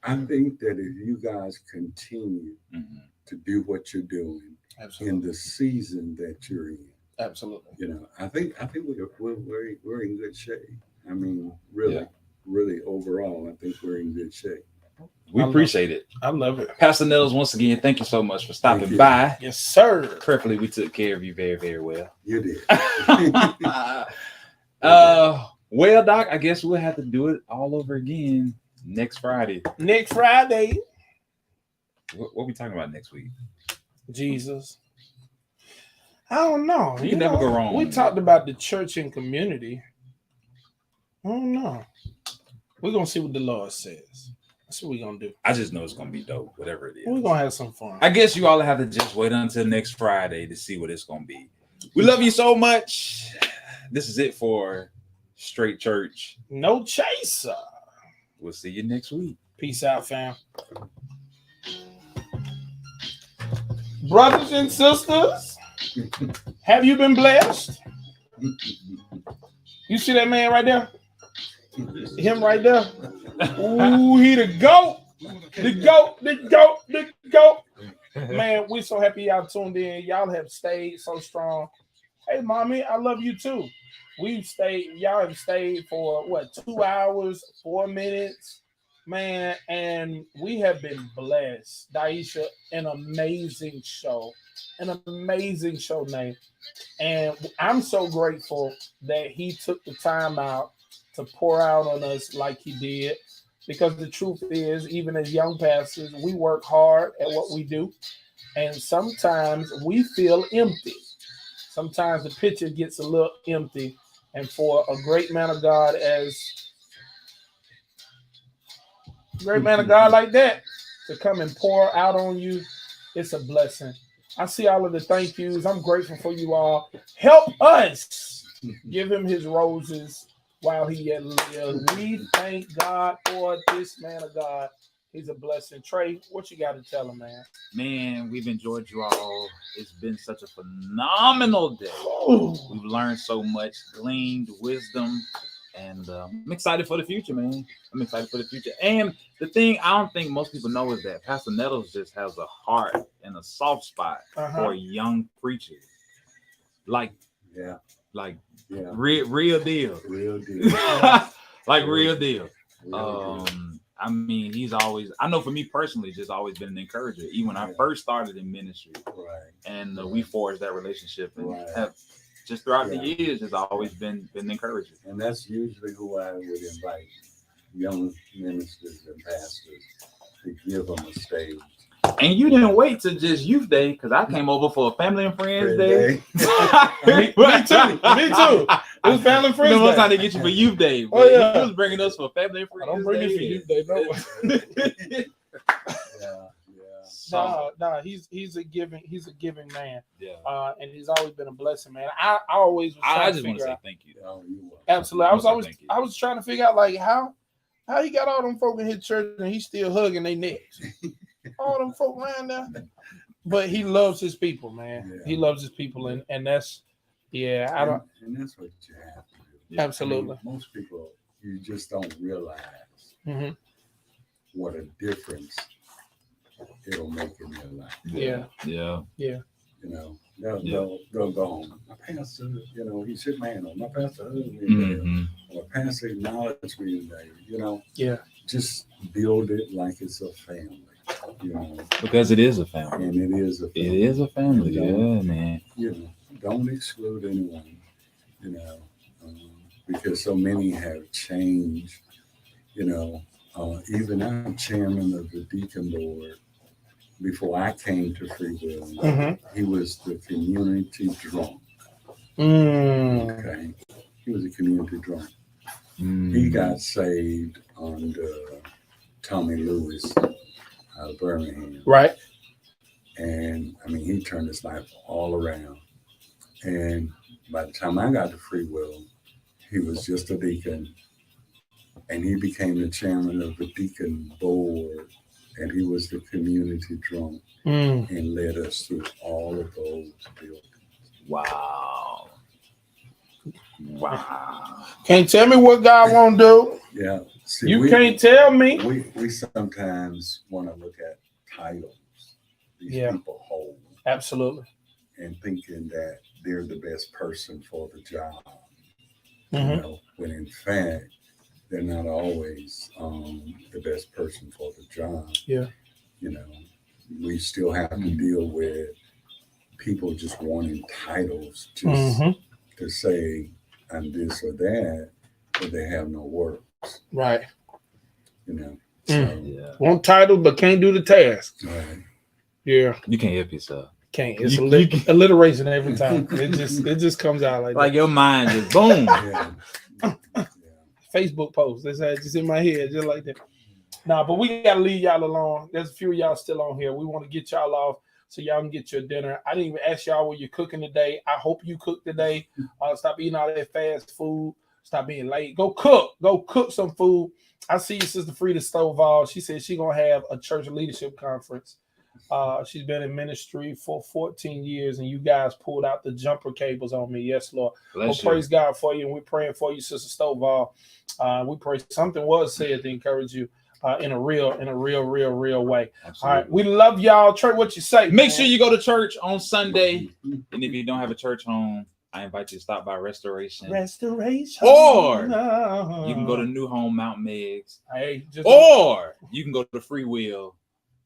I think that if you guys continue Mhm. to do what you're doing in Absolutely. the season that you're in, Absolutely. I think we're in good shape. I mean, really overall, I think we're in good shape. We I love appreciate it. I love it. Pastor Nettles, once again, thank you so much for stopping Thank you. by. Yes, sir. Prayerfully, we took care of you very, very well. You did. Well, Doc, I guess we'll have to do it all over again next Friday. Next Friday, What we talking about next week? Jesus. I don't know. You can never go wrong. We talked about the church and community. I don't know. We're gonna see what the Lord says. That's what we're gonna do. I just know it's gonna be dope, whatever it is. We're gonna have some fun. I guess you all have to just wait until next Friday to see what it's gonna be. We love you so much. This is it for Straight Church. No chaser. We'll see you next week. Peace out, fam. Brothers and sisters, have you been blessed? You see that man right there? Him right there? Ooh, he the GOAT. The GOAT, the GOAT, the GOAT. Man, we're so happy y'all tuned in. Y'all have stayed so strong. Hey, mommy, I love you too. Y'all have stayed for 2 hours, 4 minutes, man, and we have been blessed. Daisha, an amazing show, Nate. And I'm so grateful that he took the time out to pour out on us like he did, because the truth is, even as young pastors, we work hard at what we do, and sometimes we feel empty. Sometimes the picture gets a little empty, and for a great man of God like that to come and pour out on you, it's a blessing. I see all of the thank yous. I'm grateful for you all. Help us give him his roses while he yet lives. We thank God for this man of God. He's a blessing. Trey, what you got to tell him, man? Man, we've enjoyed you all. It's been such a phenomenal day. Ooh. We've learned so much, gleaned wisdom, and I'm excited for the future, man. I'm excited for the future. And the thing I don't think most people know is that Pastor Nettles just has a heart and a soft spot for young preachers. Like Yeah. real deal. Real deal. Like real deal. Real deal. I mean, he's always, I know for me personally, just always been an encourager. Even when I first started in ministry, Right. and we forged that relationship, and Right. have just throughout the years, has always been encouraging. And that's usually who I would invite, young ministers and pastors, to give them a stage. And you didn't wait to just youth day, because I came over for a family and friends day. Me too. Me too. It was family and friends You know, one day. time they get you for youth day. Oh, yeah. He was bringing us for family and I friends. don't bring you for youth day, no. No, he's a giving man. Yeah. And he's always been a blessing, man. I always was I trying just to want to figure say out. thank you. Oh, you will. Absolutely. Thank you. I was trying to figure out like how he got all them folk in his church and he's still hugging their necks. All them folk around there. But he loves his people, man. Yeah. He loves his people, and that's I don't And that's what you have to do. absolutely. I mean, most people, you just don't realize Mhm. what a difference it'll make in their life. Yeah. Yeah. You know, they'll go home. My pastor, you know, he shook my hand on. My pastor hugged me today. Mhm. My pastor acknowledged me today. You know, Yeah. just build it like it's a family. You know, Because it is a family. and it is a It family. is a family. Yeah. Yeah, man. You know, don't exclude anyone. You know, because so many have changed. You know, even I'm chairman of the deacon board. Before I came to Free Will, he was the community drunk. Okay, he was a community drunk. He got saved under Tommy Lewis out of Birmingham. Right. And I mean, he turned his life all around. And by the time I got to Free Will, he was just a deacon. And he became the chairman of the deacon board. And he was the community drunk and led us through all of those buildings. Wow. Can't tell me what God won't do. Yeah. See, You can't tell me. We sometimes want to look at titles these people hold Absolutely. and thinking that they're the best person for the job. You know, when in fact they're not always the best person for the job. Yeah. You know, we still have to deal with people just wanting titles just to say I'm this or that, but they have no works. Right. You know. Yeah. Want title but can't do the task. Right. Yeah. You can't help yourself. Can't. It's alliteration every time. It just comes out like Like that. your mind just boom. Yeah. Facebook post. That's just in my head, just like that. Nah, but we gotta leave y'all alone. There's a few of y'all still on here. We want to get y'all off so y'all can get your dinner. I didn't even ask y'all what you're cooking today. I hope you cook today. Stop eating all that fast food. Stop being late. Go cook. Go cook some food. I see you, Sister Frida Stovall. She said she's gonna have a church leadership conference. She's been in ministry for 14 years, and you guys pulled out the jumper cables on me. Yes, Lord. Well, praise God for you, and we're praying for you, Sister Stovall. We pray something was said to encourage you in a real way. Absolutely. All right, we love y'all. Trey, what you say? Make sure you go to church on Sunday, and if you don't have a church home, I invite you to stop by Restoration. Restoration. Or you can go to New Home Mount Meigs. Hey, Or you can go to Free Will.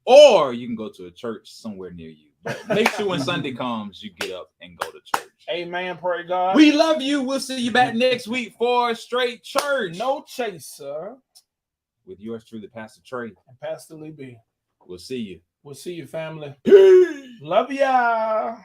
Or you can go to a church somewhere near you. But make sure when Sunday comes, you get up and go to church. Amen. Pray God. We love you. We'll see you back next week for Straight Church. No chaser. With yours truly, Pastor Trey. And Pastor Lee B. We'll see you. We'll see you, family. Peace. Love y'all.